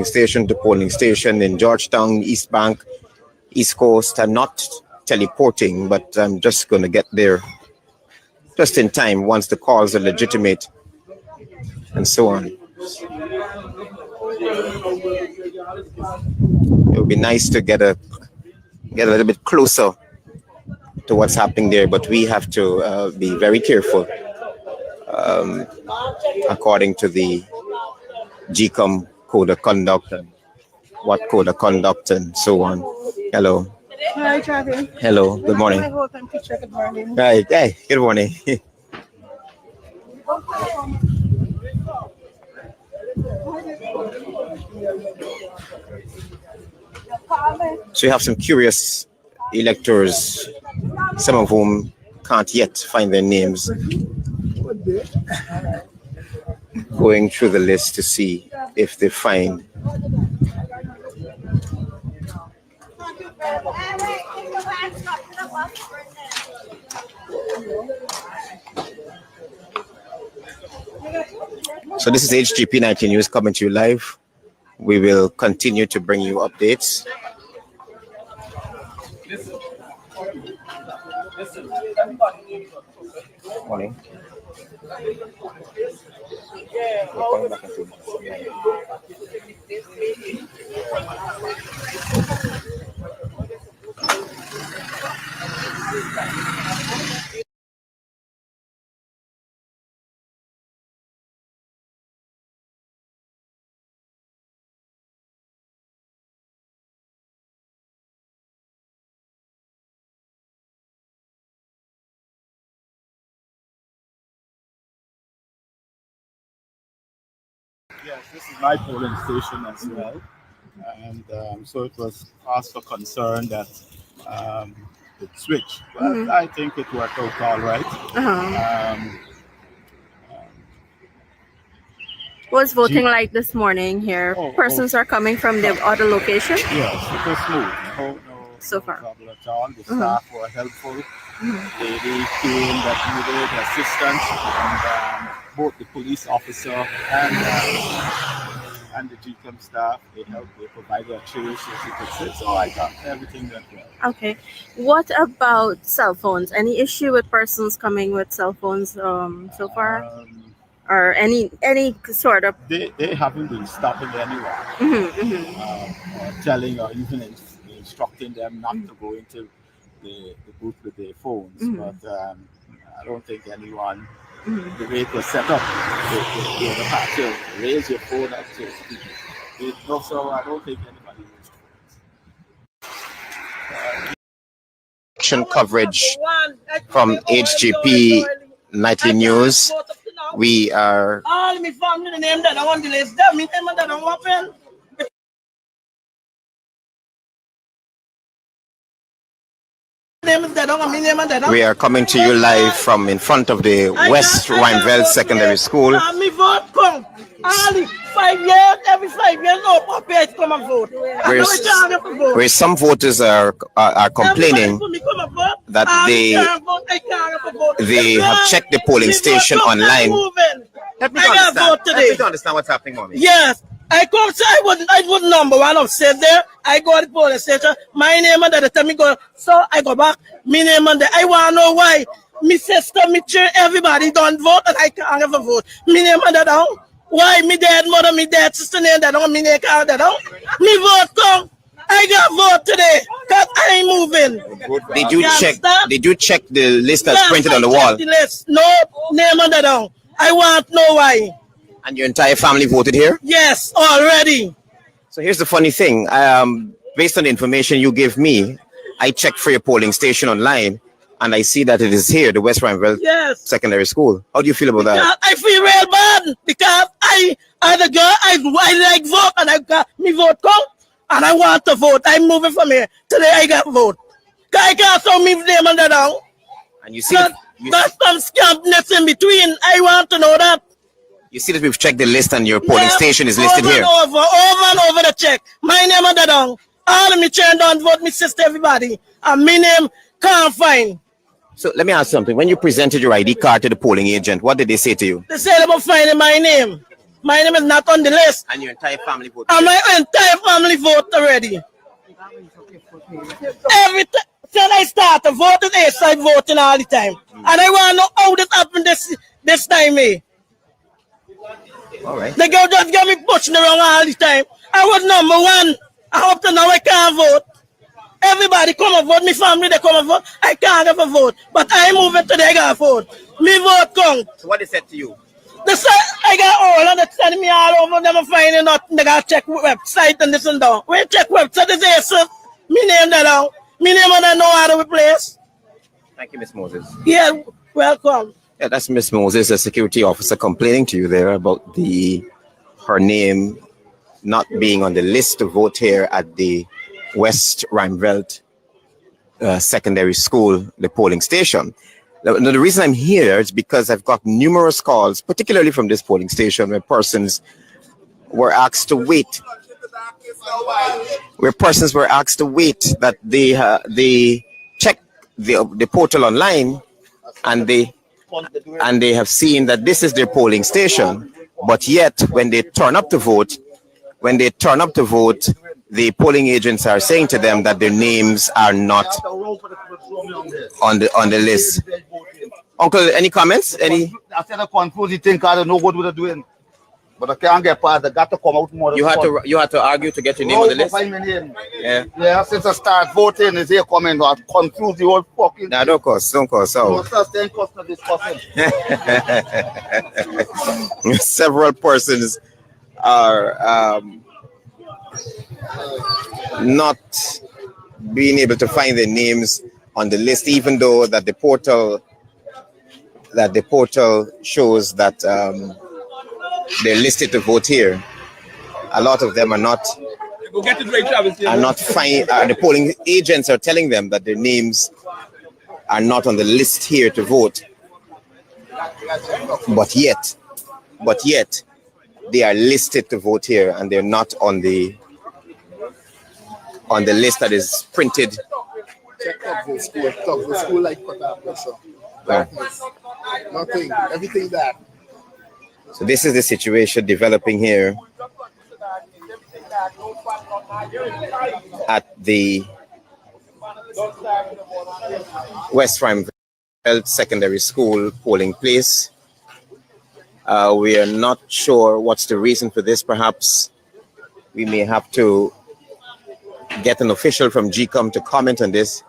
station to polling station in Georgetown, East Bank, East Coast. I'm not teleporting, but I'm just going to get there just in time once the calls are legitimate and so on. It would be nice to get a little bit closer to what's happening there, but we have to be very careful according to the GECOM code of conduct and what code of conduct and so on. Hello. Hi, Travis. Hello. Good morning. Good morning. Right. Hey, good morning. So you have some curious electors, some of whom can't yet find their names, going through the list to see if they find So this is HGP 19 News coming to you live. We will continue to bring you updates. Morning. Yes, this is my polling station as well, and so it was cause for concern that it switched, but I think it worked out all right. What's voting like this morning here? Persons are coming from the other location? Yes, it was smooth. No trouble at all. The staff were helpful. They came that needed assistance, and both the police officer and the GECOM staff, they helped. They provided a chair so she could sit. So I got everything went well. Okay. What about cell phones? Any issue with persons coming with cell phones so far? Or any sort of... They haven't been stopping anyone, or telling or even instructing them not to go into the booth with their phones. But I don't think anyone, the way it was set up, you have to raise your phone up to speak. So I don't think anybody used phones. Action coverage from HGP 19 News. We are all my family the name that I want to list them, me name that I'm open. We are coming to you live from in front of the West Rhineveld Secondary School. Me vote come. All 5 years, every 5 years, no P.P.P come and vote. Where some voters are complaining that they have checked the polling station online. Let me understand what's happening, mommy. Yes. I come say I would number one upstairs there. I go to the police station. My name and the time me go. So I go back. My name and I want to know why. Me sister, me chair, everybody don't vote and I can't ever vote. Me name and down. Why me dead mother, me dead sister name that don't me name can't that down. Me vote come. I got vote today because I ain't moving. Did you check the list that's printed on the wall? The list. No name and down. I want to know why. And your entire family voted here? Yes, already. So here's the funny thing. Based on the information you gave me, I checked for your polling station online, and I see that it is here, the West Rhineveld Secondary School. How do you feel about that? I feel real bad because I the girl, I like vote, and I got me vote come, and I want to vote. I'm moving from here. Today I got vote. I can't show me name and that down. And you see that's some scampness in between. I want to know that. You see that we've checked the list and your polling station is listed here. Over and over the check. My name and that down. All of me chain don't vote, me sister, everybody. And my name can't find. So let me ask something. When you presented your ID card to the polling agent, what did they say to you? They said about finding my name. My name is not on the list. And your entire family voted. And my entire family vote already. Every time since I started voting, I start voting all the time. And I want to know how this happened this time, eh? All right. The girl just got me pushing around all the time. I was number one. I hope to now I can't vote. Everybody come and vote. My family, they come and vote. I can't ever vote. But I move it today, I got to vote. Me vote count. So what they said to you? They say I got all and they send me all over them and finding nothing. They got to check website and this and that. When you check website, they say, sir, me name that out. Me name and I know how to replace. Thank you, Miss Moses. Yeah, welcome. Yeah, that's Miss Moses, a security officer, complaining to you there about her name not being on the list to vote here at the West Rheinveld Secondary School, the polling station. Now, the reason I'm here is because I've got numerous calls, particularly from this polling station, where persons were asked to wait. That they check the portal online and they have seen that this is their polling station, but yet when they turn up to vote, the polling agents are saying to them that their names are not on the list. Uncle, any comments? Any? I said I confuse the thing, I don't know what we're doing. But I can't get past. I got to come out more. You had to argue to get your name on the list. Yeah, since I start voting, is here coming? I confuse the whole fucking. Nah, don't cause. So. Several persons are not being able to find their names on the list, even though that the portal shows that they're listed to vote here. A lot of them are not fine. The polling agents are telling them that their names are not on the list here to vote. But yet, they are listed to vote here, and they're not on the list that is printed. School like nothing, everything that. So this is the situation developing here at the West Rheinveld Secondary School polling place. We are not sure what's the reason for this. Perhaps we may have to get an official from GECOM to comment on this.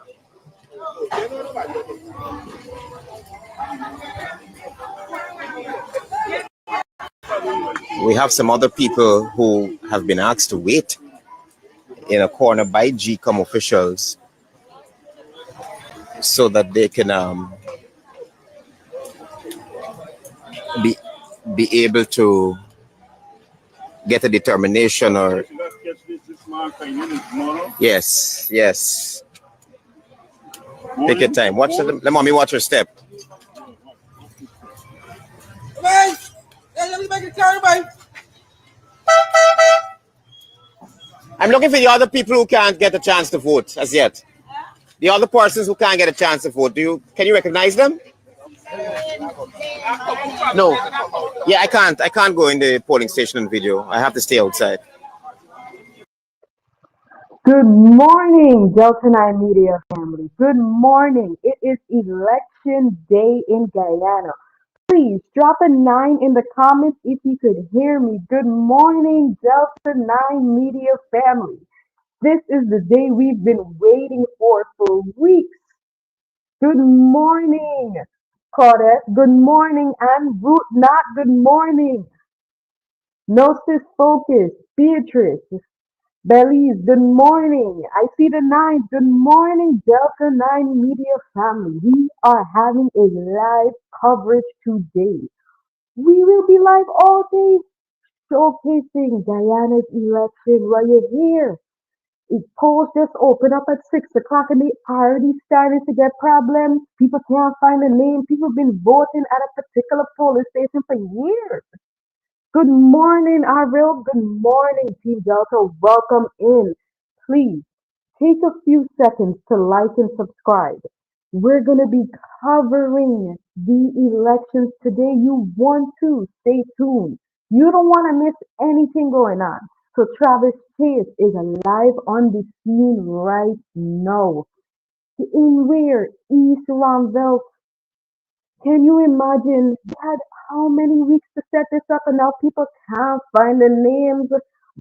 We have some other people who have been asked to wait in a corner by GECOM officials so that they can be able to get a determination or yes. Take your time. Watch let mommy watch her step. I'm looking for the other people who can't get a chance to vote as yet. The other persons who can't get a chance to vote. Can you recognize them? No. Yeah, I can't go in the polling station on video. I have to stay outside. Good morning, Delta 9 Media family. Good morning. It is election day in Guyana. Please drop a 9 in the comments if you could hear me. Good morning, Delta 9 Media family. This is the day we've been waiting for weeks. Good morning, Claudette. Good morning, and Root Not. Good morning. Gnosis Focus, Beatrice, Belize. Good morning. I see the 9. Good morning, Delta 9 Media family. We are having a live coverage today. We will be live all day showcasing Guyana's election while you're here. Polls just open up at 6 o'clock and they already started to get problems. People can't find a name. People have been voting at a particular polling station for years. Good morning, Ariel. Good morning, Team Delta. Welcome in. Please take a few seconds to like and subscribe. We're going to be covering the elections today. You want to stay tuned. You don't want to miss anything going on. So Travis Chase is live on the scene right now. In where? East Ramville. Can you imagine? They had how many weeks to set this up and now people can't find the names.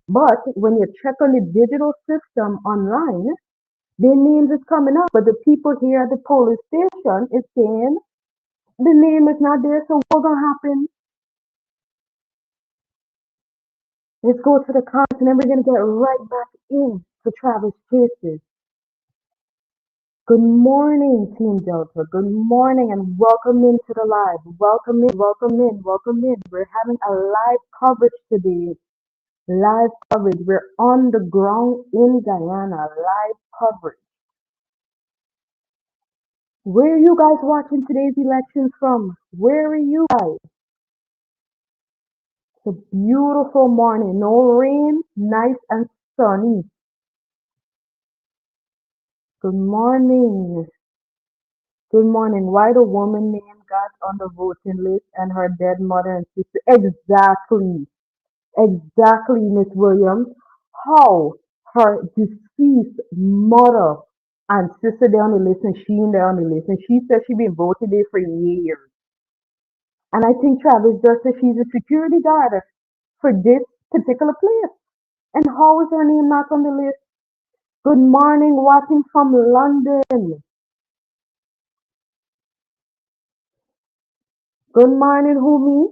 But when you check on the digital system online, their names is coming up. But the people here at the police station is saying the name is not there. So what's gonna happen? Let's go to the comments and then we're gonna get right back in to Travis Chase's. Good morning, Team Delta. Good morning and welcome into the live. Welcome in, welcome in, welcome in. We're having a live coverage today. Live coverage. We're on the ground in Guyana. Live coverage. Where are you guys watching today's elections from? Where are you guys? It's a beautiful morning. No rain, nice and sunny. Good morning. Good morning. Why the woman name got on the voting list and her dead mother and sister? Exactly. Exactly, Miss Williams. How her deceased mother and sister there on the list and she in there on the list. And she said she been voted there for years. And I think Travis just said she's a security guard for this particular place. And how is her name not on the list? Good morning, watching from London. Good morning, Humi.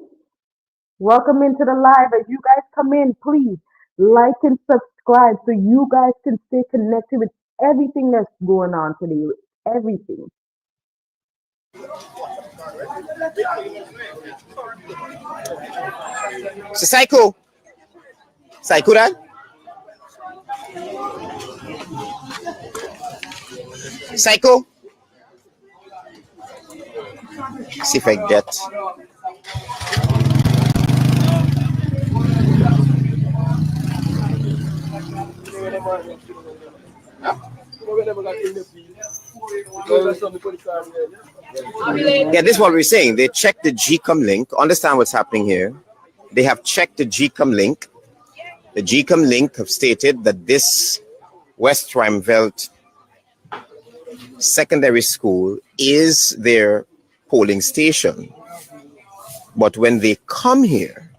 Welcome into the live. As you guys come in, please like and subscribe so you guys can stay connected with everything that's going on today. With everything. So Psycho. Psycho that? Psycho? See if I get. Yeah, this is what we're saying. They checked the GECOM link. Understand what's happening here. They have checked the GECOM link. The GECOM link have stated that this West Ramvelt Secondary School is their polling station. But when they come here,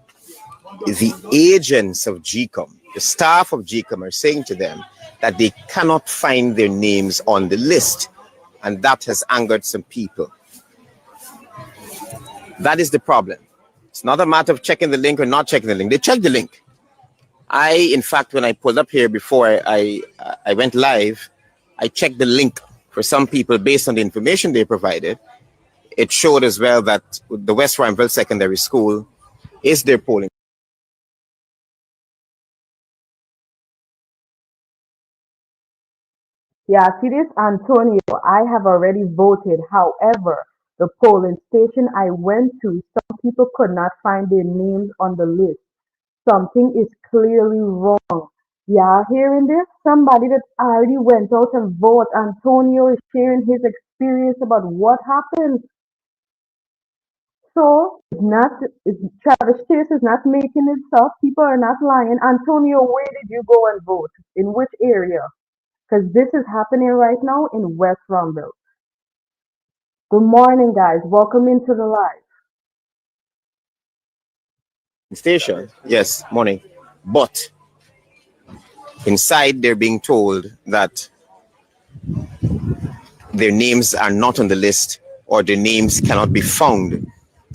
the agents of GECOM, the staff of GECOM are saying to them that they cannot find their names on the list. And that has angered some people. That is the problem. It's not a matter of checking the link or not checking the link. They checked the link. In fact, when I pulled up here before I went live, I checked the link for some people based on the information they provided. It showed as well that the West Ramville Secondary School is their polling. Yeah, see this, Antonio, I have already voted. However, the polling station I went to, some people could not find their names on the list. Something is clearly wrong. Yeah, hearing this, somebody that already went out and vote. Antonio is sharing his experience about what happened. So Travis Chase is not making it up. People are not lying. Antonio, where did you go and vote? In which area? Because this is happening right now in West Rumble. Good morning, guys. Welcome into the live. Station, yes, morning. But inside, they're being told that their names are not on the list or their names cannot be found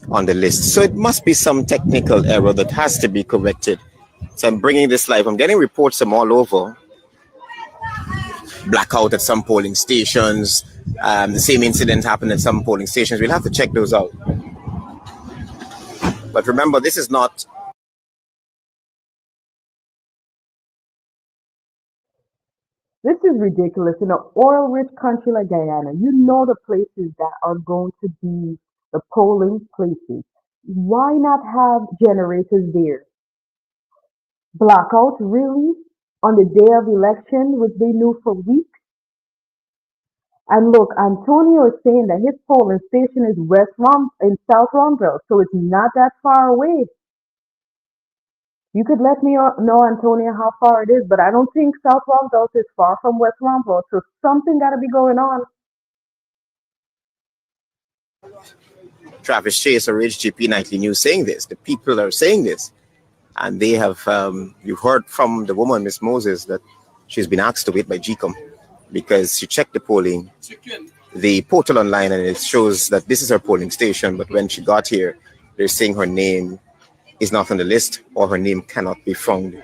on the list. So it must be some technical error that has to be corrected. So I'm bringing this live. I'm getting reports from all over. Blackout at some polling stations. The same incident happened at some polling stations. We'll have to check those out. But remember, this is not. This is ridiculous. In an oil-rich country like Guyana, you know the places that are going to be the polling places. Why not have generators there? Blackout, really? On the day of election, which they knew for weeks? And look, Antonio is saying that his polling station is in South Romville, so it's not that far away. You could let me know, Antonia, how far it is, but I don't think South Romford is far from West Romford, so something got to be going on. Travis Chase or HGP Nightly News saying this. The people are saying this. And they have, you've heard from the woman, Miss Moses, that she's been asked to wait by GECOM because she checked the polling, the portal online, and it shows that this is her polling station. But when she got here, they're saying her name is not on the list or her name cannot be found.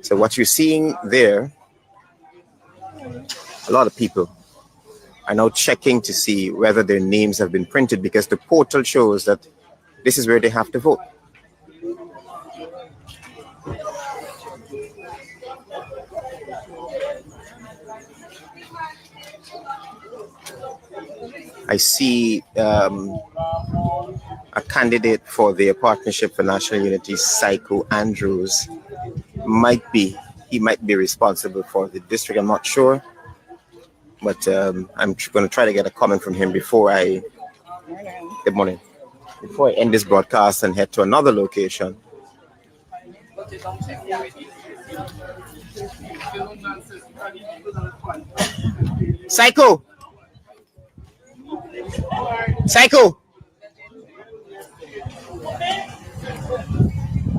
So what you're seeing there, a lot of people are now checking to see whether their names have been printed because the portal shows that this is where they have to vote. I see a candidate for the Partnership for National Unity, Psycho Andrews, he might be responsible for the district. I'm not sure, but I'm going to try to get a comment from him before good morning, before I end this broadcast and head to another location. Psycho! Psycho!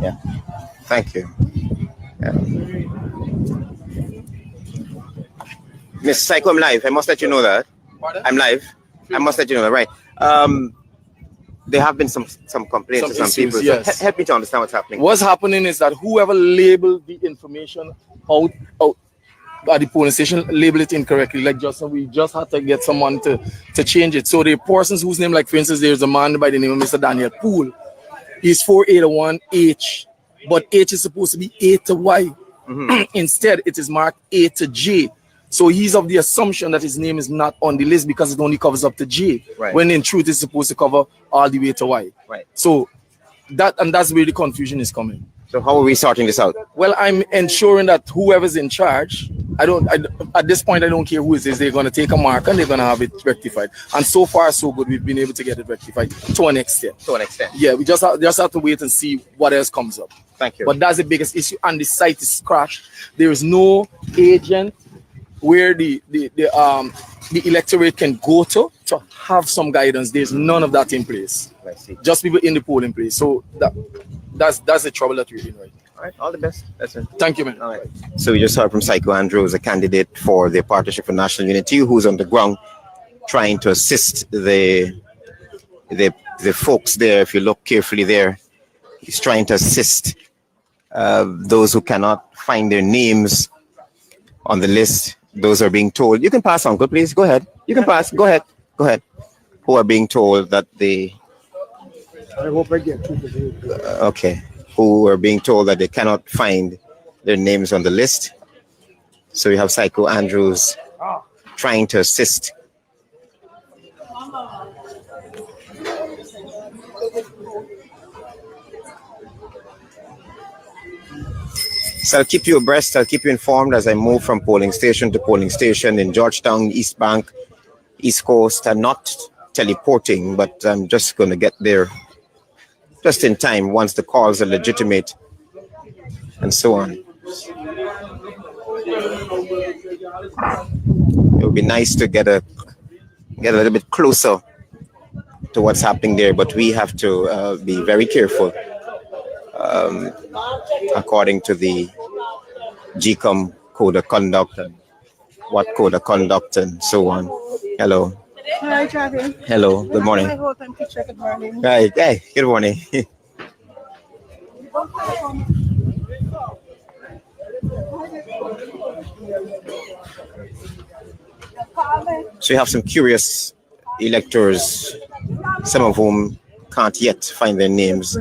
Yeah, thank you. Yeah. Miss Psycho, I'm live. I must let you know that. I'm live. I must let you know that, right. There have been some complaints to some people. Yes. So help me to understand what's happening. What's happening is that whoever labeled the information out at the polling station labeled it incorrectly. Like we just had to get someone to change it. So the persons whose name, like for instance, there's a man by the name of Mr. Daniel Poole. He's 481H, but H is supposed to be A to Y. Instead, it is marked A to J. So he's of the assumption that his name is not on the list because it only covers up to J, when in truth it's supposed to cover all the way to Y. Right. So that's where the confusion is coming. So how are we sorting this out? Well, I'm ensuring that whoever's in charge, at this point, I don't care who it is, they're going to take a mark and they're going to have it rectified. And so far, so good, we've been able to get it rectified to an extent. To an extent. Yeah, we just have to wait and see what else comes up. Thank you. But that's the biggest issue, and the site is crashed. There is no agent where the electorate can go to have some guidance. There's none of that in place. I see. Just people in the polling place. So that's the trouble that we're in right now. All right, all the best. That's it. Thank you, man. All right. So we just heard from Psycho Andrews, a candidate for the Partnership for National Unity, who's on the ground trying to assist the folks there. If you look carefully there, he's trying to assist those who cannot find their names on the list. Those are being told, you can pass, Uncle, please. Go ahead. You can pass. Go ahead. Go ahead. Who are being told that they... I hope I get to okay. Who are being told that they cannot find their names on the list. So we have Psycho Andrews trying to assist. So I'll keep you abreast, I'll keep you informed as I move from polling station to polling station in Georgetown, East Bank, East Coast. I'm not teleporting, but I'm just going to get there just in time once the calls are legitimate and so on. It would be nice to get a little bit closer to what's happening there, but we have to be very careful. According to the GECOM code of conduct and what code of conduct and so on. Hello. Hi, Travis. Hello. Good morning. Good morning. Hi. Hey. Good morning. So you have some curious electors, some of whom can't yet find their names.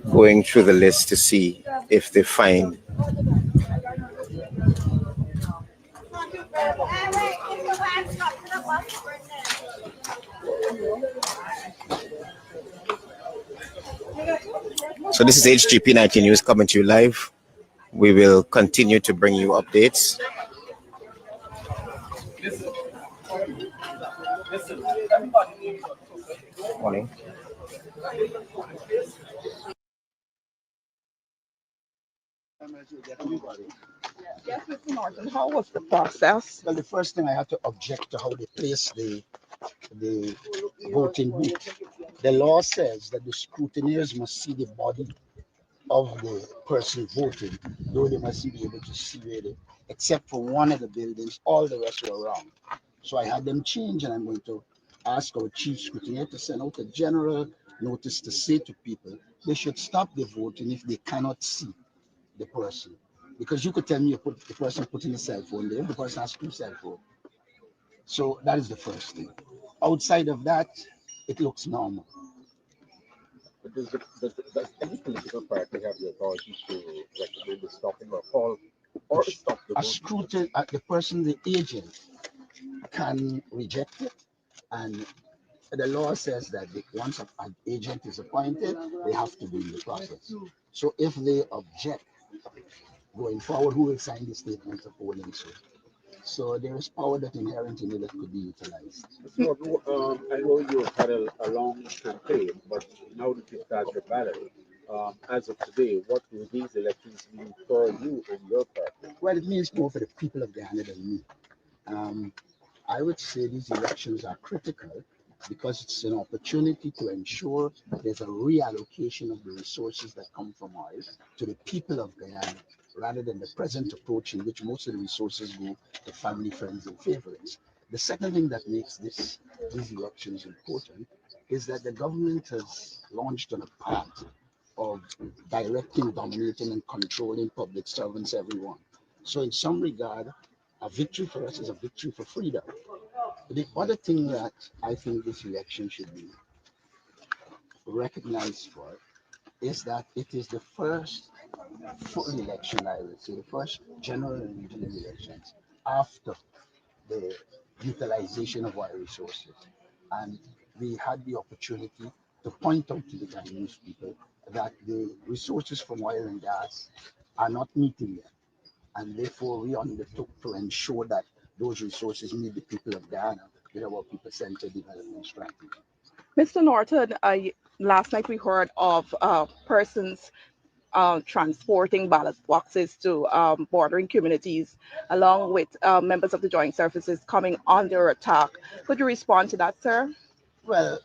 Going through the list to see if they find so this is HGP 19 News coming to you live. We will continue to bring you updates. Morning. Yes, Mr. Martin, how was the process? Well, the first thing I had to object to how they placed the voting booth. The law says that the scrutineers must see the body of the person voting, though they must be able to see where they, except for one of the buildings, all the rest were wrong. So I had them change, and I'm going to ask our chief scrutineer to send out a general notice to say to people they should stop the voting if they cannot see the person. Because you could tell me you put the person putting a cell phone there, the person has two cell phones. So that is the first thing. Outside of that, it looks normal. But does any political party have the authority to recommend the stopping or call or stop the vote? A scrutiny, the person, the agent, can reject it, and the law says that once an agent is appointed, they have to be in the process. So if they object going forward, who will sign the statement of holding so? So there is power that inherent in it that could be utilized. So, I know you have had a long campaign, but now that you've started the ballot, as of today, what will these elections mean for you and your party? Well, it means more for the people of Guyana than me. I would say these elections are critical because it's an opportunity to ensure there's a reallocation of the resources that come from oil to the people of Guyana, rather than the present approach in which most of the resources go to family, friends, and favorites. The second thing that makes these elections important is that the government has launched on a path of directing, dominating, and controlling public servants, everyone. So in some regard, a victory for us is a victory for freedom. The other thing that I think this election should be recognized for is that it is the first full election, I would say, the first general and regional elections after the utilization of our resources. And we had the opportunity to point out to the Guyanese people that the resources from oil and gas are not meeting them. And therefore, we undertook to ensure that those resources meet the people of Guyana with our people-centered development strategy. Mr. Norton, last night we heard of persons transporting ballot boxes to bordering communities, along with members of the joint services coming under attack. Could you respond to that, sir? Well,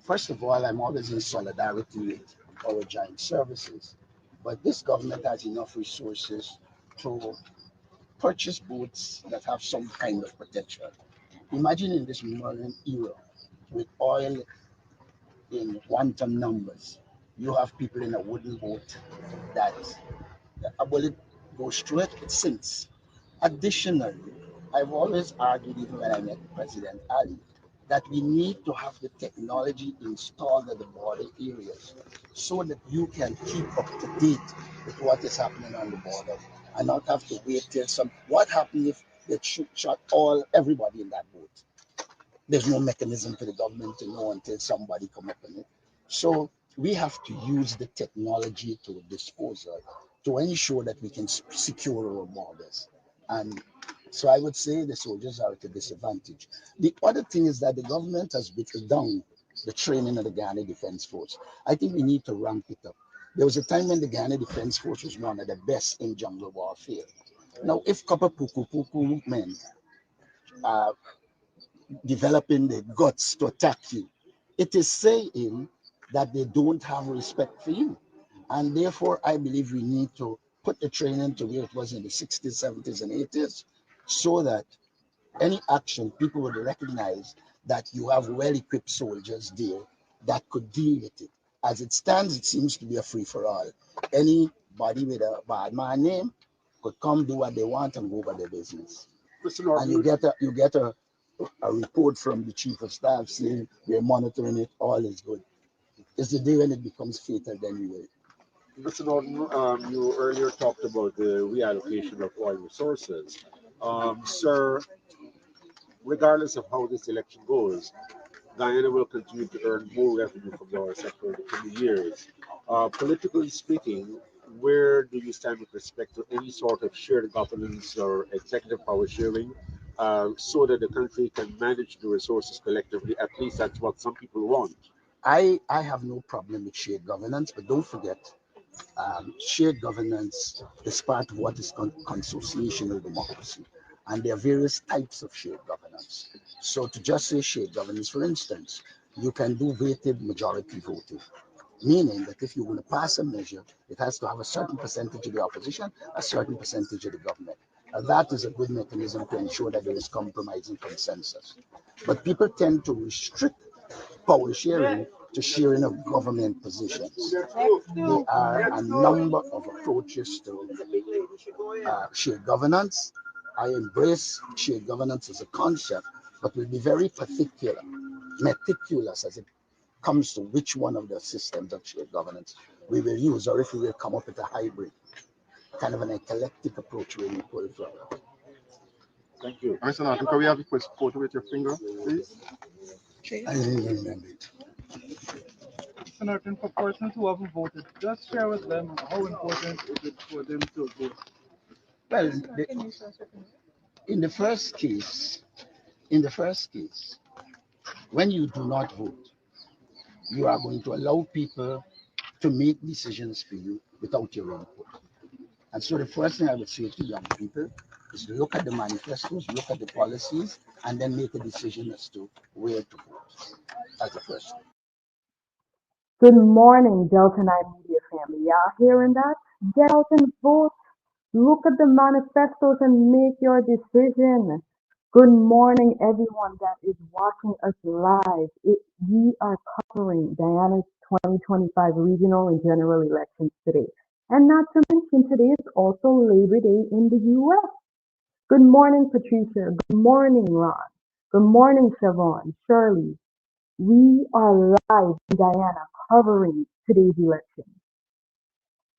first of all, I'm always in solidarity with our joint services, but this government has enough resources to purchase boats that have some kind of protection. Imagine in this modern era with oil in quantum numbers, you have people in a wooden boat that a bullet goes through it, it sinks. Additionally, I've always argued, even when I met President Ali, that we need to have the technology installed at the border areas so that you can keep up to date with what is happening on the border and not have to wait till some. What happens if they shot everybody in that boat? There's no mechanism for the government to know until somebody come up in it. So we have to use the technology to disposal to ensure that we can secure our borders. And so I would say the soldiers are at a disadvantage. The other thing is that the government has whittled down the training of the Guyana Defense Force. I think we need to ramp it up. There was a time when the Guyana Defense Force was one of the best in jungle warfare. Now, if Copper Puku men are developing the guts to attack you, it is saying that they don't have respect for you. And therefore, I believe we need to put the training to where it was in the 60s, 70s, and 80s, so that any action, people would recognize that you have well-equipped soldiers there that could deal with it. As it stands, it seems to be a free-for-all. Anybody with a bad man name could come do what they want and go about their business. And you get a report from the chief of staff saying we're monitoring it, all is good. It's the day when it becomes fatal, then we will. Mr. Norton, you earlier talked about the reallocation of oil resources. Sir, regardless of how this election goes, Guyana will continue to earn more revenue from the oil sector in the coming years. Politically speaking, where do you stand with respect to any sort of shared governance or executive power sharing, so that the country can manage the resources collectively? At least that's what some people want. I have no problem with shared governance, but don't forget, Shared governance is part of what is consociational democracy. And there are various types of shared governance. So to just say shared governance, for instance, you can do weighted majority voting, meaning that if you want to pass a measure, it has to have a certain percentage of the opposition, a certain percentage of the government. And that is a good mechanism to ensure that there is compromise and consensus. But people tend to restrict power sharing to sharing of government positions. There are a number of approaches to shared governance. I embrace shared governance as a concept, but will be very meticulous as it comes to which one of the systems of shared governance we will use, or if we will come up with a hybrid, kind of an eclectic approach where we pull from. Thank you. Mr. Norton, can we have a quick photo with your finger, please? I didn't remember it. Mr. Norton, for persons who haven't voted, just share with them how important is it for them to vote. Well, in the first case, when you do not vote, you are going to allow people to make decisions for you without your input. And so the first thing I would say to young people is look at the manifestos, look at the policies, and then make a decision as to where to vote. That's the first thing. Good morning, Delta 9 Media family. Y'all hearing that? Get out and vote. Look at the manifestos and make your decision. Good morning, everyone that is watching us live. We are covering Guyana's 2025 regional and general elections today. And not to mention, today is also Labor Day in the U.S. Good morning, Patricia. Good morning, Ron. Good morning, Siobhan, Shirley. We are live in Guyana covering today's election.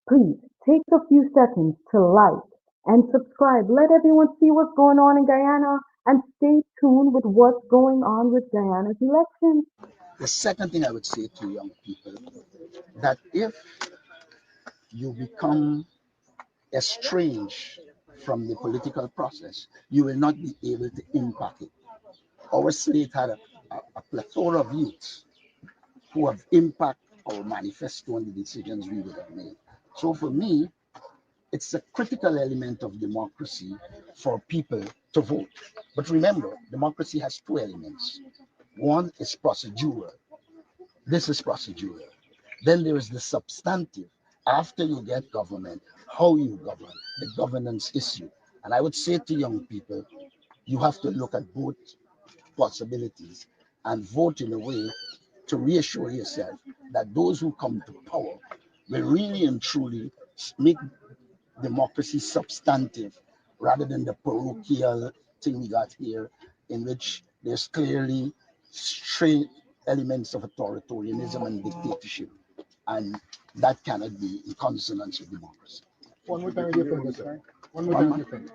Please take a few seconds to like and subscribe. Let everyone see what's going on in Guyana and stay tuned with what's going on with Guyana's elections. The second thing I would say to young people, that if you become estranged from the political process, you will not be able to impact it. Our slate had a plethora of youths who have impacted our manifesto and the decisions we would have made. So for me, it's a critical element of democracy for people to vote. But remember, democracy has two elements. One is procedural. This is procedural. Then there is the substantive. After you get government, how you govern, the governance issue. And I would say to young people, you have to look at both possibilities and vote in a way to reassure yourself that those who come to power will really and truly make democracy substantive rather than the parochial thing we got here, in which there's clearly straight elements of authoritarianism and dictatorship, and that cannot be in consonance with democracy. One more time with your phone, sir. One more time with your phone.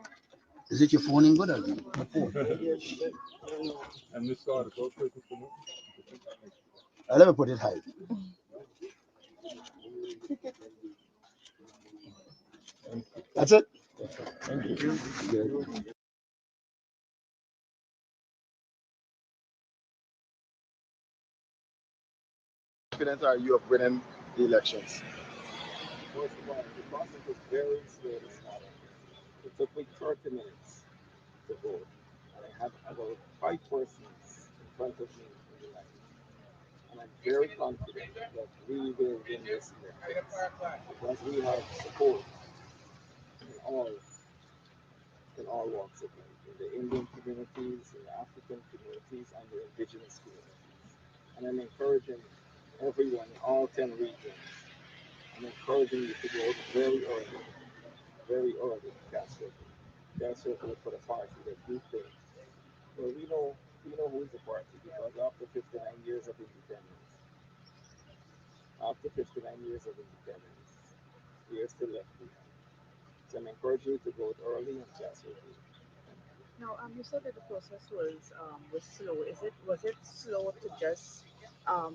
Is it your phone in good or your phone? Let me put it high. That's it. Thank you. Confident are you of winning the elections? First of all, the process is very slow this morning. It took me 30 minutes to vote. And I have about 5 persons in front of me in the line. And I'm very confident that we will win this election because we have support in all walks of life, in the Indian communities, in the African communities, and the indigenous communities. And I'm encouraging everyone in all 10 regions, I'm encouraging you to go very early to cast your vote. Cast your vote for the party that you think. Well, we know who is the party because after 59 years of independence, we are still left behind. So I'm encouraging you to vote early and cast your vote. Now, you said that the process was slow. Was it slow to just um,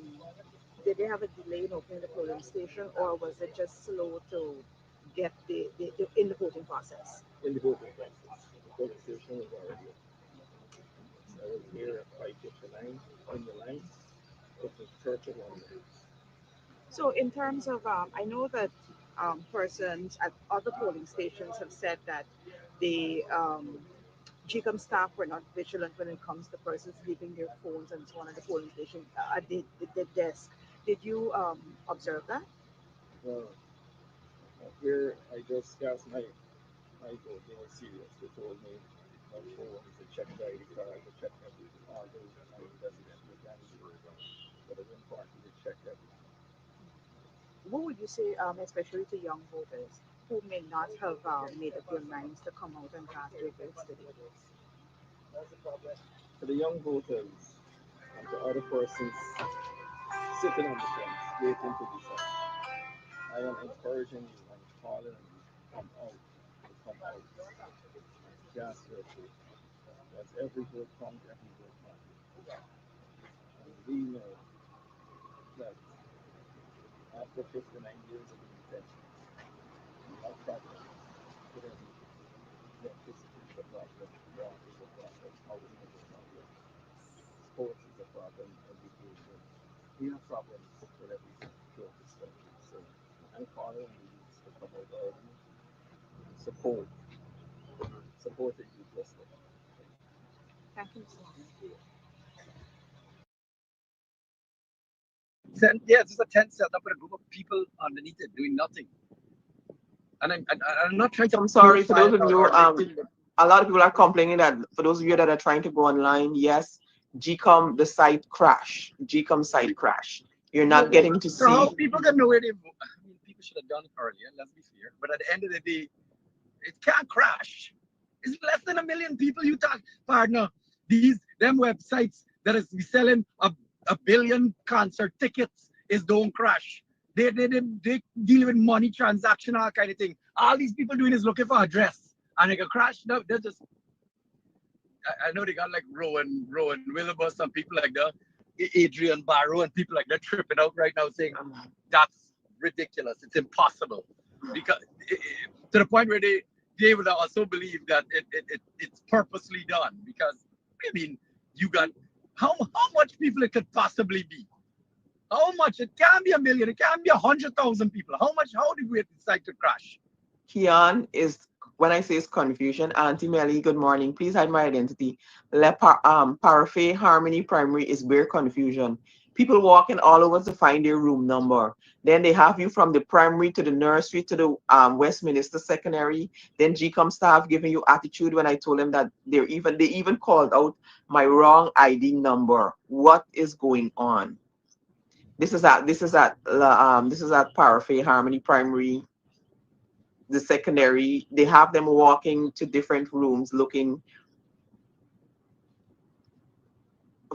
did they have a delay in opening the polling station, or was it just slow to get the in the voting process? In the voting process, the voting station was already open. So I was here at 5:59 in the line. It was 31 minutes. So, in terms of, I know that persons at other polling stations have said that the GECOM staff were not vigilant when it comes to persons leaving their phones and so on at the polling station at the desk. Did you observe that? Well, here I just cast my vote. They were serious. They told me my phone to check the ID card, to check everything, all those my resident but it's important to check everything. What would you say, especially to young voters who may not have made up their minds to come out and cast their votes today? To the young voters and to other persons sitting on the fence, waiting to decide, I am encouraging you and calling on you to come out and cast your vote. Because every vote counts, every vote matters. And we know that after 59 years of independence, we have problems with everything. Electricity is a problem, water is a problem, housing is a problem, sports is a problem, education. We have problems with everything throughout this country. So I'm calling on the youth to come out early and support the youth just like Thank you so much. Yeah, it's just a tent set up with a group of people underneath it doing nothing. And I'm not trying to. I'm sorry for those of you. A lot of people are complaining that for those of you that are trying to go online, yes, GECOM the site crash. GECOM site crash. You're not getting to So how see. people can know where they vote? I mean, people should have done it earlier. Let's be fair. But at the end of the day, it can't crash. It's less than 1 million people. You talk, partner. Them websites that is selling a billion concert tickets is don't crash. They deal with money transaction, all kind of thing. All these people doing is looking for address, and they can crash. No, they're just. I know they got like Rowan Wilbur, some people like that, Adrian Barrow, and people like that tripping out right now saying that's ridiculous. It's impossible, because to the point where they would also believe that it's purposely done. Because I mean, you got how much people it could possibly be. How much? It can't be 1 million. It can't be 100,000 people. How much? How did we decide to crash? Kian is, when I say it's confusion, Auntie Melly, good morning. Please hide my identity. Parfait Harmony Primary is where confusion. People walking all over to find their room number. Then they have you from the primary to the nursery to the Westminster secondary. Then GECOM staff giving you attitude when I told them that they even called out my wrong ID number. What is going on? This is at Parfait Harmony Primary, the secondary. They have them walking to different rooms looking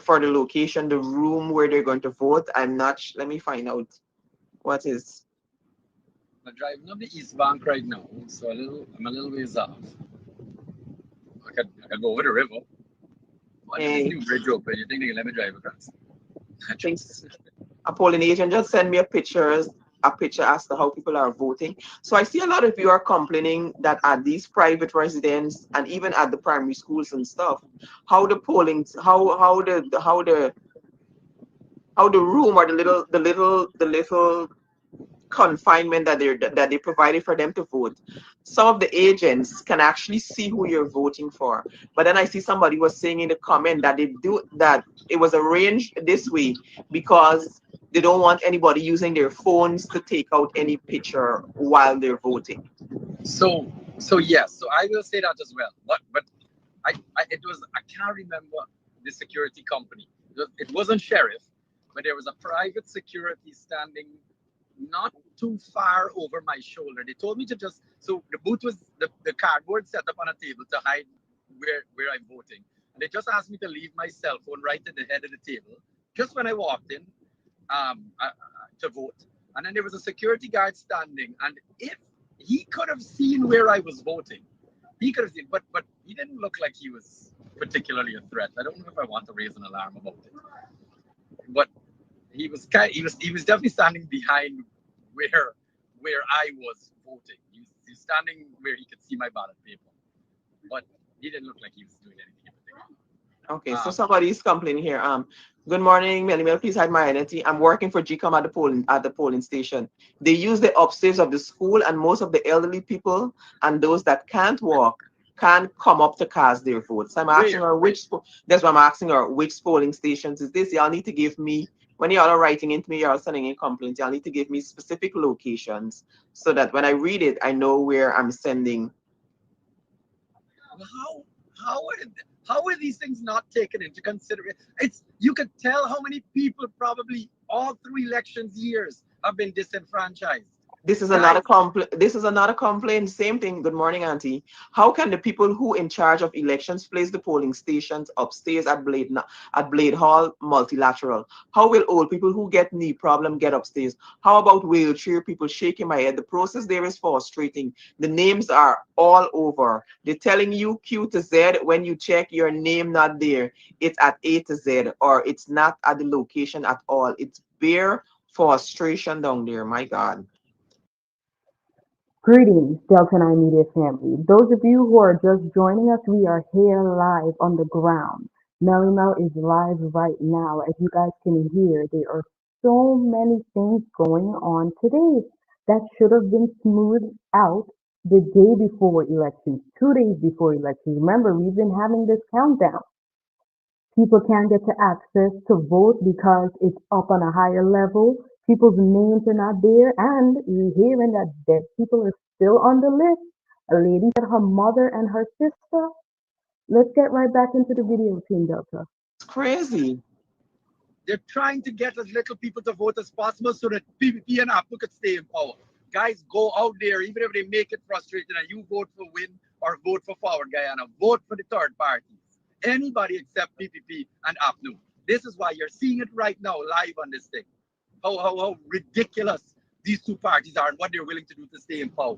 for the location, the room where they're going to vote. I'm not. Let me find out what is. I'm driving up the East Bank right now, so I'm a little ways off. I could go over the river. Why is this new bridge open? You think they can let me drive across? A polling agent just send me a picture as to how people are voting. So I see a lot of you are complaining that at these private residents and even at the primary schools and stuff, how the polling, how the room or the little confinement that they provided for them to vote. Some of the agents can actually see who you're voting for. But then I see somebody was saying in the comment that it was arranged this way because they don't want anybody using their phones to take out any picture while they're voting. So yes, so I will say that as well. But I can't remember the security company. It wasn't sheriff, but there was a private security standing not too far over my shoulder. They told me to just, so the booth was the cardboard set up on a table to hide where I'm voting. And they just asked me to leave my cell phone right at the head of the table, just when I walked in to vote. And then there was a security guard standing, and if he could have seen where I was voting, he could have seen, but he didn't look like he was particularly a threat. I don't know if I want to raise an alarm about it. But he was definitely standing behind where I was voting. He was standing where he could see my ballot paper, but he didn't look like he was doing anything in particular. Okay, so somebody is complaining here. Good morning, Melly. Please hide my identity. I'm working for GECOM at the polling station. They use the upstairs of the school, and most of the elderly people and those that can't walk can't come up to cast their votes. I'm asking her that's why I'm asking her which polling stations is this. Y'all need to give me, when y'all are writing into me, y'all sending in complaints, y'all need to give me specific locations so that when I read it, I know where I'm sending. How are these things not taken into consideration? You could tell how many people probably all through elections years have been disenfranchised. This is another complaint. This is another complaint. Same thing. Good morning, Auntie. How can the people who in charge of elections place the polling stations upstairs at Blade Hall multilateral? How will old people who get knee problem get upstairs? How about wheelchair people? Shaking my head. The process there is frustrating. The names are all over. They're telling you Q to Z. When you check your name not there, it's at A to Z, or it's not at the location at all. It's bare frustration down there. My God. Greetings, Delta 9 Media family. Those of you who are just joining us, we are here live on the ground. Melly Mel is live right now. As you guys can hear, there are so many things going on today that should have been smoothed out the day before elections, 2 days before elections. Remember, we've been having this countdown. People can't get to access to vote because it's up on a higher level. People's names are not there, and we're hearing that dead people are still on the list. A lady said her mother and her sister. Let's get right back into the video, Team Delta. It's crazy. They're trying to get as little people to vote as possible so that P.P.P and A.P.N.U could stay in power. Guys, go out there, even if they make it frustrating and you vote for Win or vote for Forward Guyana, vote for the third parties. Anybody except P.P.P and A.P.N.U. This is why you're seeing it right now live on this thing. How ridiculous these two parties are and what they're willing to do to stay in power.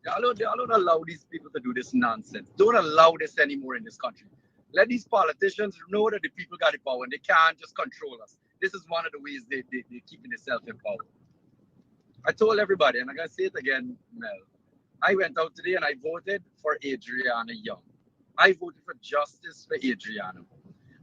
They don't allow these people to do this nonsense. Don't allow this anymore in this country. Let these politicians know that the people got the power and they can't just control us. This is one of the ways they're keeping themselves in power. I told everybody, and I'm going to say it again, Mel. I went out today and I voted for Adriana Young. I voted for justice for Adriana.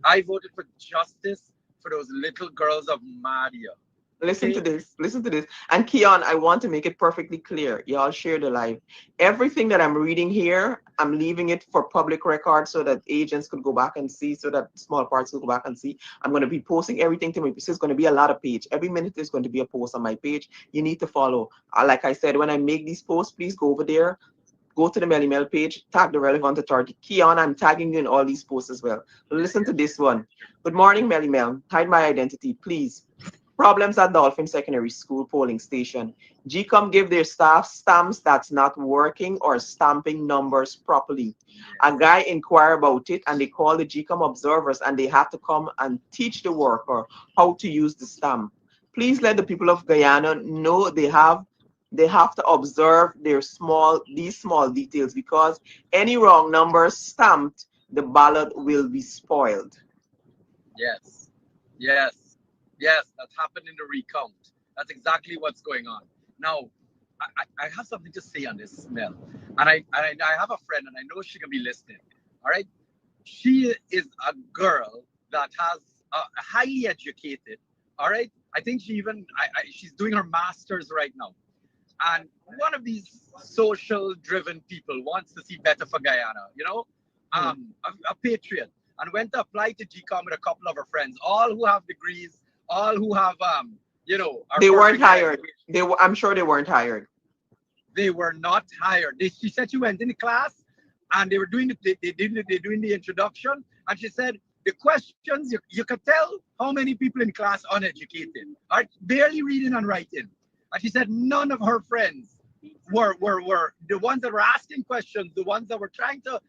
I voted for justice for those little girls of Madia. Listen to this. Listen to this. And Keon, I want to make it perfectly clear. Y'all share the live. Everything that I'm reading here, I'm leaving it for public record so that agents could go back and see, so that small parts could go back and see. I'm going to be posting everything to my page. It's going to be a lot of page. Every minute there's going to be a post on my page. You need to follow. Like I said, when I make these posts, please go over there. Go to the Melly Mel page, tag the relevant authority. Keon, I'm tagging you in all these posts as well. Listen to this one. Good morning, Melly Mel. Hide my identity, please. Problems at Dolphin Secondary School polling station. GECOM give their staff stamps that's not working or stamping numbers properly. A guy inquire about it and they call the GECOM observers and they have to come and teach the worker how to use the stamp. Please let the people of Guyana know they have to observe these small details, because any wrong numbers stamped, the ballot will be spoiled. Yes, that's happened in the recount. That's exactly what's going on. Now, I have something to say on this, Mel. And I have a friend, and I know she can be listening. All right? She is a girl that has highly educated. All right? I think she's doing her master's right now. And one of these social-driven people wants to see better for Guyana, a patriot, and went to apply to GECOM with a couple of her friends, all who have degrees, all who have, they weren't hired. I'm sure they weren't hired. They were not hired. She said she went in the class and they were doing they're doing the introduction, and she said the questions, you could tell how many people in class uneducated, are barely reading and writing. And she said none of her friends were the ones that were asking questions, the ones that were trying to,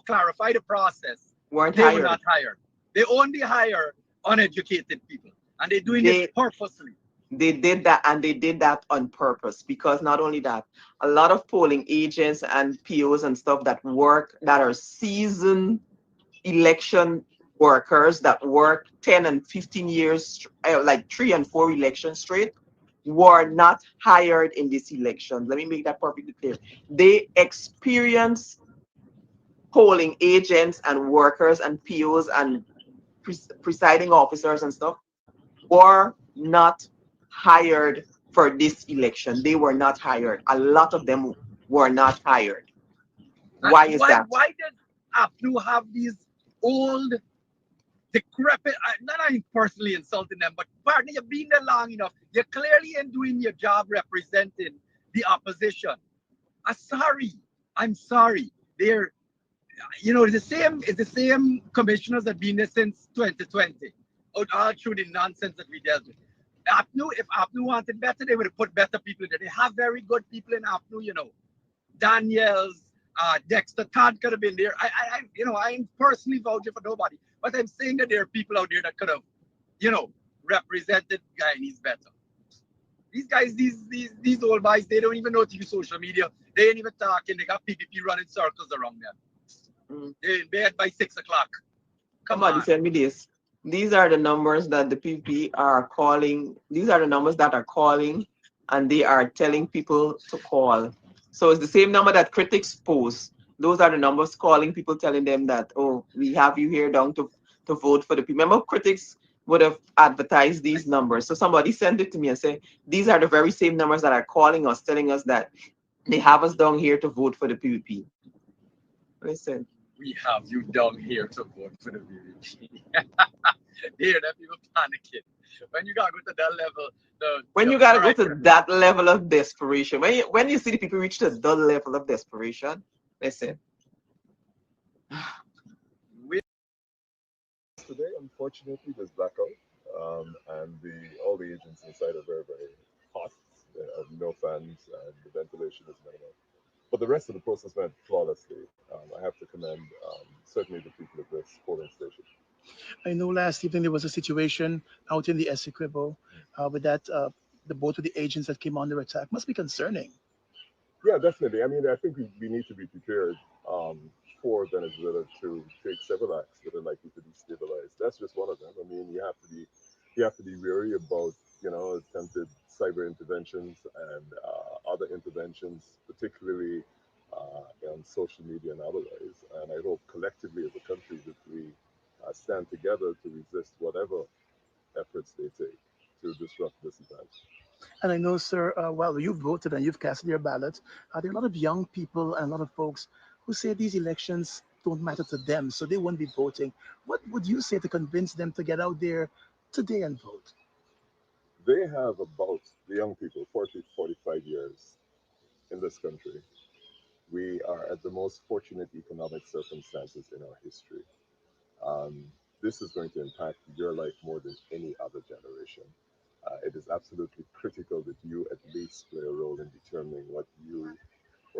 clarify the process. They were not hired. They only hire uneducated people, and they're doing it purposely. They did that, and they did that on purpose, because not only that, a lot of polling agents and POs and stuff that are seasoned election workers that work 10 and 15 years, like 3 and 4 elections straight, were not hired in this election. Let me make that perfectly clear. They experience polling agents and workers and POs and presiding officers and stuff were not hired for this election. They were not hired. A lot of them were not hired. Why is that? Why does A.P.N.U have these old, decrepit? Not I'm personally insulting them, but partner, you've been there long enough. You're clearly in doing your job representing the opposition. I'm sorry. They're, it's the same commissioners that have been there since 2020. All through the nonsense that we dealt with. A.P.N.U, if A.P.N.U wanted better, they would have put better people in there. They have very good people in A.P.N.U, Daniels, Dexter Todd could have been there. I ain't personally vouching for nobody, but I'm saying that there are people out there that could have, represented Guyanese better. These guys, these old boys, they don't even know to use social media. They ain't even talking. They got P.P.P running circles around them. They're in bed by 6 o'clock. Somebody send me this. These are the numbers that the P.P.P are calling. These are the numbers that are calling, and they are telling people to call. So it's the same number that critics post. Those are the numbers calling people, telling them that, oh, we have you here down to vote for the P.P.P. Remember, critics would have advertised these numbers. So somebody sent it to me and said, these are the very same numbers that are calling us, telling us that they have us down here to vote for the P.P.P. Listen. We have you down here to vote for the P.P.P. There, that people panicking. When you gotta go to that level, when you gotta go to that level of desperation, when you see the people reach to the level of desperation, listen. Today, unfortunately, there's blackout, and all the agents inside are very, very hot. They have no fans, and the ventilation is minimal. But the rest of the process went flawlessly. I have to commend certainly the people at this polling station. I know last evening there was a situation out in the Essequibo with both of the agents that came under attack. Must be concerning. Yeah, definitely. I mean, I think we need to be prepared for Venezuela to take several acts that are likely to destabilize. That's just one of them. I mean, you have to be wary about attempted cyber interventions and other interventions, particularly on social media and otherwise. And I hope collectively as a country that we stand together to resist whatever efforts they take to disrupt this event. And I know, sir, well, you've voted and you've cast your ballot. There are a lot of young people and a lot of folks who say these elections don't matter to them, so they won't be voting. What would you say to convince them to get out there today and vote? They have about, the young people, 40 to 45 years in this country. We are at the most fortunate economic circumstances in our history. This is going to impact your life more than any other generation. It is absolutely critical that you at least play a role in determining what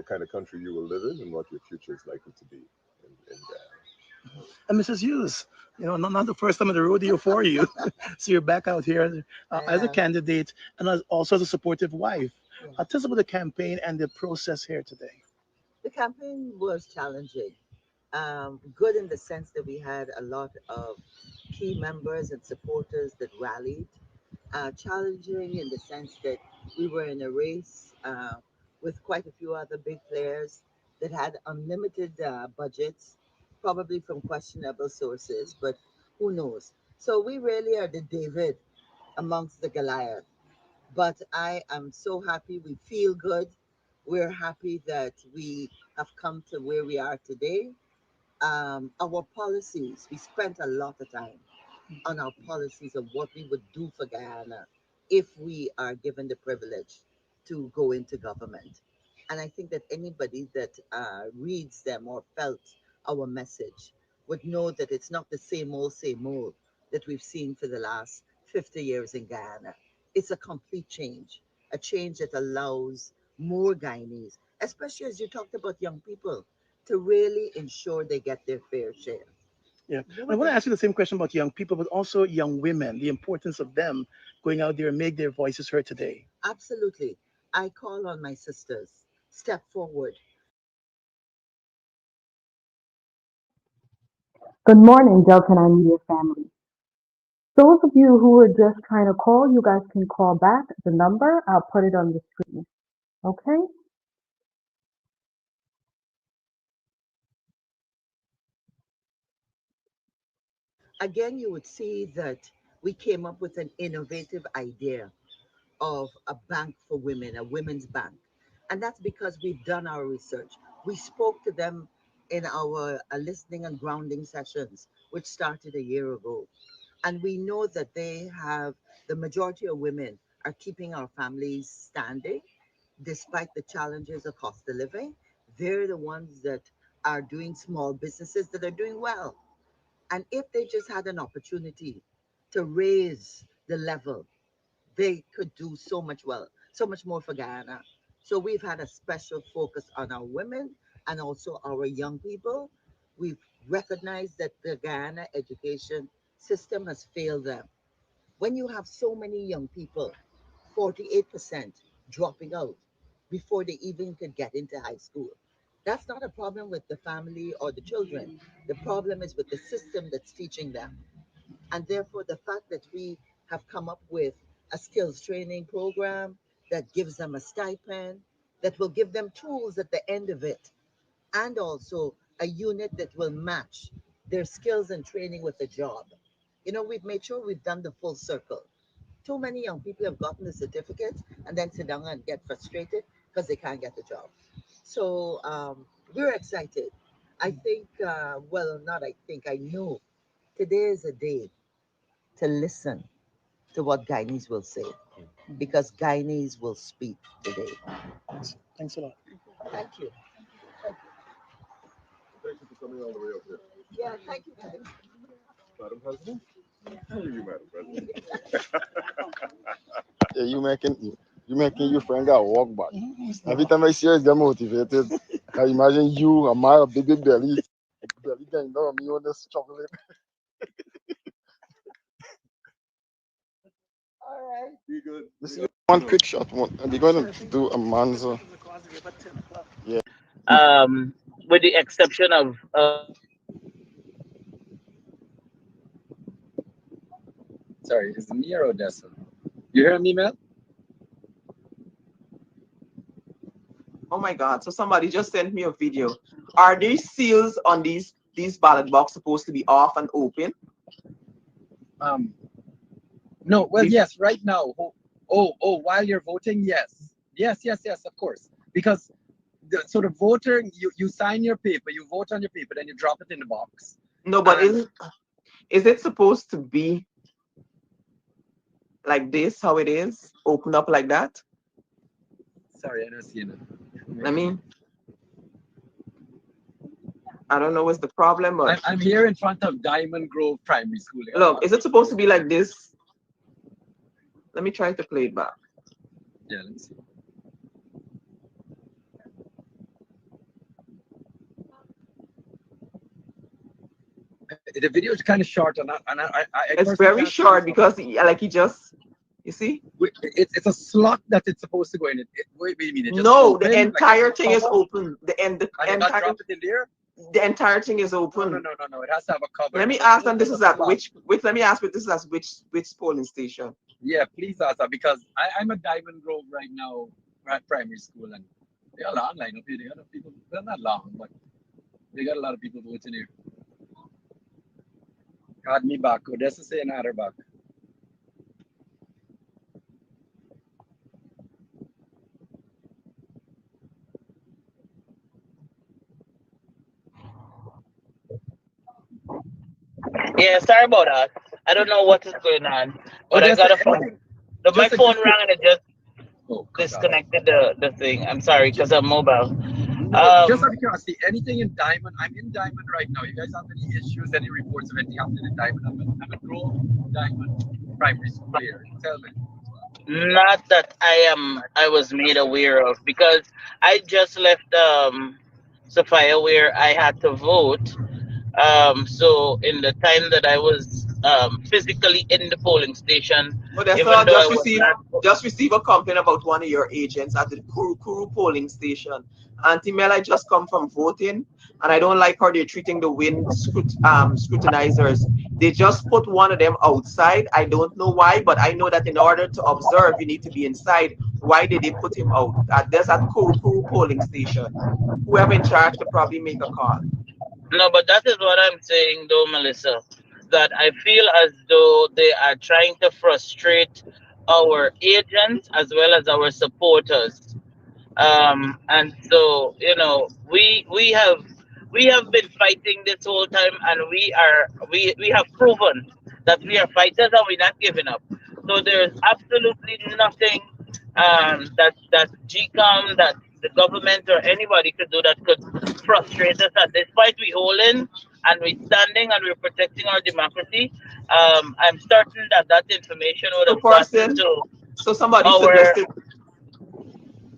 kind of country you will live in and what your future is likely to be in Guyana. And Mrs. Hughes, not the first time in the rodeo for you. So you're back out here as a candidate and also as a supportive wife. Tell us about the campaign and the process here today. The campaign was challenging. Good in the sense that we had a lot of key members and supporters that rallied. Challenging in the sense that we were in a race with quite a few other big players that had unlimited budgets, probably from questionable sources, but who knows? So we really are the David amongst the Goliath. But I am so happy. We feel good. We're happy that we have come to where we are today. Our policies, we spent a lot of time on our policies of what we would do for Guyana if we are given the privilege to go into government. And I think that anybody that reads them or felt our message would know that it's not the same old that we've seen for the last 50 years in Guyana. It's a complete change, a change that allows more Guyanese, especially as you talked about young people, to really ensure they get their fair share. Yeah, I want to ask you the same question about young people, but also young women, the importance of them going out there and make their voices heard today. Absolutely. I call on my sisters, step forward. Good morning, Delta 9 Media family. Those of you who are just trying to call, you guys can call back the number. I'll put it on the screen. Okay? again, you would see that we came up with an innovative idea of a bank for women, a women's bank. And that's because we've done our research. We spoke to them in our listening and grounding sessions, which started a year ago. And we know that they have, the majority of women are keeping our families standing despite the challenges of cost of living. They're the ones that are doing small businesses that are doing well. And if they just had an opportunity to raise the level, they could do so much well, so much more for Guyana. So we've had a special focus on our women and also our young people. We've recognized that the Guyana education system has failed them. When you have so many young people, 48% dropping out before they even could get into high school, that's not a problem with the family or the children. The problem is with the system that's teaching them. And therefore, the fact that we have come up with a skills training program that gives them a stipend, that will give them tools at the end of it, and also a unit that will match their skills and training with the job. You know, we've made sure we've done the full circle. Too many young people have gotten the certificate and then sit down and get frustrated because they can't get the job. So we're excited. I think, well, not I think, I know today is a day to listen to what Guyanese will say because Guyanese will speak today. Thanks a lot. Thank you. Thank you for coming all the way up here. Yeah, thank you, guys. Madam President? How are you, Madam President? Yeah, you making your friend got walk back. Every time I see her, get motivated. I imagine you, a man, a big belly going down me on this chocolate. All right. Be good. This is one quick shot. We're going to do a man's. Yeah. With the exception of Sorry, is it me or Odessa? You hear me, Mel? Oh my God! So somebody just sent me a video. Are these seals on these ballot box supposed to be off and open? No. Well, yes. Right now. While you're voting, yes. Yes. Of course. Because the voter, you sign your paper, you vote on your paper, then you drop it in the box. No, but is it supposed to be like this? How it is? Open up like that? Sorry, I don't see it. I mean, I don't know what's the problem, but I'm here in front of Diamond Grove Primary School. Look, is it supposed to be like this? Let me try to play it back. Yeah, let me see. The video is kind of short, and it's very short because he just, you see, it's a slot that it's supposed to go in. Wait a minute. No, the entire thing is open. The entire drop it in there. The entire thing is open. No. It has to have a cover. Let me ask them. This is at which? Let me ask. This is at which polling station? Yeah, please ask that because I'm at Diamond Grove right now. We're at primary school, and they are long line up here. They got people. They're not long, but they got a lot of people voting here. Got me back. Odessa say another back. yeah, sorry about that. I don't know what is going on, but I got a phone. My phone rang and it just disconnected the thing. I'm sorry because I'm mobile. Just out of curiosity, anything in Diamond? I'm in Diamond right now. You guys have any issues, any reports of anything happening in Diamond? I'm at Grove Diamond Primary School here. Tell me. Not that I was made aware of because I just left Sophia where I had to vote. So in the time that I was physically in the polling station, Odessa even though I was not just received a complaint about one of your agents at the Kuru polling station. Auntie Mel, I just come from voting, and I don't like how they're treating the scrutinizers. They just put one of them outside. I don't know why, but I know that in order to observe, you need to be inside. Why did they put him out? There's at Kuru polling station. Whoever in charge could probably make a call. No, but that is what I'm saying, though, Melissa. that I feel as though they are trying to frustrate our agents as well as our supporters. And so, we have been fighting this whole time, and we have proven that we are fighters and we're not giving up. So there's absolutely nothing that GCOM, that the government or anybody could do that could frustrate us. At this point, we hold in and we're standing and we're protecting our democracy. I'm certain that that information would So have gotten person, to so somebody our. suggested,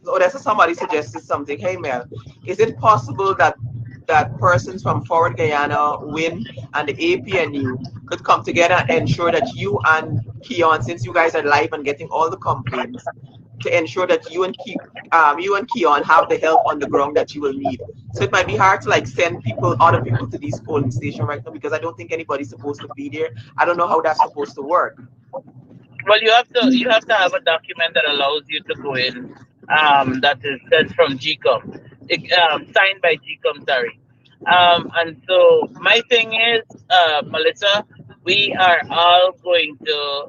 or that's somebody suggested something. Hey Mel, is it possible that persons from Forward Guyana, WIN, and the A.P.N.U could come together and ensure that you and Keon, since you guys are live and getting all the complaints, to ensure that you and Keon have the help on the ground that you will need. So it might be hard to like send other people to these polling stations right now because I don't think anybody's supposed to be there. I don't know how that's supposed to work. Well, you have to have a document that allows you to go in. That is sent from GECOM, signed by GECOM. Sorry. And so my thing is, Melissa, we are all going to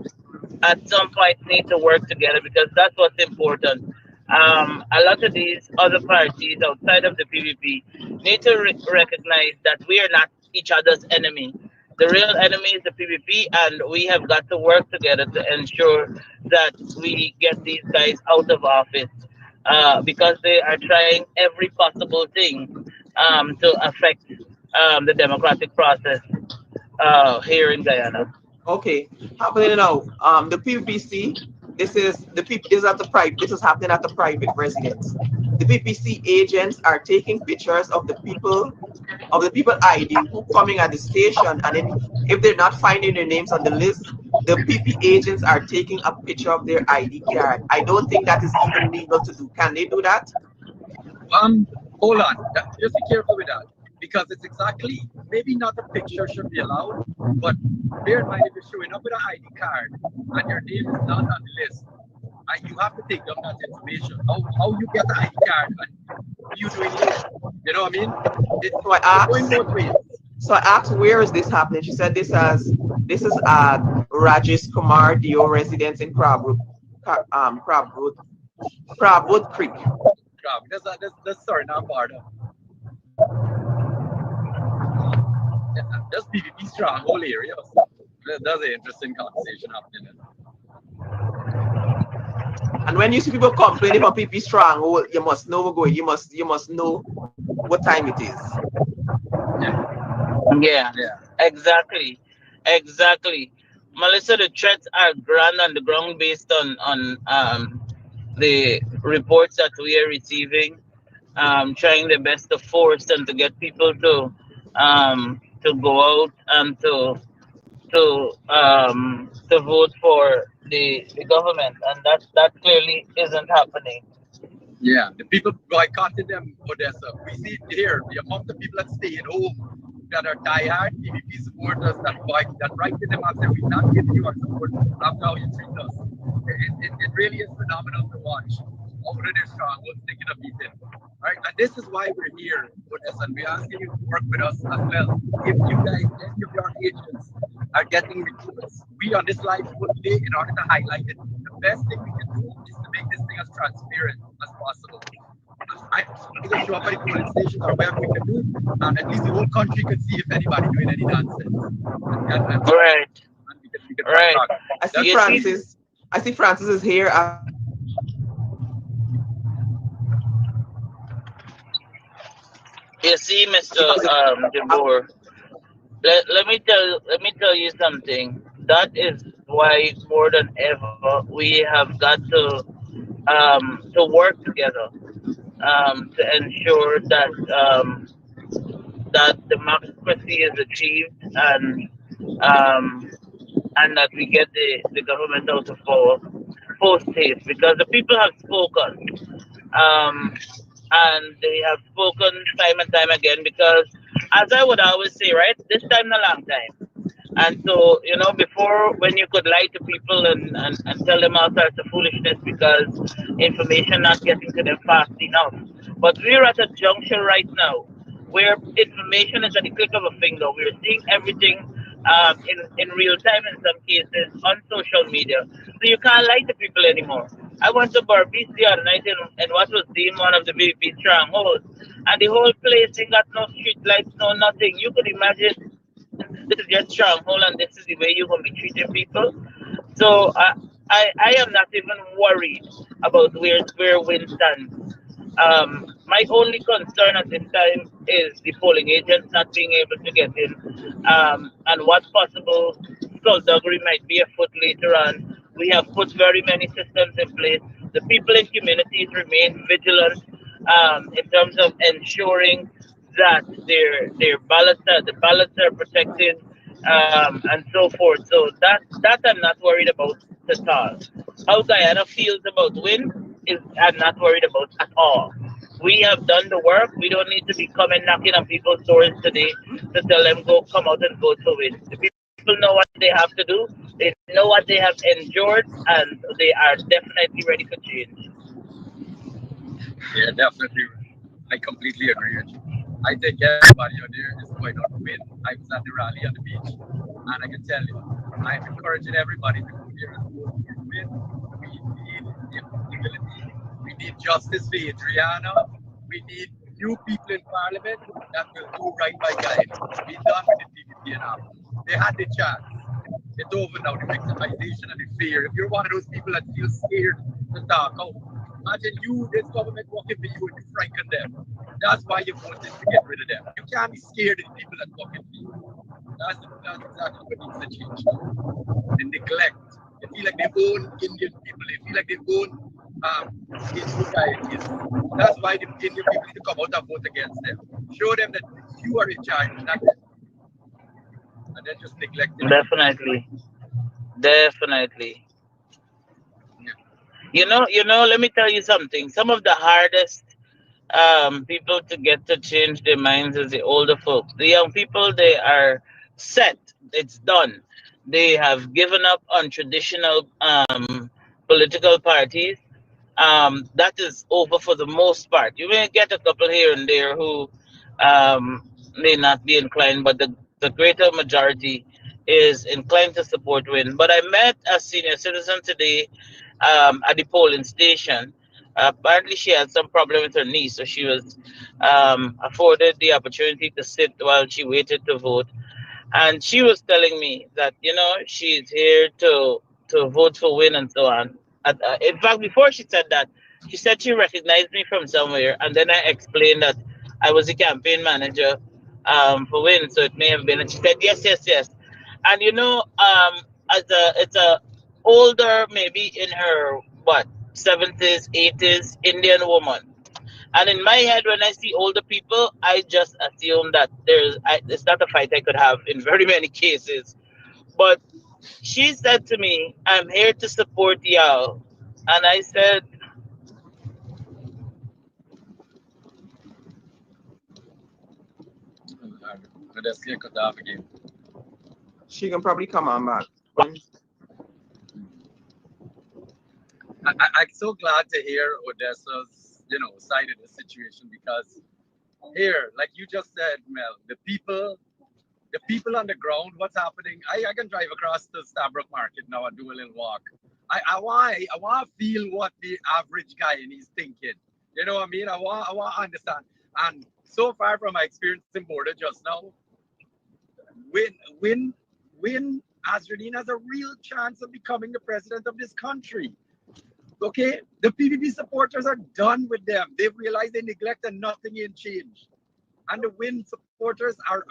at some point need to work together because that's what's important. A lot of these other parties outside of the PPP need to recognize that we are not each other's enemy. The real enemy is the PPP, and we have got to work together to ensure that we get these guys out of office because they are trying every possible thing to affect the democratic process here in Guyana. Okay, happening now. The PPC. This is at the private. This is happening at the private residence. The PPC agents are taking pictures of the people ID who coming at the station, and then if they're not finding their names on the list, the PP agents are taking a picture of their ID card. I don't think that is even legal to do. Can they do that? Hold on. Just be careful with that because it's exactly maybe not a picture should be allowed, but bear in mind if you're showing up with an ID card and your name is not on the list, you have to take down that information. How you get the ID card and you doing it? You know what I mean? It's going both ways. So I asked, where is this happening? She said this is at Rajesh Kumar Dio residence in Crabwood Creek. That's sorry, not part of. That's PPP stronghold area. That's an interesting conversation happening. And when you see people complaining about PP stronghold, you must know we're going. You must know what time it is. Yeah, exactly. Melissa, the threats are grand on the ground based on the reports that we are receiving. Trying their best to force and to get people to go out and to vote for the government, and that clearly isn't happening. Yeah, the people boycotted them, Odessa. We see it here. The amount of people that stay at home that are diehard PVP supporters that write to them and say, we're not giving you our support after how you treat us. It really is phenomenal to watch. All of their strongholds taking a beating. Right? And this is why we're here, Odessa, and we're asking you to work with us as well. If you guys, any of your agents are getting reports, we on this live today, in order to highlight it, the best thing we can do is to make this thing as transparent as possible. I either show up at the polling stations or wherever we can do, at least the whole country can see if anybody doing any nonsense. Right. And we can Right. I see Francis is here. You see, Mr. Jabor, let me tell you something. That is why more than ever we have got to work together to ensure that that democracy is achieved um, and that we get the government out of power post haste because the people have spoken. And they have spoken time and time again because, as I would always say, right, this time a long time. And so, before when you could lie to people and tell them all sorts of foolishness because information not getting to them fast enough. But we're at a juncture right now where information is at the click of a finger. We're seeing everything in real time in some cases on social media. So you can't lie to people anymore. I went to Burke the other night in what was deemed one of the BB strongholds, and the whole place ain't got no street lights, no nothing. You could imagine this is your stronghold and this is the way you're going to be treating people. So I am not even worried about where Win stands. My only concern at this time is the polling agents not being able to get in, and what possible skullduggery might be afoot later on. We have put very many systems in place. The people in communities remain vigilant in terms of ensuring that the ballots are protected, and so forth. So that I'm not worried about at all. How Guyana feels about Win is I'm not worried about at all. We have done the work. We don't need to be coming knocking on people's doors today to tell them go come out and vote for Win. The people know what they have to do. They know what they have endured, and they are definitely ready for change. Yeah, definitely. I completely agree with you. I think everybody out there is going out to win. I was at the rally on the beach, and I can tell you, I'm encouraging everybody to go there and vote for win. We need accountability. We need justice for Adriana. We need new people in parliament that will do right by Guyana. We done with the P.P.P. and A.F.C. They had the chance. It's over now, the victimization and the fear. If you're one of those people that feel scared to talk out, imagine this government working for you and you frighten them. That's why you voted to get rid of them. You can't be scared of the people that working for you. That's exactly what needs to change. The neglect. They feel like they own Indian people. They feel like they own societies. That's why the Indian people need to come out and vote against them. Show them that you are in charge, not them. And then just neglect them. Definitely. You know, let me tell you something. Some of the hardest people to get to change their minds is the older folks. The young people, they are set. It's done. They have given up on traditional political parties. That is over for the most part. You may get a couple here and there who may not be inclined, but the greater majority is inclined to support Win. But I met a senior citizen today at the polling station. Apparently, she had some problem with her knee, so she was afforded the opportunity to sit while she waited to vote. And she was telling me that she's here to vote for Win and so on. In fact, before she said that, she said she recognized me from somewhere, and then I explained that I was the campaign manager for Win, so it may have been. And she said yes, yes, yes. And it's a older, maybe in her 70s, 80s Indian woman. And in my head, when I see older people, I just assume that it's not a fight I could have in very many cases. But she said to me, I'm here to support y'all. And I said, She can probably come on back. I'm so glad to hear Odessa's, side of the situation, because here, like you just said, Mel, the people on the ground, what's happening? I can drive across the Stabrook Market now and do a little walk. I want to feel what the average Guyanese is thinking. You know what I mean? I want to understand. And so far from my experience in border just now, Win Azradine has a real chance of becoming the president of this country. Okay, the P.P.P. supporters are done with them. They've realized they neglect and nothing ain't changed. And the Win supporters are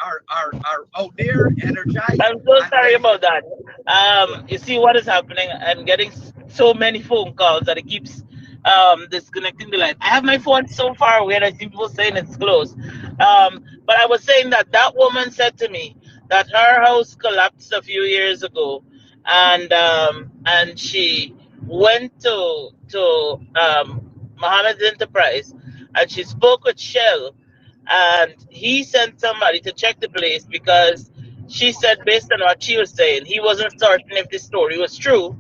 out there, energized. I'm so sorry about that. You see what is happening? I'm getting so many phone calls that it keeps disconnecting the line. I have my phone so far away, and I see people saying it's close. But I was saying that woman said to me that her house collapsed a few years ago, and she went to Mohammed's Enterprise, and she spoke with Shell, and he sent somebody to check the place because she said, based on what she was saying, he wasn't certain if the story was true.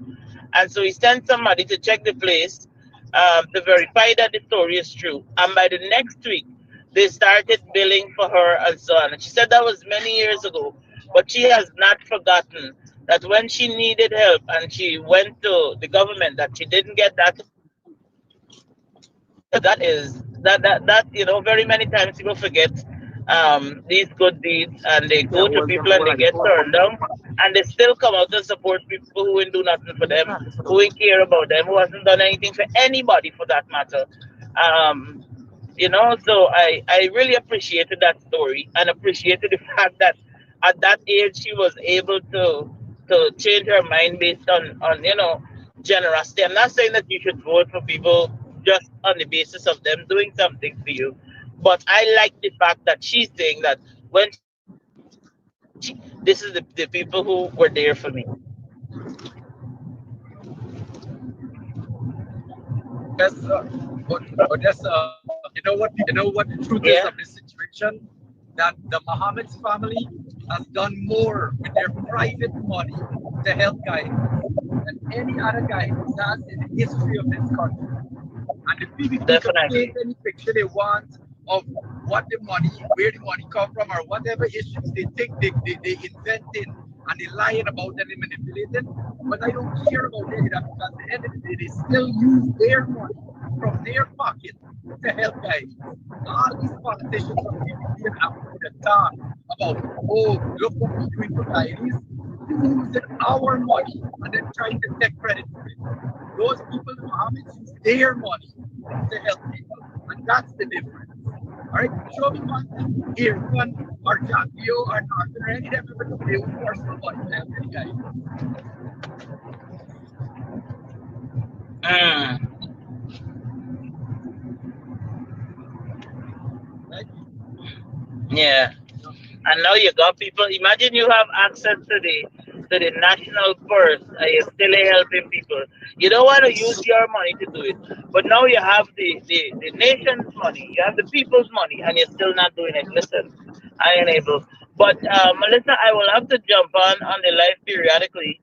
And so he sent somebody to check the place to verify that the story is true. And by the next week, they started billing for her and so on. And she said that was many years ago. But she has not forgotten that when she needed help and she went to the government, that she didn't get that. That is that very many times people forget these good deeds, and they Yeah, go to was them people and all they and get turned down, and they still come out and support people who ain't do nothing for them, who ain't care about them, who hasn't done anything for anybody for that matter. um so I really appreciated that story and appreciated the fact that at that age she was able to change her mind based on generosity. I'm not saying that you should vote for people just on the basis of them doing something for you, but I like the fact that she's saying that when this is the people who were there for me. Yes, but that's you know what the truth is Yeah, of this situation, that the Mohammed's family has done more with their private money to help Guyanese than any other Guyanese has in the history of this country. And the PPP can paint definitely. any picture they want of what the money, where the money come from, or whatever issues they think they inventing and they lying about and they manipulating. But I don't care about any of that, because at the end of the day, they still use their money from their pocket to help guys. All these politicians from PPP and AFC that talk about, oh, look what we're doing for Guyanese, using our money and then trying to take credit for it. Those people, the Mohammeds, use their money to help people, and that's the difference. All right, show me one Irfan or JAGDEO or Northern or any of them ever took their own personal money to help any guy. Mm. Right? Yeah. And now you got people. Imagine you have access to the national purse and you're still helping people. You don't want to use your money to do it, but now you have the nation's money, you have the people's money, and you're still not doing it. Listen, I ain't able. But Melissa, I will have to jump on the live periodically,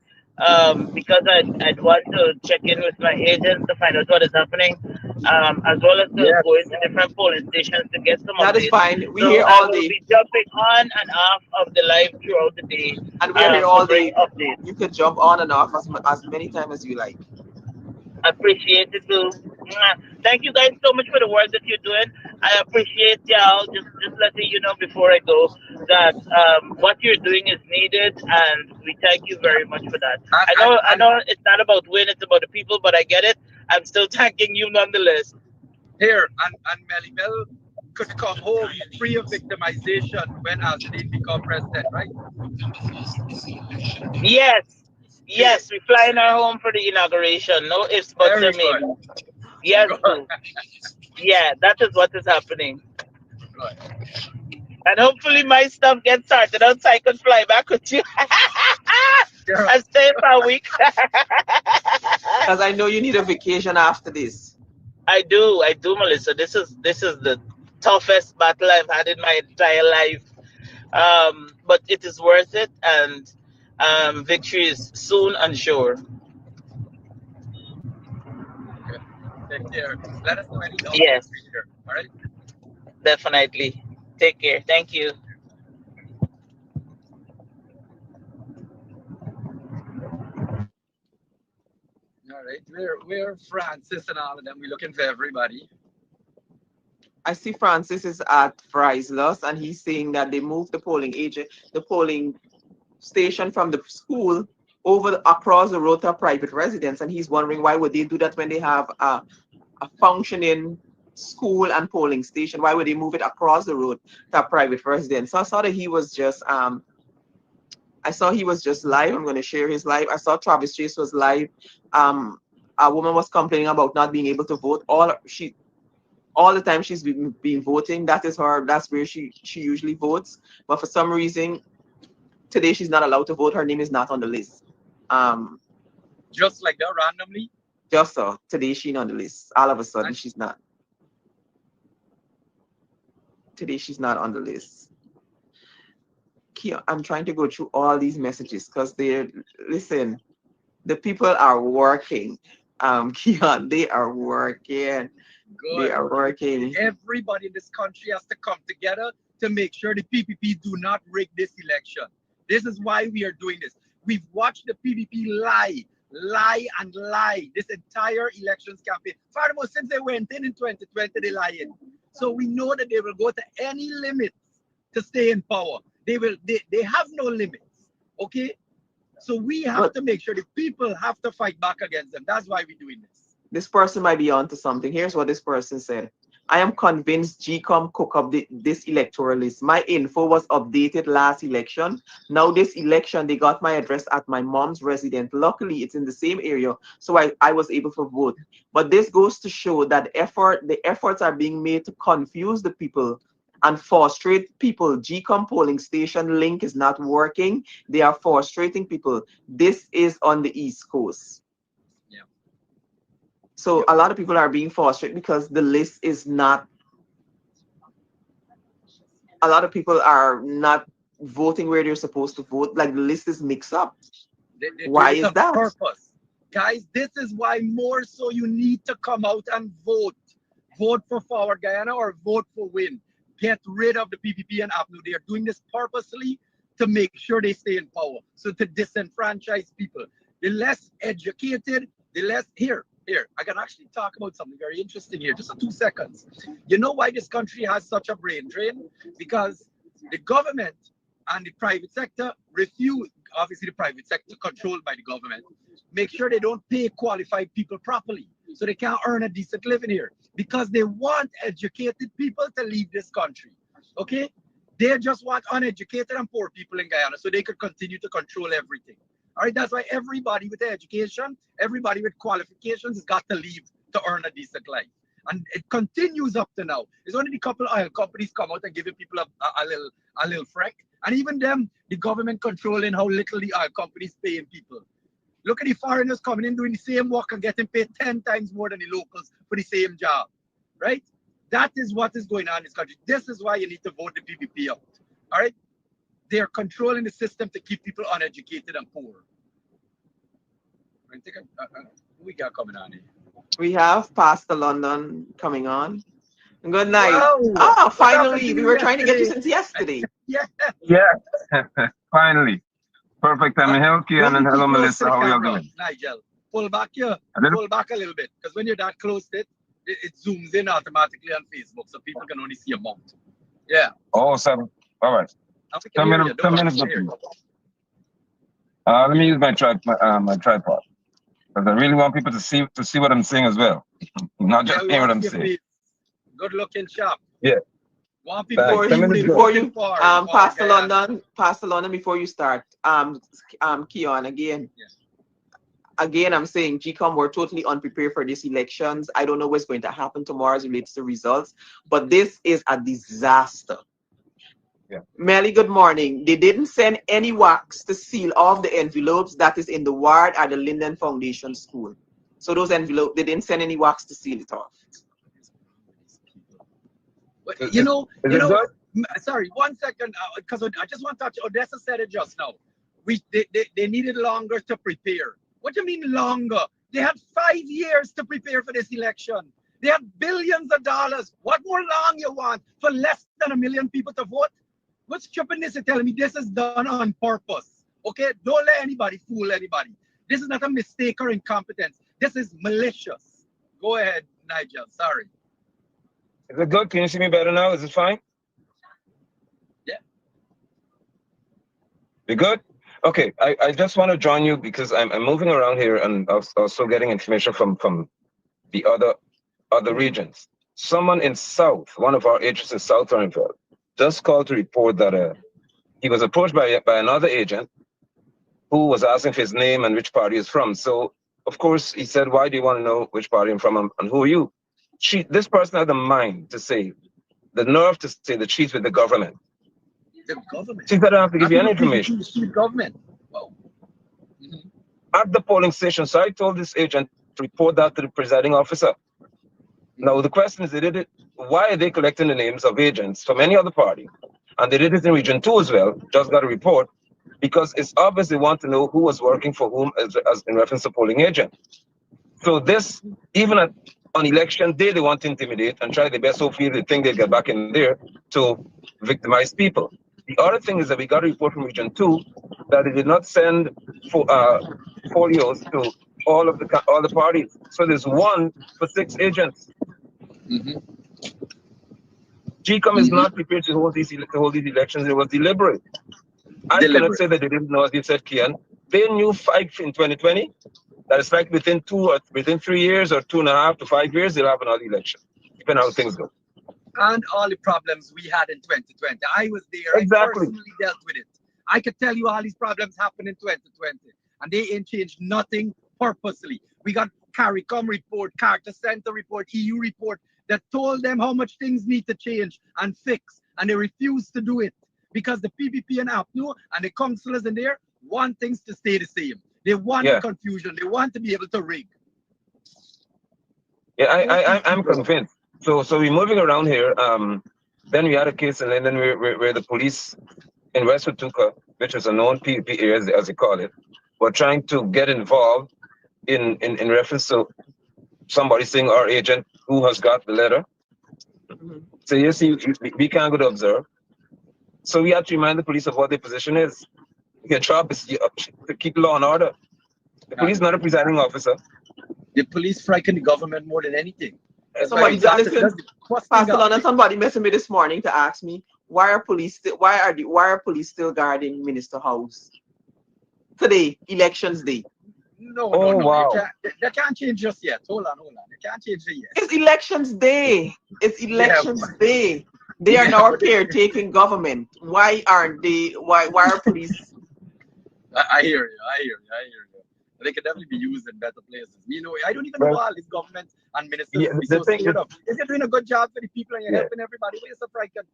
because I'd want to check in with my agents to find out what is happening, as well as to Yes. go into different polling stations to get some That is updates. fine. We So here I all will day. be jumping on and off of the live throughout the day, And we are here to all bring day. updates. You can jump on and off as many times as you like. Appreciate it too. Mwah. Thank you guys so much for the work that you're doing. I appreciate y'all. Just letting you know before I go that what you're doing is needed, and we thank you very much for that. I know it's not about win, it's about the people, but I get it. I'm still thanking you nonetheless. Here, and Melly Mel could come home free of victimization when Ashley become president, right? Yes, Here. yes, we're flying her home for the inauguration. No ifs, buts, or Very good. maybe. Yes, Good. too. Yeah, that is what is happening. Good. And hopefully my stuff gets sorted out so I could fly back with you Girl. and stay for a week. Because I know you need a vacation after this. I do, Melissa. This is the toughest battle I've had in my entire life. But it is worth it, and victory is soon and sure. Okay. Take care. Let us know any doubts Yes, we're here. All right. definitely. Take care. Thank you. All right. We're Francis and all of them. We're looking for everybody. I see Francis is at Frieslos and he's saying that they moved the polling station from the school across the road to a private residence, and he's wondering why would they do that when they have a functioning school and polling station? Why would they move it across the road to a private residence? So I saw that he was just live. I'm going to share his live. I saw Travis Chase was live. A woman was complaining about not being able to vote. All the time she's been voting. That's where she usually votes. But for some reason, today she's not allowed to vote. Her name is not on the list. Just like that, randomly. Just so today she's not on the list. All of a sudden she's not. Today she's not on the list. I'm trying to go through all these messages because listen, the people are working. Keon, they are working. Good. They are working. Everybody in this country has to come together to make sure the PPP do not rig this election. This is why we are doing this. We've watched the P.P.P. lie and lie this entire elections campaign. Furthermore, since they went in 2020, they lied. So we know that they will go to any limits to stay in power. They have no limits. Okay? So we have to make sure the people have to fight back against them. That's why we're doing this. This person might be onto something. Here's what this person said. I am convinced GECOM cook up this electoral list. My info was updated last election. Now this election, they got my address at my mom's residence. Luckily, it's in the same area, so I was able to vote. But this goes to show that the efforts are being made to confuse the people and frustrate people. GECOM polling station link is not working. They are frustrating people. This is on the East Coast. So a lot of people are being frustrated because the list is not, a lot of people are not voting where they're supposed to vote. Like the list is mixed up. Why is that? Purpose. Guys, this is why more so you need to come out and vote. Vote for Forward Guyana or vote for Win. Get rid of the P.P.P. and A.P.N.U. They are doing this purposely to make sure they stay in power. So to disenfranchise people. The less educated, the less, here, I can actually talk about something very interesting here, just 2 seconds. You know why this country has such a brain drain? Because the government and the private sector refuse, obviously the private sector controlled by the government, make sure they don't pay qualified people properly so they can't earn a decent living here because they want educated people to leave this country, okay? They just want uneducated and poor people in Guyana so they could continue to control everything. All right, that's why everybody with education, everybody with qualifications has got to leave to earn a decent life. And it continues up to now. There's only a couple of oil companies come out and giving people a little freck. And even them, the government controlling how little the oil companies paying people. Look at the foreigners coming in doing the same work and getting paid 10 times more than the locals for the same job, right? That is what is going on in this country. This is why you need to vote the P.P.P. out, all right? They are controlling the system to keep people uneducated and poor. I think we got coming on here. We have Pastor London coming on. Good night. Wow. Oh, finally. We were trying to get you since yesterday. Yeah. Yes. Finally. Perfect time. Hello, Kian, and hello, Melissa. How are you doing? Nigel, pull back here. Pull back a little bit. Because when you're that close to it, it zooms in automatically on Facebook. So people can only see your mouth. Yeah. Oh, 7. All right. 10 minutes. 10 minutes. Let me use my tripod. Because I really want people to see what I'm saying as well. Not just hear what I'm saying. Good looking shop. Yeah. Before you Pastor London, before you start, Keon, again, I'm saying GECOM, we're totally unprepared for these elections. I don't know what's going to happen tomorrow as relates to results, but this is a disaster. Yeah. Melly, good morning. They didn't send any wax to seal off the envelopes that is in the ward at the Linden Foundation School. So those envelopes, they didn't send any wax to seal it off. You know, sorry, 1 second, because I just want to touch, Odessa said it just now. They needed longer to prepare. What do you mean longer? They had 5 years to prepare for this election. They have billions of dollars. What more long you want for less than 1 million people to vote? What stupidness are telling me this is done on purpose? Okay, don't let anybody fool anybody. This is not a mistake or incompetence. This is malicious. Go ahead, Nigel. Sorry. Is it good? Can you see me better now? Is it fine? Yeah. You good? Okay. I just want to join you because I'm moving around here and also getting information from the other regions. Someone in South, one of our agents in South Orangeville, just called to report that he was approached by another agent who was asking for his name and which party he's from. So, of course, he said, why do you want to know which party I'm from and who are you? This person had the mind to say, the nerve to say that she's with the government. The government? She said, I don't have to give you any information. The government? Wow. At the polling station, so I told this agent to report that to the presiding officer. Now, the question is, why are they collecting the names of agents from any other party? And they did it in Region 2 as well, just got a report, because it's obvious they want to know who was working for whom as in reference to polling agent. So this, even on election day, they want to intimidate and try their best, hopefully they think they'll get back in there to victimize people. The other thing is that we got a report from Region 2 that they did not send folios to all the parties. So there's 1 for 6 agents. GECOM is not prepared to hold these elections. It was deliberate. I cannot say that they didn't know, as you said, Kian. They knew 5 in 2020. That is like within 3 years or 2.5 to 5 years, they'll have another election, depending on how things go. And all the problems we had in 2020. I was there. Exactly. I personally dealt with it. I could tell you all these problems happened in 2020, and they ain't changed nothing purposely. We got CARICOM report, Carter Center report, EU report that told them how much things need to change and fix, and they refused to do it because the P.P.P. and A.P.N.U. and the councillors in there want things to stay the same. They want the confusion. They want to be able to rig. Yeah, I'm convinced. So we're moving around here. Then we had a case in London where the police in West Watuka, which is a known P.P.P area, as they call it, were trying to get involved in reference to somebody saying our agent who has got the letter. So you see, we can't go to observe. So we have to remind the police of what their position is. Your job is to keep law and order. The police is not a presiding officer. The police frighten the government more than anything. Somebody, Pastor London, somebody messaged me this morning to ask me why are police still guarding Minister House today, elections day. No, wow. They can't change just yet. Hold on. They can't change it yet. It's elections day. It's elections day. They are now a caretaking government. Why aren't they? Why are police? I hear you. They could definitely be used in better places. You know, I don't even know all these governments and ministers. Yeah, be so scared of. If you're doing a good job for the people and you're helping everybody, why are you so frightened?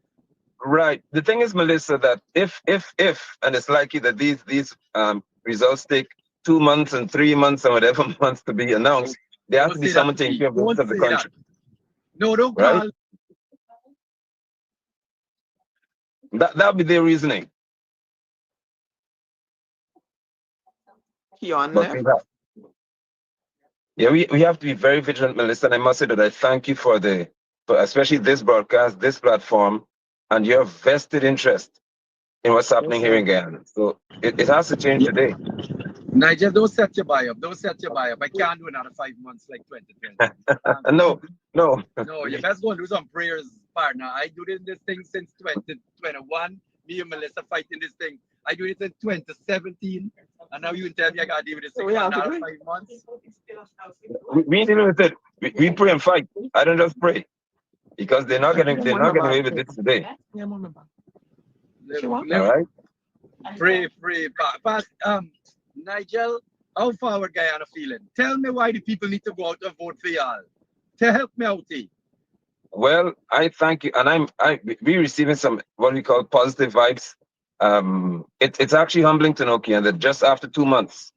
Right. The thing is, Melissa, that if and it's likely that these results take 2 months and 3 months and whatever months to be announced, there has to be someone taking care of the rest of the country. No, don't right? call. That'll be their reasoning. Yeah, we have to be very vigilant, Melissa, and I must say that I thank you for especially this broadcast, this platform, and your vested interest in what's happening here in Guyana. So it has to change today. Nigel, don't set your buy up. I can't do another 5 months like 2020. No. No, you best go and do some prayers, partner. I do this thing since 2021. Me and Melissa fighting this thing. I do it in 2017, and now you tell me I gotta deal with this thing for another 5 months. We deal with it. We pray and fight. I don't just pray because they're not getting away with this today. All right. Pray. Nigel, how far Guyana feeling? Tell me why the people need to go out and vote for y'all. To help me out here. Well, I thank you, and we're receiving some what we call positive vibes. It's actually humbling to know, Kian, that just after 2 months,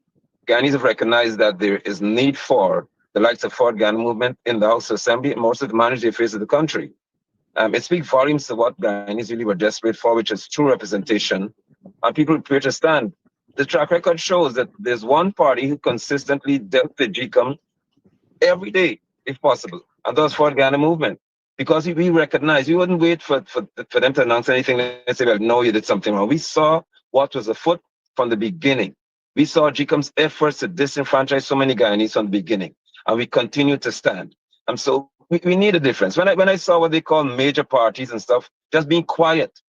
Guyanese have recognized that there is need for the likes of Fort Guyana movement in the House of Assembly and also to manage the affairs of the country. It speaks volumes to what Guyanese really were desperate for, which is true representation, and people prepare to stand. The track record shows that there's one party who consistently dealt with GECOM every day, if possible, and that's Fort Guyana movement. Because we recognize, we wouldn't wait for them to announce anything and say, well, no, you did something wrong. We saw what was afoot from the beginning. We saw GECOM's efforts to disenfranchise so many Guyanese from the beginning, and we continue to stand. And so we need a difference. When I saw what they call major parties and stuff, just being quiet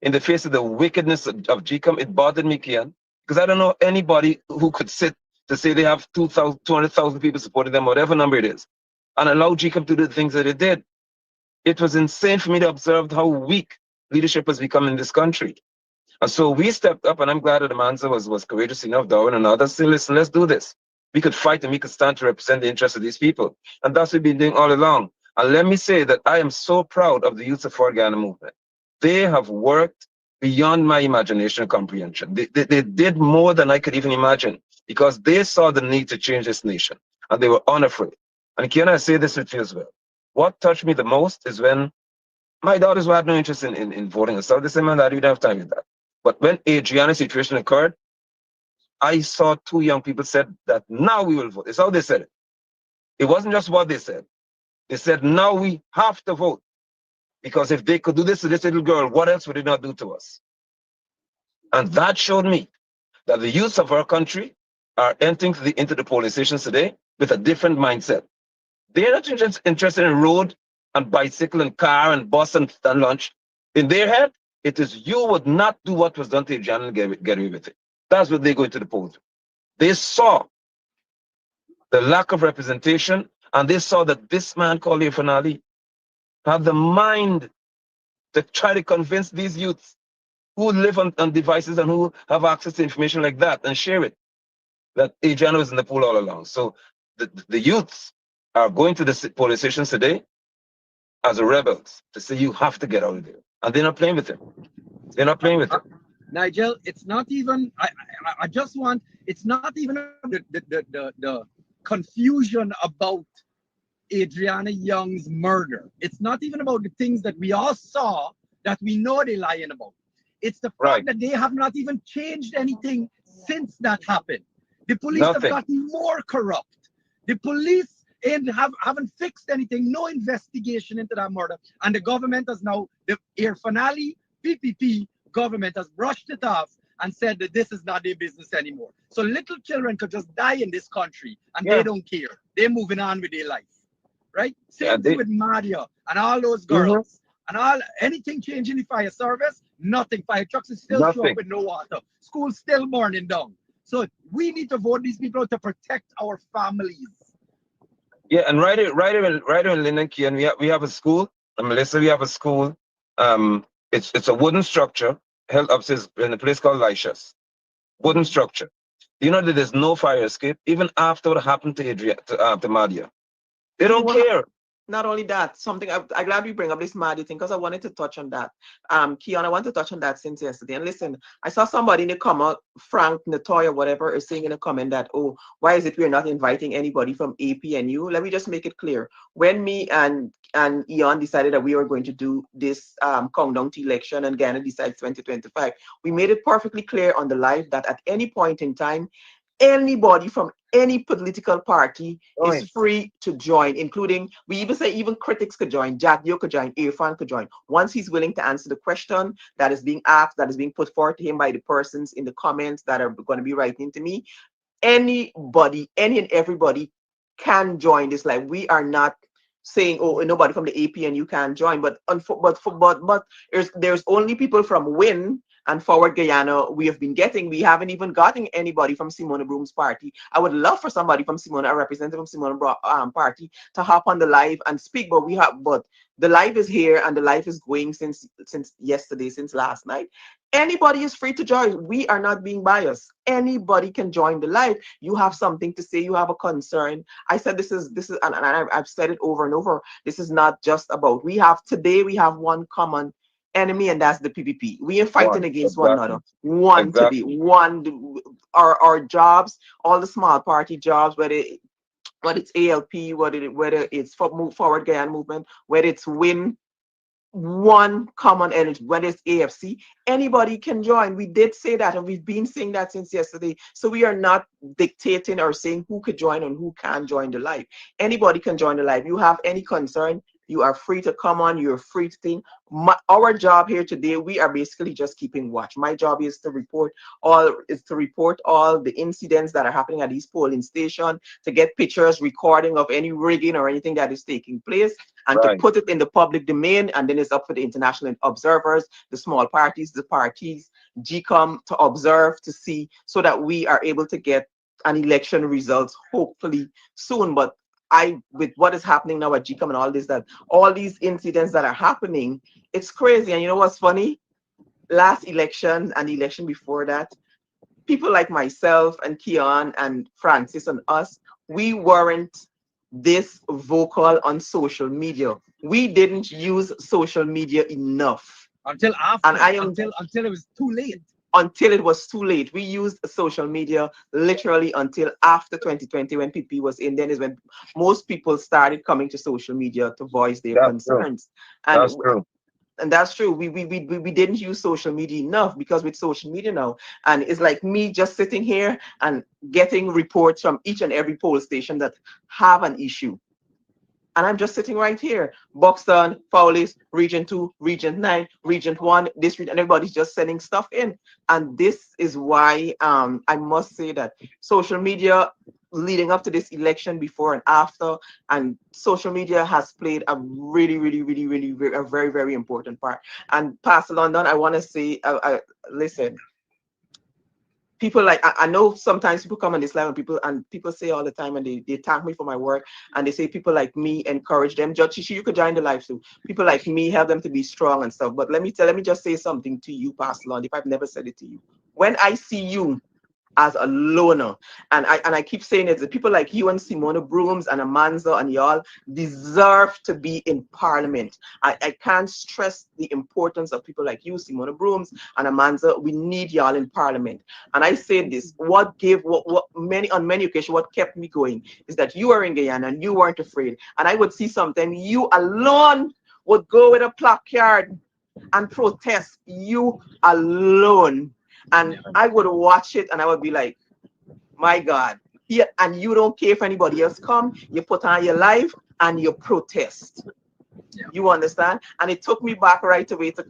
in the face of the wickedness of GECOM, it bothered me, Kian, because I don't know anybody who could sit to say they have 200,000 people supporting them, whatever number it is, and allow GECOM to do the things that it did. It was insane for me to observe how weak leadership has become in this country. And so we stepped up, and I'm glad that the Mansa was courageous enough, Darwin and others, to say, listen, let's do this. We could fight and we could stand to represent the interests of these people. And that's what we've been doing all along. And let me say that I am so proud of the youth of Fort Guyana movement. They have worked beyond my imagination and comprehension. They did more than I could even imagine because they saw the need to change this nation, and they were unafraid. And can I say this with you as well? What touched me the most is when my daughters who had no interest in voting and stuff, they said, man, I didn't have time with that. But when a Guyana situation occurred, I saw 2 young people said that now we will vote. It's how they said it. It wasn't just what they said. They said, now we have to vote. Because if they could do this to this little girl, what else would they not do to us? And that showed me that the youth of our country are entering into the polling stations today with a different mindset. They're not interested in road and bicycle and car and bus and lunch. In their head, it is you would not do what was done to Adriana and get away with it. That's what they go into the polls. They saw the lack of representation, and they saw that this man called A.F.C. had the mind to try to convince these youths who live on devices and who have access to information like that and share it, that Adriana was in the pool all along. So the youths are going to the police stations today as a rebels to say you have to get out of there. And they're not playing with him. They're not playing with him. Nigel, it's not even, I just want, it's not even the confusion about Adriana Young's murder. It's not even about the things that we all saw that we know they're lying about. It's the fact that they have not even changed anything since that happened. The police have gotten more corrupt. The police haven't fixed anything, no investigation into that murder. And the government has now, the A.F.C, P.P.P government has brushed it off and said that this is not their business anymore. So little children could just die in this country and they don't care. They're moving on with their life, right? Same thing with Maria and all those girls. And anything changing the fire service, nothing. Fire trucks is still show up with no water. School's still burning down. So we need to vote these people out to protect our families. Yeah, and right here in Linden Key, and we have a school. And Melissa, we have a school. It's a wooden structure held upstairs in a place called Lyshas. Wooden structure. You know that there's no fire escape even after what happened to Madia. They don't care. Not only that, something I'm glad you bring up this Madia thing because I wanted to touch on that. Keon, I want to touch on that since yesterday. And listen, I saw somebody in the comment, Frank Natoya, whatever, is saying in a comment that, oh, why is it we're not inviting anybody from A.P.N.U? Let me just make it clear. When me and Eon decided that we were going to do this countdown to election and Guyana decides 2025, we made it perfectly clear on the live that at any point in time, anybody from any political party is free to join, including, we even say even critics could join, JAGDEO could join, A.F.C could join. Once he's willing to answer the question that is being asked, that is being put forward to him by the persons in the comments that are going to be writing to me, anybody, any and everybody can join this live. We are not saying, oh, nobody from the A.P.N.U can join, but there's only people from WIN and Forward Guyana we have been getting. We haven't even gotten anybody from Simona Broom's party. I would love for somebody from Simona, a representative from Simona party, to hop on the live and speak, but the live is here and the live is going since yesterday, since last night. Anybody is free to join. We are not being biased. Anybody can join the live. You have something to say, you have a concern. I said this is and I've said it over and over. This is not just about, we have one common enemy, and that's the P.P.P. We are fighting against one another. Today, our jobs, all the small party jobs, whether it's ALP, whether it's Forward Guyana Movement, whether it's WIN, one common enemy, whether it's A.F.C, anybody can join. We did say that, and we've been saying that since yesterday. So we are not dictating or saying who could join and who can join the live. Anybody can join the live. You have any concern, you are free to come on. You're free to think. Our job here today, we are basically just keeping watch. My job is to report all the incidents that are happening at these polling stations, to get pictures, recording of any rigging or anything that is taking place, and to put it in the public domain. And then it's up for the international observers, the small parties, the parties, GECOM, to observe, to see, so that we are able to get an election results hopefully soon. But with what is happening now at GECOM and all this, that all these incidents that are happening, it's crazy. And you know what's funny? Last election and the election before that, people like myself and Keon and Francis and us, we weren't this vocal on social media. We didn't use social media enough. Until after, until it was too late. Until it was too late. We used social media literally until after 2020 when P.P. was in. Then is when most people started coming to social media to voice their concerns. And that's true. And that's true. We didn't use social media enough, because with social media now, and it's like me just sitting here and getting reports from each and every poll station that have an issue. And I'm just sitting right here. Buxton, Fowlis, Region 2, Region 9, Region 1, District, and everybody's just sending stuff in. And this is why I must say that social media leading up to this election, before and after, and social media has played a really, a very, very important part. And Pastor London, I want to say, listen, people like, I know sometimes people come on this live and people say all the time, and they thank me for my work, and they say people like me encourage them. Judge Chichi, you could join the live too. People like me help them to be strong and stuff. But let me just say something to you, Pastor London, if I've never said it to you. When I see you as a loner, and I keep saying it, the people like you and Simona Brooms and Amanza and y'all deserve to be in Parliament. I can't stress the importance of people like you, Simona Brooms and Amanza. We need y'all in Parliament. And I say this, what on many occasions, what kept me going is that you are in Guyana and you weren't afraid. And I would see something, you alone would go with a placard and protest, you alone. And I would watch it and I would be like, my God. Yeah, and you don't care if anybody else come, you put on your life and you protest. Yeah. You understand? And it took me back right away to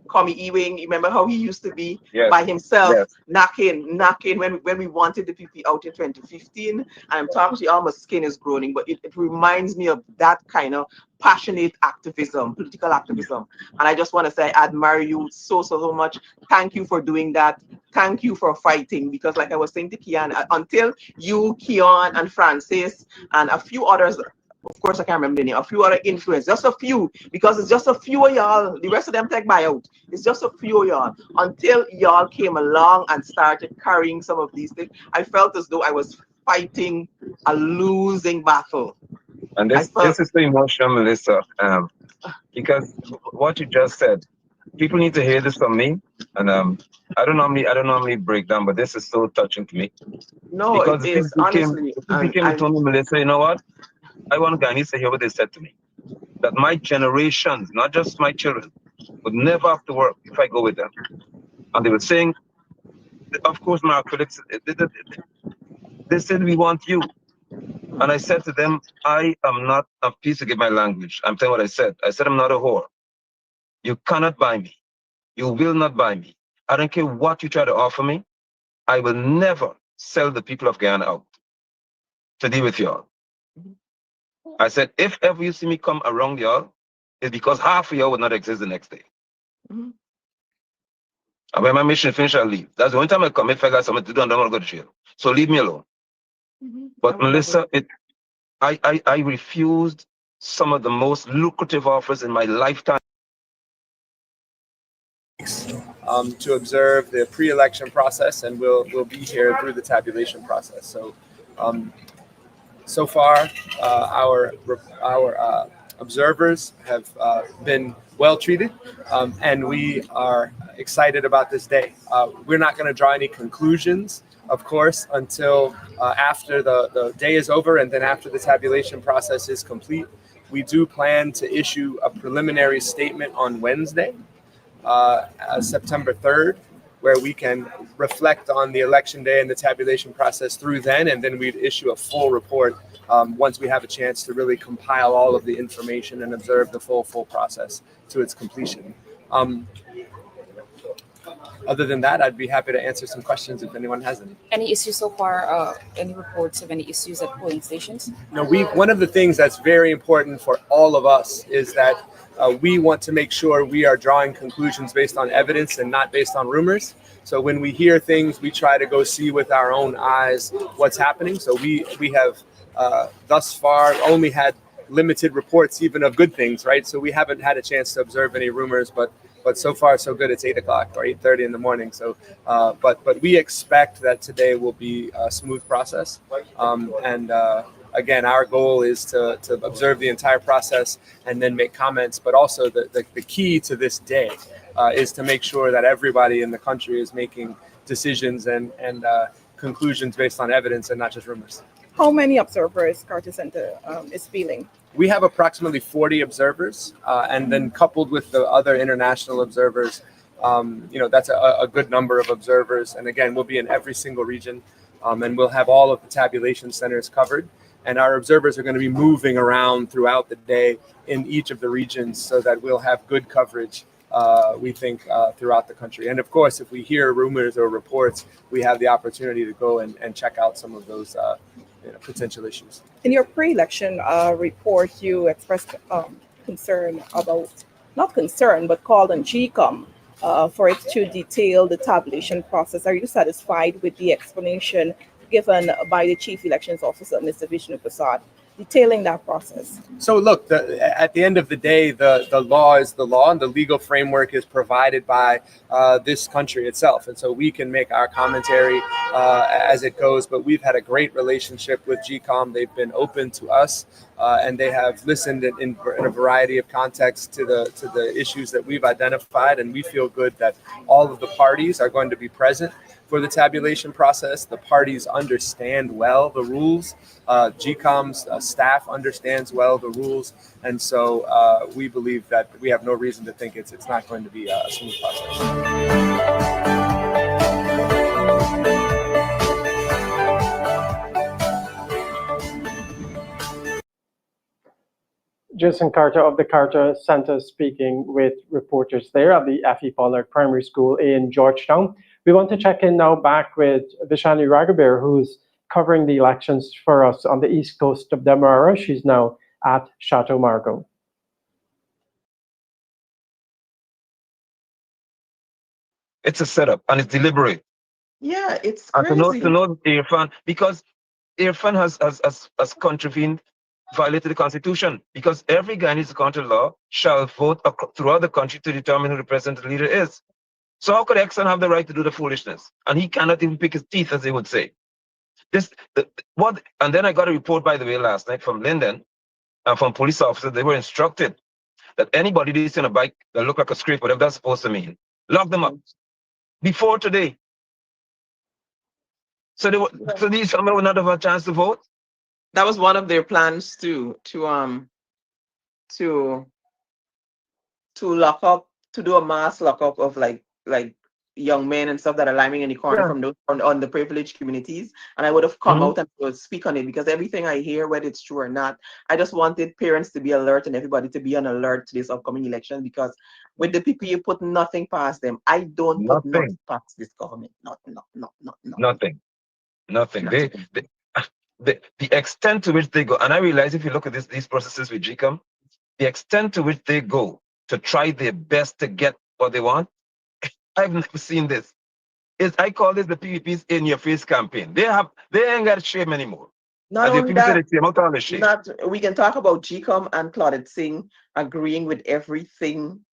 Kwame Ewing. You remember how he used to be by himself, knocking when we wanted the PP out in 2015. And I'm talking to you, all my skin is groaning, but it reminds me of that kind of passionate activism, political activism. And I just want to say, I admire you so much. Thank you for doing that. Thank you for fighting, because like I was saying to Kian, until you, Keon, and Francis, and a few others, of course I can't remember the name, a few other influencers, just a few, because it's just a few of y'all, the rest of them take buyout. It's just a few of y'all. Until y'all came along and started carrying some of these things, I felt as though I was fighting a losing battle. And this is the emotion, Melissa, because what you just said, people need to hear this from me, and I don't normally break down, but this is so touching to me. No, because it is, honestly. People came and told me, Melissa, you know what? I want Guyanese to hear what they said to me. That my generations, not just my children, would never have to work if I go with them. And they were saying, of course, my critics, they said, we want you. And I said to them, I am not, please forgive my language. I'm telling what I said. I said, I'm not a whore. You cannot buy me. You will not buy me. I don't care what you try to offer me. I will never sell the people of Guyana out to deal with y'all. I said, if ever you see me come around y'all, it's because half of y'all would not exist the next day. And when my mission finished, I'll leave. That's the only time I come. If I got something to do, I don't want to go to jail. So leave me alone. But Melissa, I refused some of the most lucrative offers in my lifetime. To observe the pre-election process, and we'll be here through the tabulation process. So, so far, our observers have been well treated, and we are excited about this day. We're not going to draw any conclusions, of course, until after the day is over, and then after the tabulation process is complete. We do plan to issue a preliminary statement on Wednesday, September 3rd, where we can reflect on the election day and the tabulation process through then, and then we'd issue a full report once we have a chance to really compile all of the information and observe the full process to its completion. Other than that, I'd be happy to answer some questions if anyone has any. Any issues so far? Any reports of any issues at polling stations? No, one of the things that's very important for all of us is that we want to make sure we are drawing conclusions based on evidence and not based on rumors. So when we hear things, we try to go see with our own eyes what's happening. So we have thus far only had limited reports even of good things, right? So we haven't had a chance to observe any rumors, but so far so good. It's 8 o'clock or 8:30 in the morning. So, but we expect that today will be a smooth process. Again, our goal is to observe the entire process and then make comments. But also the key to this day is to make sure that everybody in the country is making decisions and conclusions based on evidence and not just rumors. How many observers Carter Center is feeling? We have approximately 40 observers, and then coupled with the other international observers, that's a good number of observers. And again, we'll be in every single region, and we'll have all of the tabulation centers covered. And our observers are going to be moving around throughout the day in each of the regions so that we'll have good coverage, we think, throughout the country. And of course, if we hear rumors or reports, we have the opportunity to go and check out some of those potential issues. In your pre-election report, you expressed concern about, not concern, but called on GECOM for it to detail the tabulation process. Are you satisfied with the explanation given by the Chief Elections Officer, Mr. Vishnu Prasad, detailing that process? So look, at the end of the day, the law is the law, and the legal framework is provided by this country itself. And so we can make our commentary as it goes, but we've had a great relationship with GECOM. They've been open to us, and they have listened in a variety of contexts to the issues that we've identified, and we feel good that all of the parties are going to be present for the tabulation process. The parties understand well the rules. GECOM's staff understands well the rules. And so we believe that we have no reason to think it's not going to be a smooth process. Jason Carter of the Carter Center speaking with reporters there at the F.E. Pollard Primary School in Georgetown. We want to check in now back with Vishani Raghaber, who's covering the elections for us on the east coast of Demerara. She's now at Chateau Margaux. It's a setup and it's deliberate. Yeah, it's And crazy. to know Irfan, because Irfan has contravened, violated the constitution, because every Guyanese country law shall vote throughout the country to determine who the president leader is. So how could Exxon have the right to do the foolishness? And he cannot even pick his teeth, as they would say. And then I got a report, by the way, last night from Linden and from police officers. They were instructed that anybody they see on a bike that look like a scrape, whatever that's supposed to mean, lock them up before today. So these would not have a chance to vote. That was one of their plans to lock up, to do a mass lockup of like young men and stuff that are lying in the corner from those on the privileged communities. And I would have come out and would speak on it, because everything I hear, whether it's true or not, I just wanted parents to be alert and everybody to be on alert to this upcoming election, because with the people, you put nothing past them. I don't put nothing past this government. Nothing. The extent to which they go, and I realize if you look at these processes with GECOM, the extent to which they go to try their best to get what they want, I've never seen this. I call this the P.P.P's in-your-face campaign. They ain't got shame anymore. Not only that, we can talk about GECOM and Claudette Singh agreeing with everything.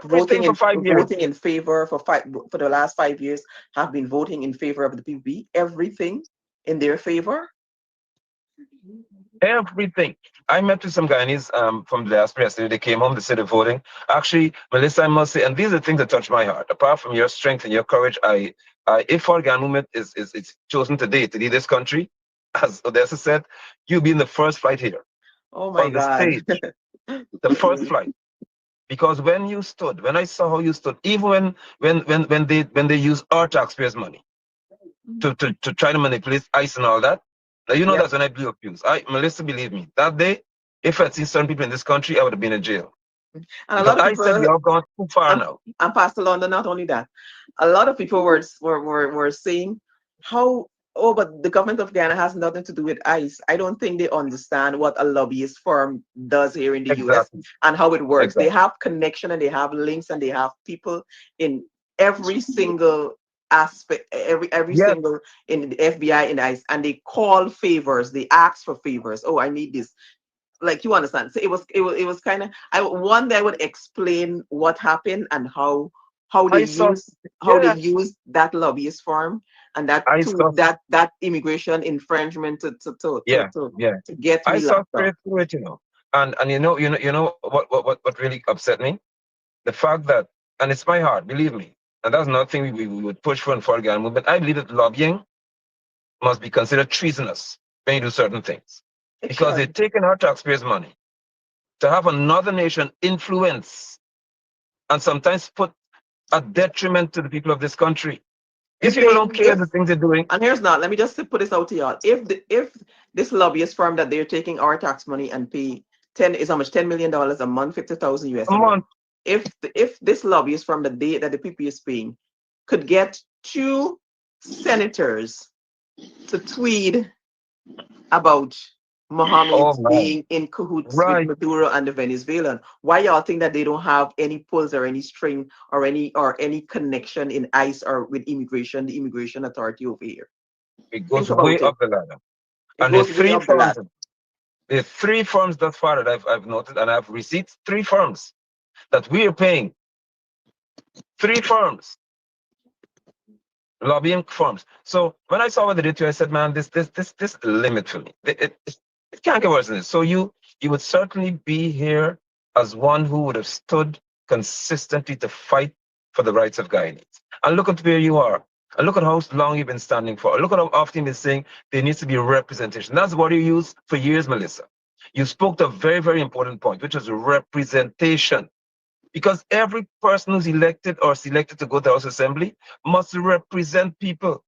Voting in favor for the last 5 years, have been voting in favor of the P.P.P. Everything in their favor. Everything. I met with some Guyanese from the diaspora yesterday. They came home, they said they're voting. Actually, Melissa, I must say, and these are things that touch my heart. Apart from your strength and your courage, if our Guyana movement is chosen today to lead this country, as Odessa said, you'll be in the first flight here. Oh my God. Stage, the first flight. Because when I saw how you stood, even when they use our taxpayers' money to try to manipulate ICE and all that. Now, you know that's when I blew up fuse. Melissa, believe me, that day, if I'd seen certain people in this country, I would have been in jail. And a lot of people, I said we have gone too far now. And Pastor London, not only that, a lot of people were saying but the government of Guyana has nothing to do with ICE. I don't think they understand what a lobbyist firm does here in the US and how it works. They have connection and they have links and they have people in every single aspect, every single in the FBI and ICE, and they call favors, they ask for favors. Oh, I need this. Like, you understand? So it was kind of, one day I would explain what happened and how they used that lobbyist firm and that immigration infringement to get me. I saw straight through it, you know. And you know what really upset me? The fact that, and it's my heart, believe me, and that's nothing we would push for in the Guyana movement. I believe that lobbying must be considered treasonous when you do certain things. Because they're taking our taxpayers' money to have another nation influence and sometimes put a detriment to the people of this country. If people don't care the things they're doing. And let me just put this out to y'all. If this lobbyist firm that they're taking our tax money and pay 10 is how much, $10 million a month, 50,000 US a month. If this lobbyist firm that the PP is paying could get 2 senators to tweet about Mohammed being in cahoots with Maduro and the Venezuelan, why y'all think that they don't have any pulls or any string or any connection in ICE or with immigration, the immigration authority over here? It goes way up the ladder. And there's 3 firms. There's 3 firms thus far that I've noted, and I've receipts. 3 firms that we are paying. 3 firms. Lobbying firms. So when I saw what they did to you, I said, man, this is the limit for me. It can't get worse than this. So you would certainly be here as one who would have stood consistently to fight for the rights of Guyanese. And look at where you are. And look at how long you've been standing for. Look at how often you're saying there needs to be representation. That's what you used for years, Melissa. You spoke to a very, very important point, which is representation. Because every person who's elected or selected to go to the House Assembly must represent people.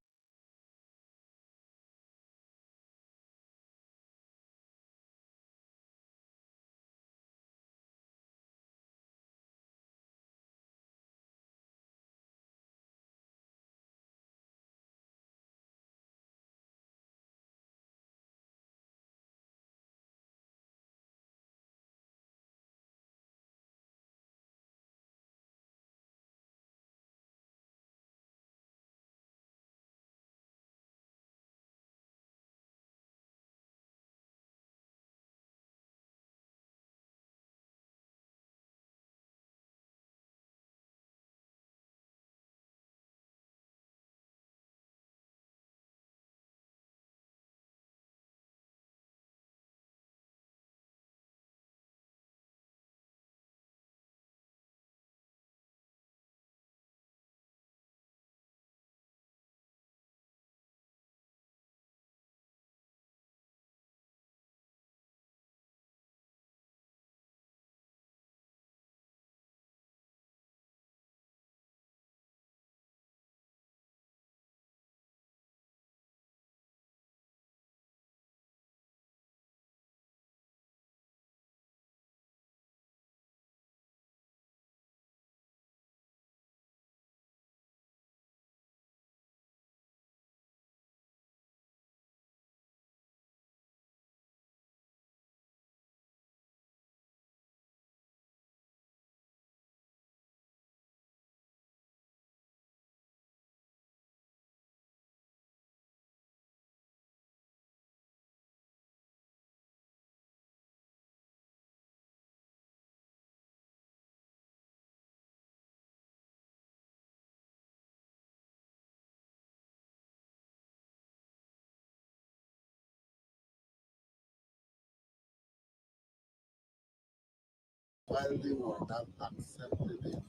While they were not accepted in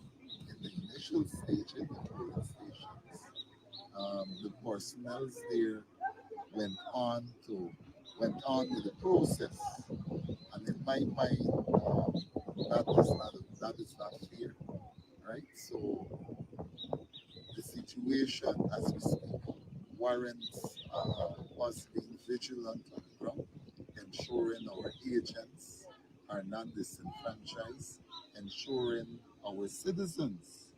the initial stage in the polling stations, the personnel there went on with the process, and in my mind, that is not fair, right? So the situation as we speak warrants us being vigilant on the ground, ensuring our agents are not disenfranchised, ensuring our citizens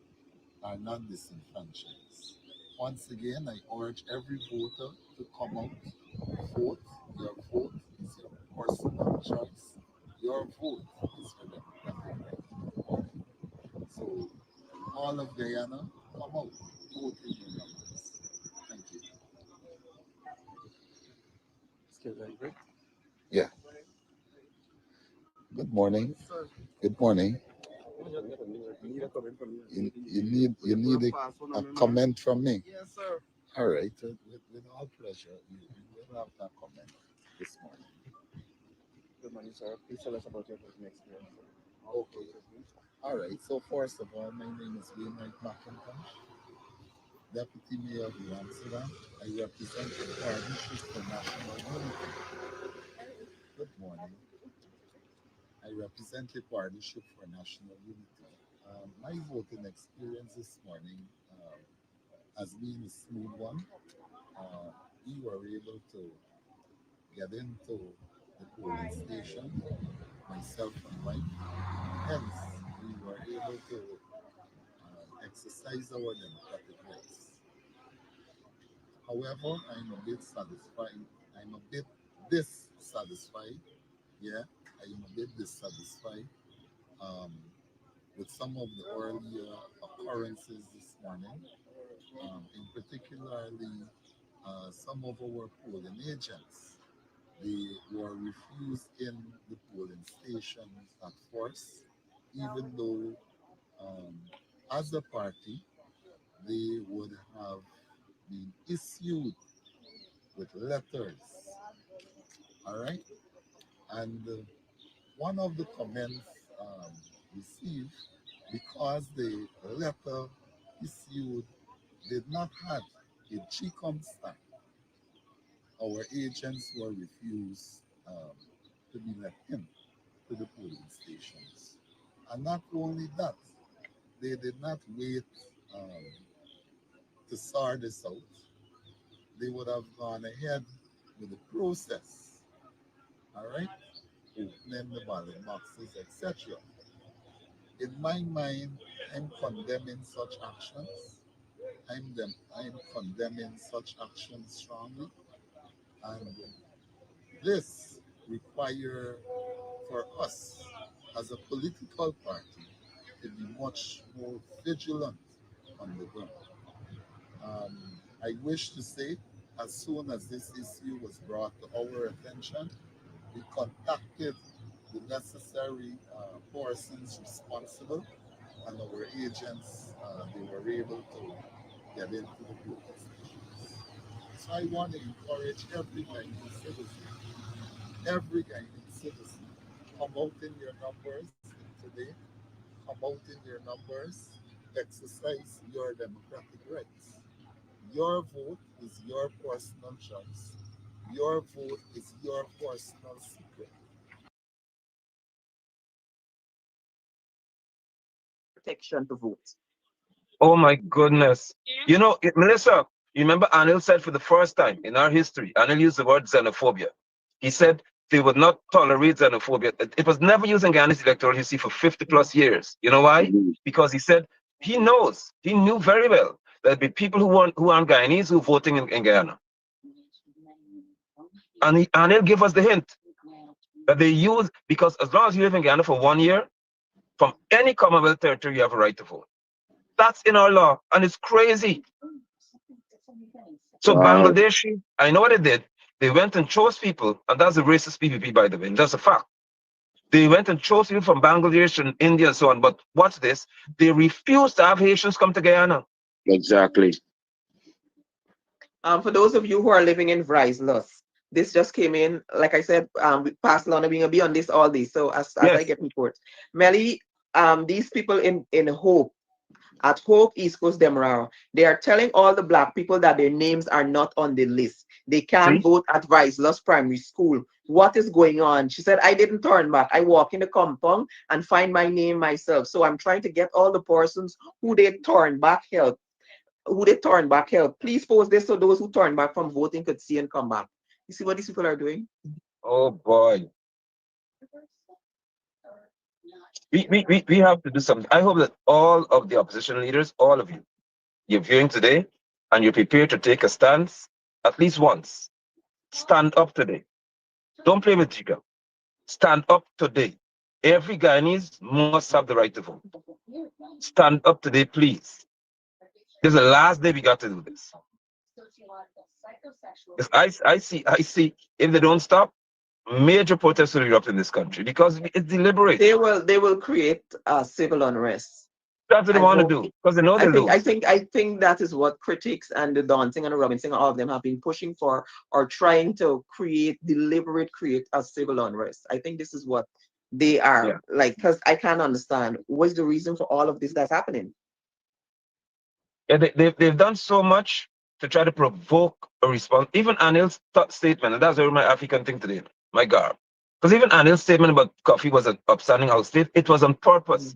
are not disenfranchised. Once again, I urge every voter to come out, vote. Your vote is your personal choice. Your vote is for the right. So, all of Guyana, come out, vote in your numbers. Thank you. Yeah. Good morning. Good morning. You need a comment from me. Yes, sir. All right. With all pleasure. You will have that comment this morning. Good morning, sir. Please tell us about your voting experience. Okay. All right. So first of all, my name is Wainwright McIntosh, Deputy Mayor of Amsterdam. I represent the Partnership for National Unity. Good morning. I represent the Partnership for National Unity. My voting experience this morning has been a smooth one. We were able to get into the polling station, myself and wife. Hence, we were able to exercise our democratic rights. However, I'm a bit satisfied. I'm a bit dissatisfied. Yeah, I am a bit dissatisfied um, with some of the earlier occurrences this morning. In particularly, some of our polling agents, they were refused in the polling stations at first, even though um, as a party, they would have been issued with letters. All right. And one of the comments received, because the letter issued did not have a GECOM stamp, our agents were refused to be let in to the polling stations. And not only that, they did not wait um, to sort this out. They would have gone ahead with the process, all right, opening the ballot boxes, etc. In my mind, I'm condemning such actions. I'm condemning such actions strongly, and this require for us as a political party to be much more vigilant on the ground. I wish to say, as soon as this issue was brought to our attention, we contacted the necessary persons responsible, and our agents, they were able to get into the polling stations. So I want to encourage every Ghanaian citizen, come out in your numbers today, come out in your numbers, exercise your democratic rights. Your vote is your personal choice. Your vote is your personal secret. Protection to vote. Oh my goodness. You know, Melissa, you remember Anil said for the first time in our history, Anil used the word xenophobia. He said they would not tolerate xenophobia. It was never used in Ghana's electoral history for 50 plus years. You know why? Because he said he knew very well there'd be people who aren't Guyanese who voting in Guyana. And Anil gave us the hint that they use, because as long as you live in Guyana for 1 year, from any Commonwealth territory, you have a right to vote. That's in our law, and it's crazy. So Bangladeshi, I know what they did. They went and chose people, and that's a racist P.P.P, by the way, and that's a fact. They went and chose people from Bangladesh and India and so on, but watch this, they refused to have Haitians come to Guyana. Exactly. For those of you who are living in Vryslus, this just came in. Like I said, Pastor Lorna, we're gonna be on this all day. So as I get reports, Melly, these people in Hope, at Hope East Coast Demerara, they are telling all the Black people that their names are not on the list. They can't vote at Vryslus Primary School. What is going on? She said, I didn't turn back. I walk in the compound and find my name myself. So I'm trying to get all the persons who they turn back help. Please post this so those who turn back from voting could see and come back. You see what these people are doing? Oh boy. We have to do something. I hope that all of the opposition leaders, all of you, you're viewing today and you're prepared to take a stance at least once. Stand up today. Don't play with Giga. Stand up today. Every Guyanese must have the right to vote. Stand up today, please. This is the last day we got to do this. I see, if they don't stop, major protests will erupt in this country because it's deliberate. They will create civil unrest. That's what they want to do because they know they lose. I think that is what critics and the Dancing and the Robinson, all of them have been pushing for, or trying to create a civil unrest. I think this is what they are like, because I can't understand what's the reason for all of this that's happening. Yeah, they've done so much to try to provoke a response. Even Anil's statement, and that's my African thing today, my God. Because even Anil's statement about coffee was an upstanding outstate, it was on purpose.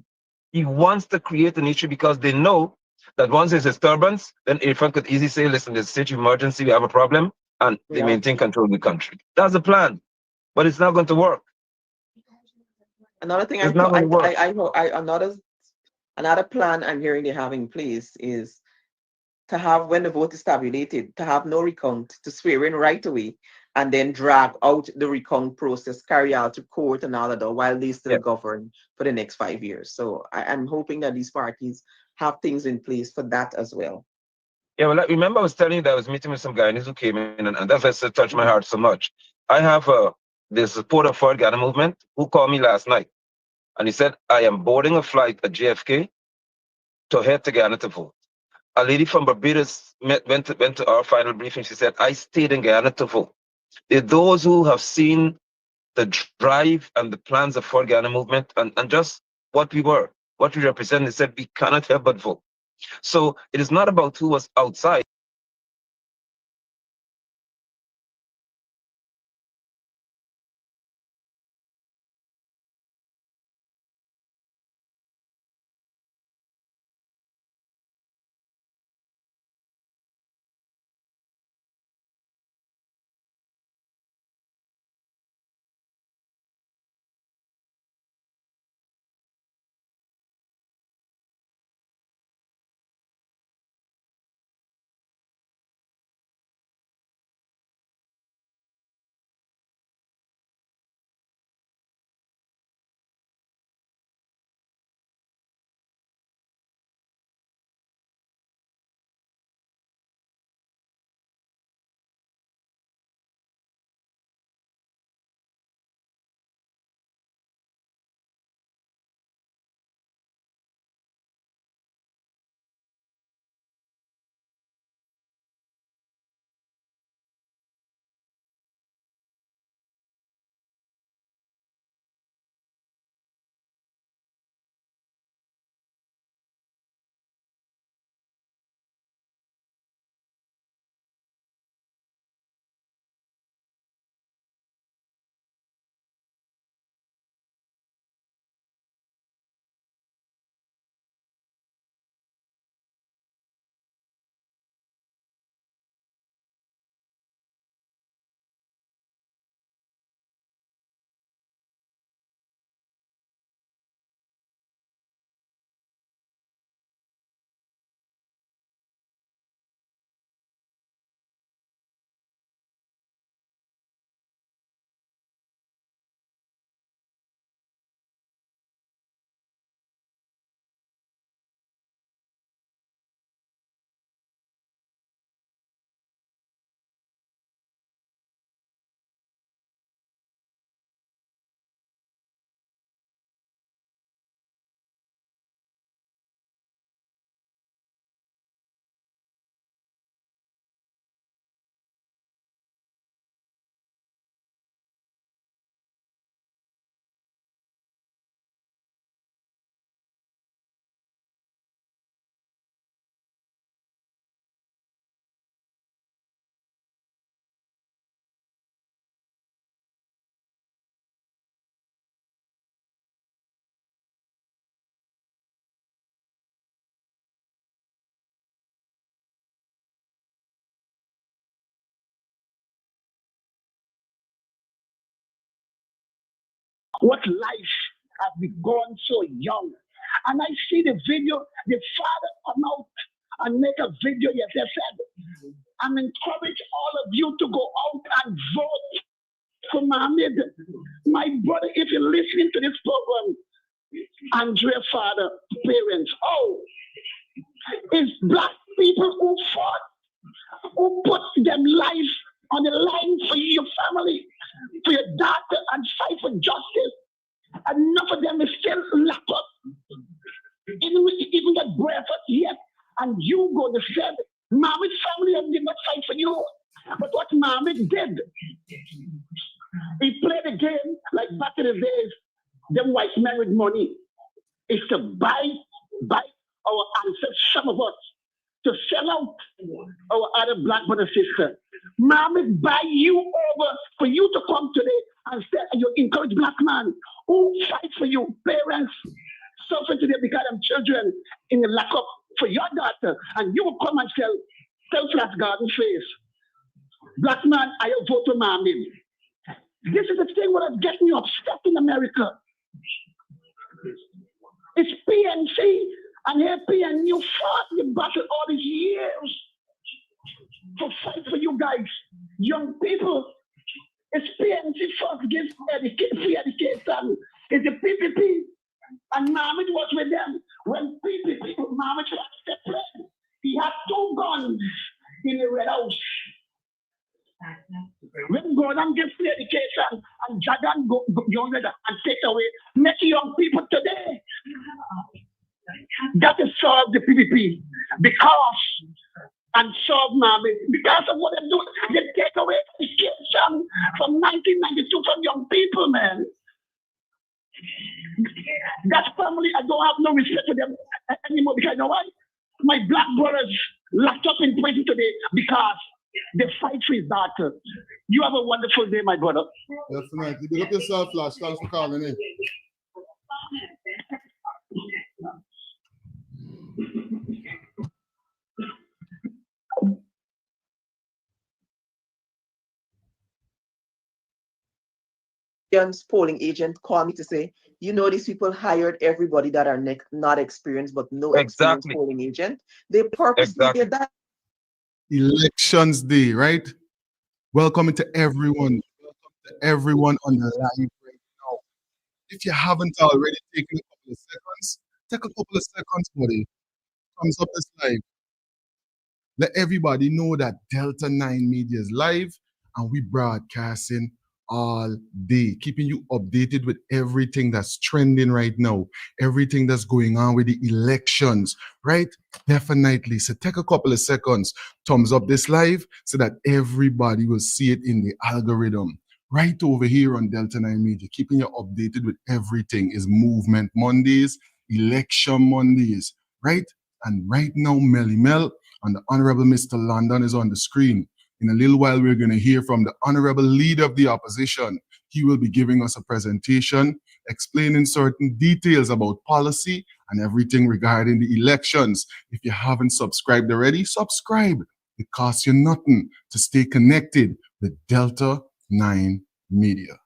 He wants to create an issue because they know that once there's disturbance, then Irfan could easily say, listen, there's a state of emergency, we have a problem, and they maintain control of the country. That's the plan, but it's not going to work. Another thing It's not going to work. Another plan I'm hearing they have in place is to have, when the vote is tabulated, to have no recount, to swear in right away, and then drag out the recount process, carry out to court and all of that while they still govern for the next 5 years. So I'm hoping that these parties have things in place for that as well. Yeah, well, remember I was telling you that I was meeting with some Guyanese who came in, and that's why it touched my heart so much. I have the supporter for the Ghana movement who called me last night, and he said, I am boarding a flight at JFK to head to Ghana to vote. A lady from Barbados went to our final briefing. She said, I stayed in Guyana to vote. There are those who have seen the drive and the plans of the Guyana movement and just what we represent. They said, we cannot help but vote. So it is not about who was outside. What life has begun so young. And I see the video, the father come out and make a video yesterday said, I'm encouraging all of you to go out and vote for Mohammed. My brother, if you're listening to this program, Andrea father, parents, it's black people who fought, who put their life on the line for your family, for your daughter, and fight for justice. Enough of them is still locked up. Even get breakfast yet, and you go to said, Mohammed's family did not fight for you. But what Mohammed did, he played a game like back in the days, them white men with money, is to buy our ancestors, some of us, to sell out our other black brother sister. Mohammed buy you over for you to come today and say you encourage black man who fight for you, parents suffer today because of children in the lockup for your daughter, and you will come and sell flat garden face. Black man, I vote for Marvin. This is the thing what is getting you upset in America. It's PNC and A.P.N.U fought the battle all these years to fight for you guys, young people. It's PNC first gives free education. It's the P.P.P. And Mohammed was with them. When P.P.P. Mohammed was separate, he had 2 guns in the Red House. When Gordon gives free education and Jordan go younger and take away, make young people today. That is solve the P.P.P. because and solve Mohammed because of what they do. They take away education from 1992 from young people, man. That family, I don't have no respect for them anymore because you know why? My black brothers locked up in prison today because they fight for his daughter. You have a wonderful day, my brother. Definitely. Big up yourself, Flash. Thanks for calling in. Polling agent called me to say, you know, these people hired everybody that are not experienced, but no experienced Exactly. polling agent. They purposely did that. Elections Day, right? Welcome to everyone. Welcome to everyone on the live right now. If you haven't already taken a couple of seconds, take a couple of seconds, buddy. Thumbs up this live. Let everybody know that Delta 9 Media is live and we broadcasting all day, keeping you updated with everything that's trending right now, everything that's going on with the elections, right? Definitely. So take a couple of seconds, thumbs up this live so that everybody will see it in the algorithm. Right over here on Delta 9 Media, keeping you updated with everything is Movement Mondays, Election Mondays, right? And right now, Melly Mel and the Honorable Mr. London is on the screen. In a little while, we're going to hear from the Honorable Leader of the Opposition. He will be giving us a presentation explaining certain details about policy and everything regarding the elections. If you haven't subscribed already, subscribe. It costs you nothing to stay connected with Delta 9 Media.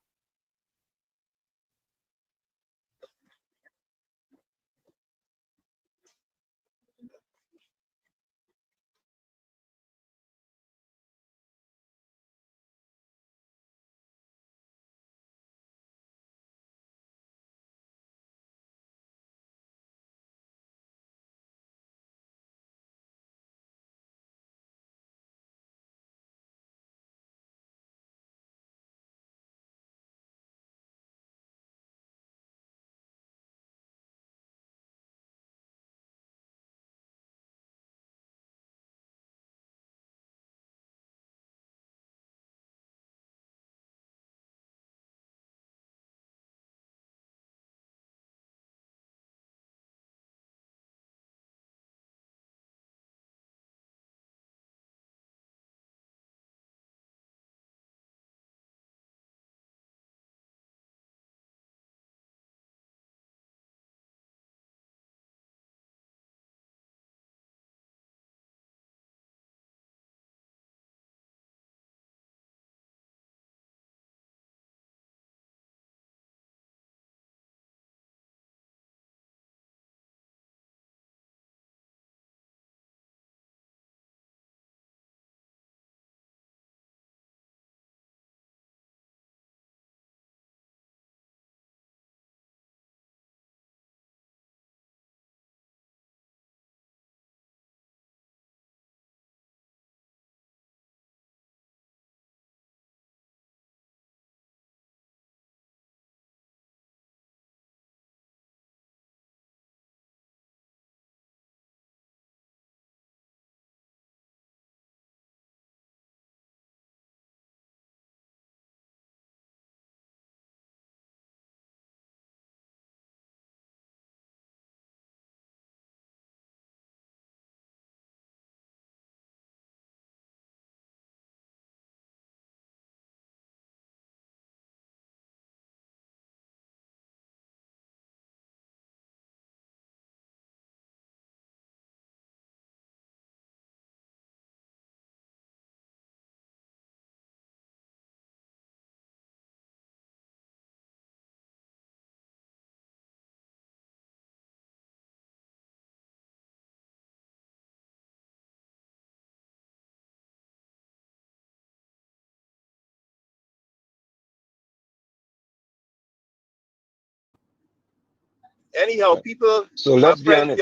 Anyhow, people, So my let's be friends, honest.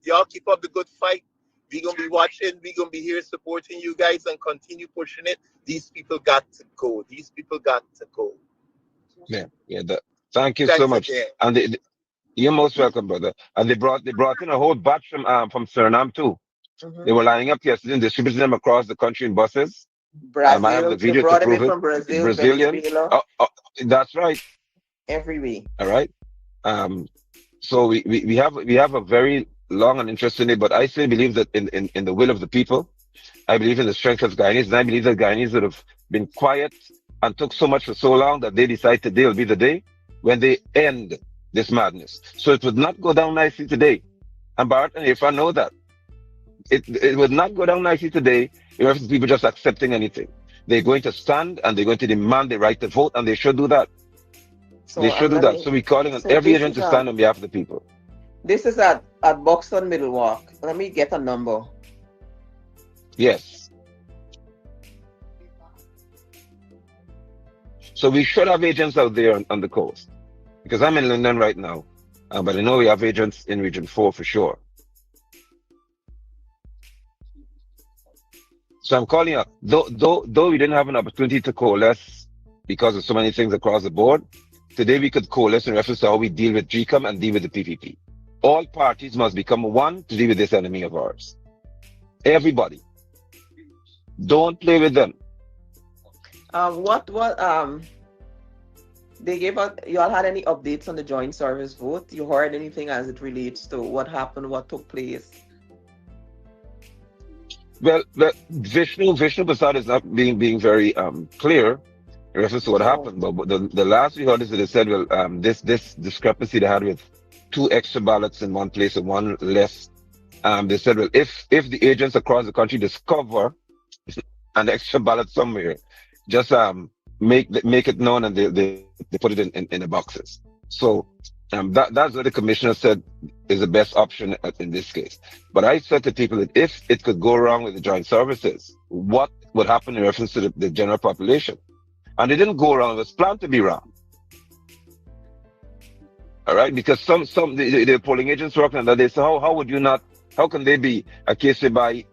y'all keep up the good fight. We gonna be watching. We gonna be here supporting you guys and continue pushing it. These people got to go. These people got to go. Yeah, yeah. Thank you so Thanks much. again. And you're most welcome, brother. And they brought in a whole batch from Suriname too. They were lining up yesterday and distributing them across the country in buses. I have the Brazil, they video to brought them prove in it. from Brazil, Brazilians. Venezuela, That's right. every way. All right. Um, so we have a very long and interesting day, but I still believe that in the will of the people. I believe in the strength of Guyanese, and I believe that Guyanese would have been quiet and took so much for so long that they decide today will be the day when they end this madness. So it would not go down nicely today. And Bart and if I know that. It would not go down nicely today if people just accepting anything. They're going to stand and they're going to demand the right to vote, and they should do that. They So should do let that. me. So we're calling on So every agent to stand on behalf of the people. this is at Buxton Middle Walk. Let me get a number. Yes. So we should have agents out there on the coast. Because I'm in London right now. But I know we have agents in Region 4 for sure. So I'm calling up. Though we didn't have an opportunity to coalesce because of so many things across the board, today we could coalesce in reference to how we deal with GECOM and deal with the P.P.P. All parties must become one to deal with this enemy of ours. Everybody. Don't play with them. What they gave out? You all had any updates on the joint service vote? You heard anything as it relates to what happened, what took place? Well, Vishnu Prasad is not being very clear in reference to what happened. But the last we heard is that they said, well, this discrepancy they had with 2 extra ballots in one place and 1 less. They said, well, if the agents across the country discover an extra ballot somewhere, just make it known, and they put it in the boxes. So that's what the commissioner said is the best option in this case. But I said to people that if it could go wrong with the joint services, what would happen in reference to the general population? And it didn't go wrong; it was planned to be wrong. All right, because the polling agents working on that, they say, how would you not? How can they be a case whereby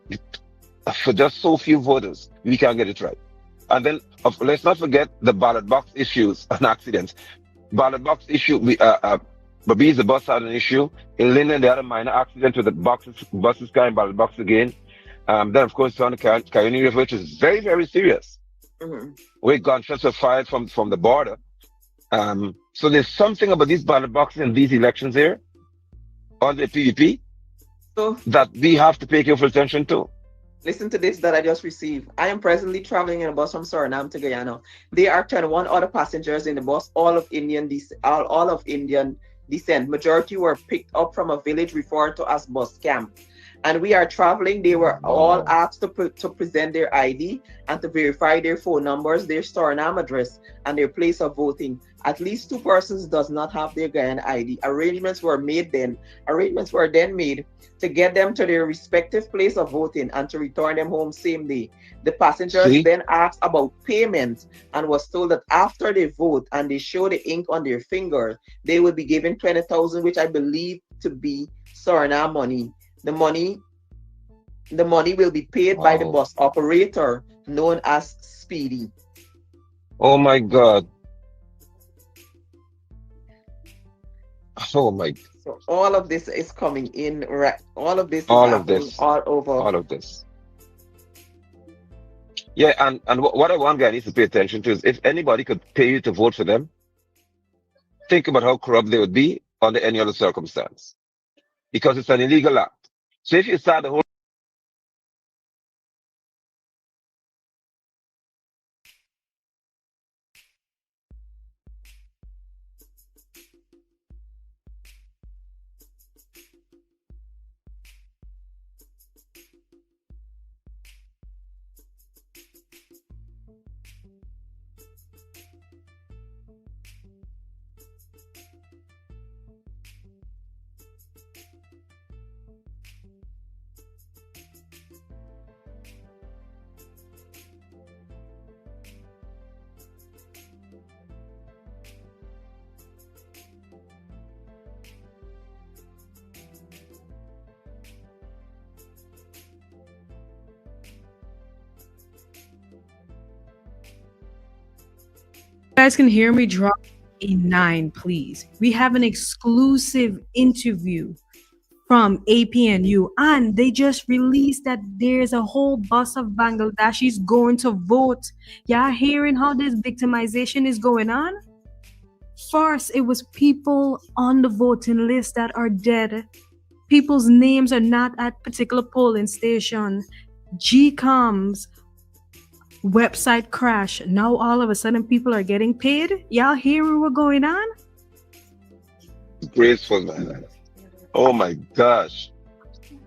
for just so few voters we can't get it right? And then let's not forget the ballot box issues and accidents. Ballot box issue, Babi's the bus had an issue. In Linden, they had a minor accident with the buses carrying ballot box again. Then, of course, on the Guyana River, which is very, very serious. Where gunshots were fired from the border. So there's something about these ballot boxes and these elections here on the P.P.P. that we have to pay careful attention to. Listen to this that I just received. I am presently traveling in a bus from Suriname to Guyana. There are 21 other passengers in the bus, all of Indian descent. Majority were picked up from a village referred to as bus camp. And we are traveling. They were all asked to present their ID and to verify their phone numbers, their Suriname address, and their place of voting. At least 2 persons does not have their Guyana ID. Arrangements were then made to get them to their respective place of voting and to return them home same day. The passengers then asked about payment and was told that after they vote and they show the ink on their finger, they will be given 20,000, which I believe to be Suriname money. The money will be paid by the bus operator known as Speedy. Oh my God. Oh my. So all of this is coming in, right? All of this is All of happening this. all over. All of this. Yeah, and what I want guys to pay attention to is if anybody could pay you to vote for them, think about how corrupt they would be under any other circumstance. Because it's an illegal act. So if you start the whole guys can hear me, drop a 9, please. We have an exclusive interview from A.P.N.U, and they just released that there's a whole bus of Bangladeshis going to vote. Y'all hearing how this victimization is going on? First, it was people on the voting list that are dead. People's names are not at particular polling station. GECOM's website crash. Now all of a sudden people are getting paid. Y'all hearing what's going on? Graceful, man. Oh my gosh.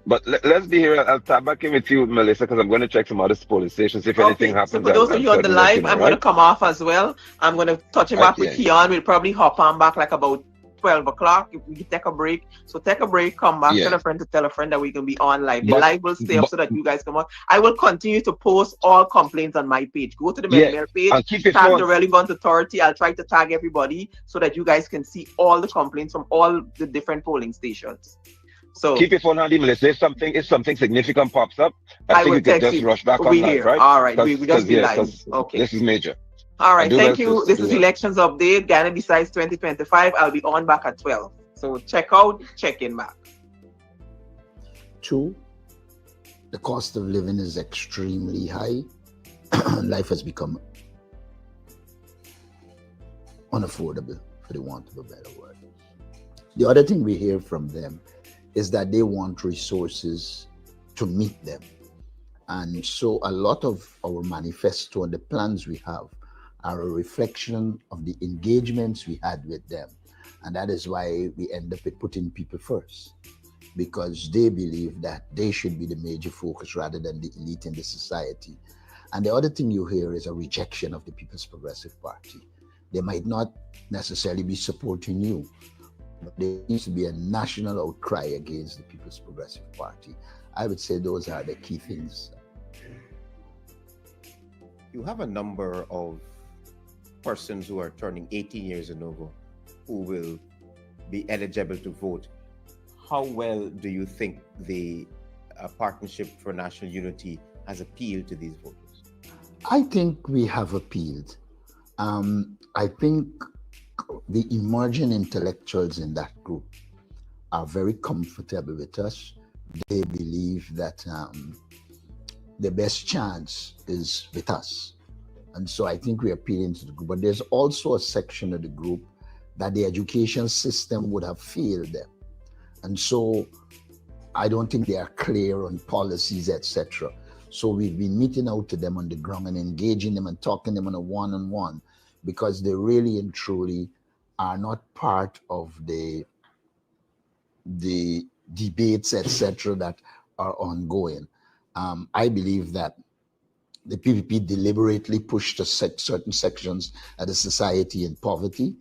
But let's be here. I'll tap back in with you, Melissa, because I'm going to check some other polling stations. If anything Okay, so happens, for those of I'll you on the certainly let you live, know, I'm going to right? come off as well. I'm going to touch it back with Okay. Keon. We'll probably hop on back like about 12 o'clock if we take a break. So take a break, come back, tell Yeah. a friend to tell a friend that we can be on live. The But, live will stay up but so that you guys come on. I will continue to post all complaints on my page. Go to the yeah, Mel page, and keep your tag phone. the relevant authority. I'll try to tag everybody so that you guys can see all the complaints from all the different polling stations. So Keep your phone handy, Melissa. If something significant pops up, I I think will you can text just you. rush back We'll on be live, here. right? All right, we just be live. Because Okay. this is major. All right, And do thank well, you. sis. This Do is well. Elections Update, Guyana Decides 2025. I'll be on back at 12. So check out, check in back. 2, the cost of living is extremely high. Life has become unaffordable, for the want of a better word. The other thing we hear from them is that they want resources to meet them. And so a lot of our manifesto and the plans we have are a reflection of the engagements we had with them. And that is why we end up with putting people first, because they believe that they should be the major focus rather than the elite in the society. And the other thing you hear is a rejection of the People's Progressive Party. They might not necessarily be supporting you, but there needs to be a national outcry against the People's Progressive Party. I would say those are the key things. You have a number of persons who are turning 18 years and over who will be eligible to vote. How well do you think the Partnership for National Unity has appealed to these voters? I think we have appealed. I think the emerging intellectuals in that group are very comfortable with us. They believe that the best chance is with us. And so I think we're appealing to the group. But there's also a section of the group that the education system would have failed them. And so I don't think they are clear on policies, etc. So we've been meeting out to them on the ground and engaging them and talking to them on a one-on-one, because they really and truly are not part of the debates, etc., that are ongoing. I believe that the P.P.P. deliberately pushed certain sections of the society in poverty,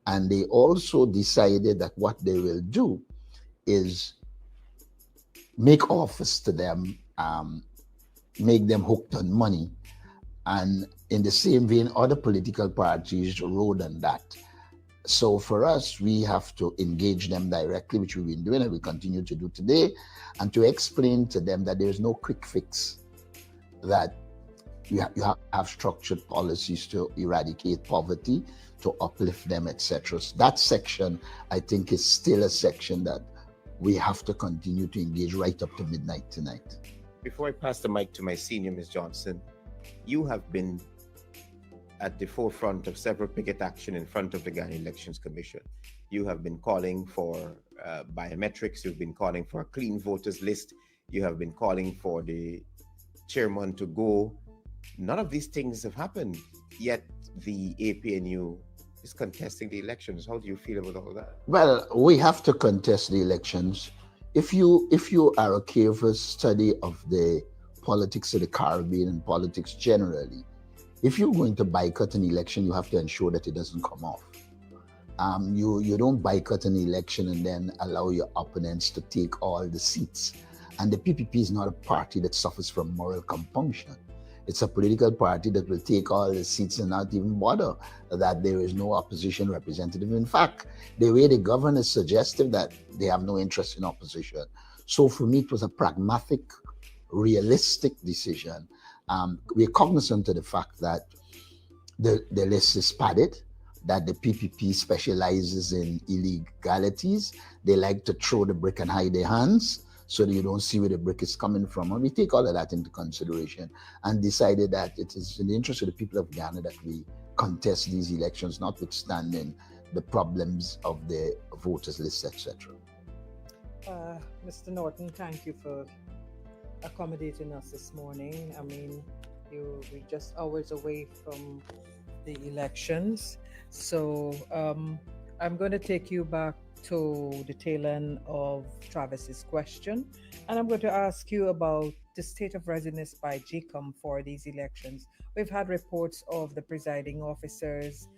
and they also decided that what they will do is make offers to them, make them hooked on money, and in the same vein, other political parties rode on that. So for us, we have to engage them directly, which we've been doing and we continue to do today, and to explain to them that there's no quick fix, that you have to have structured policies to eradicate poverty, to uplift them, etc. So that section, I think, is still a section that we have to continue to engage right up to midnight tonight. Before I pass the mic to my senior, Ms. Johnson, you have been at the forefront of several picket action in front of the Guyana Elections Commission. You have been calling for biometrics, you've been calling for a clean voters list, you have been calling for the chairman to go. None of these things have happened, yet the A.P.N.U is contesting the elections. How do you feel about all that? Well, we have to contest the elections. If you are a careful study of the politics of the Caribbean and politics generally, if you're going to boycott an election, you have to ensure that it doesn't come off. You don't boycott an election and then allow your opponents to take all the seats. And the P.P.P. is not a party that suffers from moral compunction. It's a political party that will take all the seats and not even bother that there is no opposition representative. In fact, the way they govern is suggestive that they have no interest in opposition. So for me, it was a pragmatic, realistic decision. We're cognizant of the fact that the list is padded, that the PPP specializes in illegalities. They like to throw the brick and hide their hands so that you don't see where the brick is coming from. And we take all of that into consideration and decided that it is in the interest of the people of Ghana that we contest these elections, notwithstanding the problems of the voters list, etc. Mr. Norton, thank you for accommodating us this morning. I mean, we're just hours away from the elections. So I'm going to take you back to the tail end of Travis's question. And I'm going to ask you about the state of readiness by GECOM for these elections. We've had reports of the presiding officers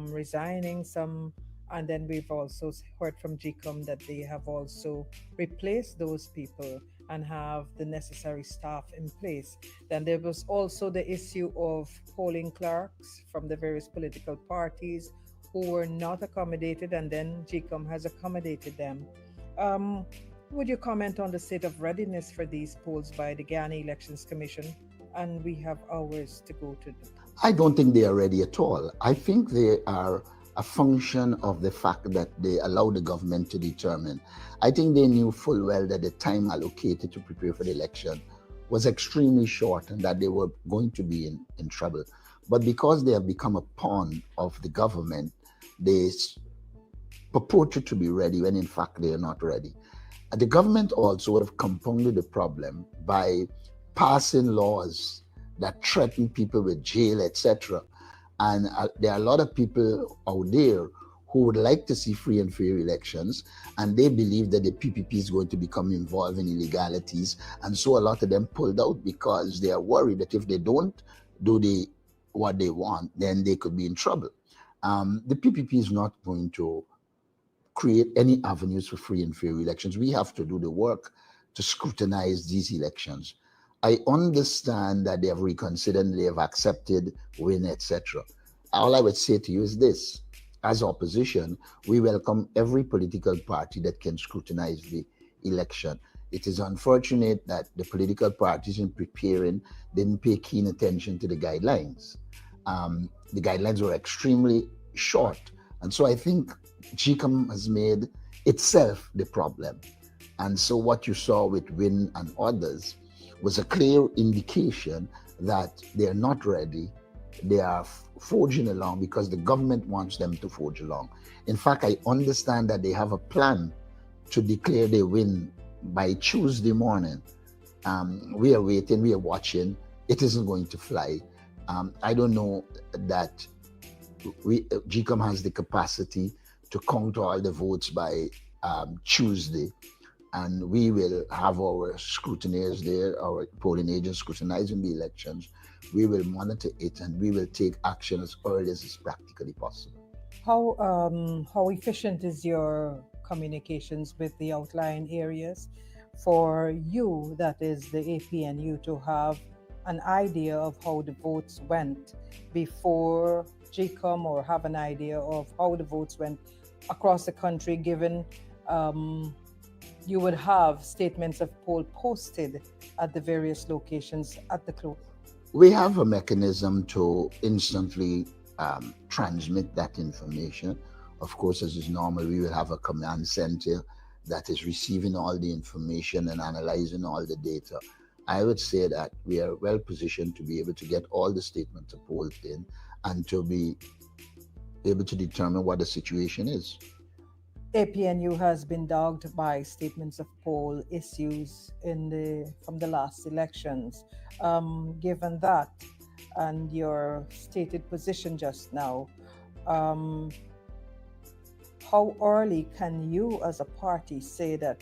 resigning, some, and then we've also heard from GECOM that they have also replaced those people and have the necessary staff in place. Then there was also the issue of polling clerks from the various political parties who were not accommodated, and then GECOM has accommodated them. Would you comment on the state of readiness for these polls by the Guyana Elections Commission? And we have hours to go to them. I don't think they are ready at all. I think they are a function of the fact that they allow the government to determine. I think they knew full well that the time allocated to prepare for the election was extremely short and that they were going to be in trouble. But because they have become a pawn of the government, they purported to be ready when in fact they are not ready. And the government also have compounded the problem by passing laws that threaten people with jail, etc. And there are a lot of people out there who would like to see free and fair elections, and they believe that the PPP is going to become involved in illegalities. And so a lot of them pulled out because they are worried that if they don't do what they want, then they could be in trouble. The PPP is not going to create any avenues for free and fair elections. We have to do the work to scrutinize these elections. I understand that they have reconsidered, they have accepted win, etc. All I would say to you is this: as opposition, we welcome every political party that can scrutinize the election. It is unfortunate that the political parties in preparing didn't pay keen attention to the guidelines. The guidelines were extremely short. And so I think GECOM has made itself the problem. And so what you saw with WIN and others was a clear indication that they are not ready. They are forging along because the government wants them to forge along. In fact, I understand that they have a plan to declare they win by Tuesday morning. We are waiting, we are watching. It isn't going to fly. I don't know that GECOM has the capacity to count all the votes by Tuesday. And we will have our scrutineers there, our polling agents scrutinizing the elections. We will monitor it and we will take action as early as is practically possible. How efficient is your communications with the outlying areas for you, that is the A.P.N.U, to have an idea of how the votes went before GECOM, or have an idea of how the votes went across the country, given you would have statements of poll posted at the various locations at the close? We have a mechanism to instantly transmit that information. Of course, as is normal, we will have a command center that is receiving all the information and analyzing all the data. I would say that we are well positioned to be able to get all the statements of polls in and to be able to determine what the situation is. A.P.N.U has been dogged by statements of poll issues from the last elections. Given that and your stated position just now, how early can you as a party say that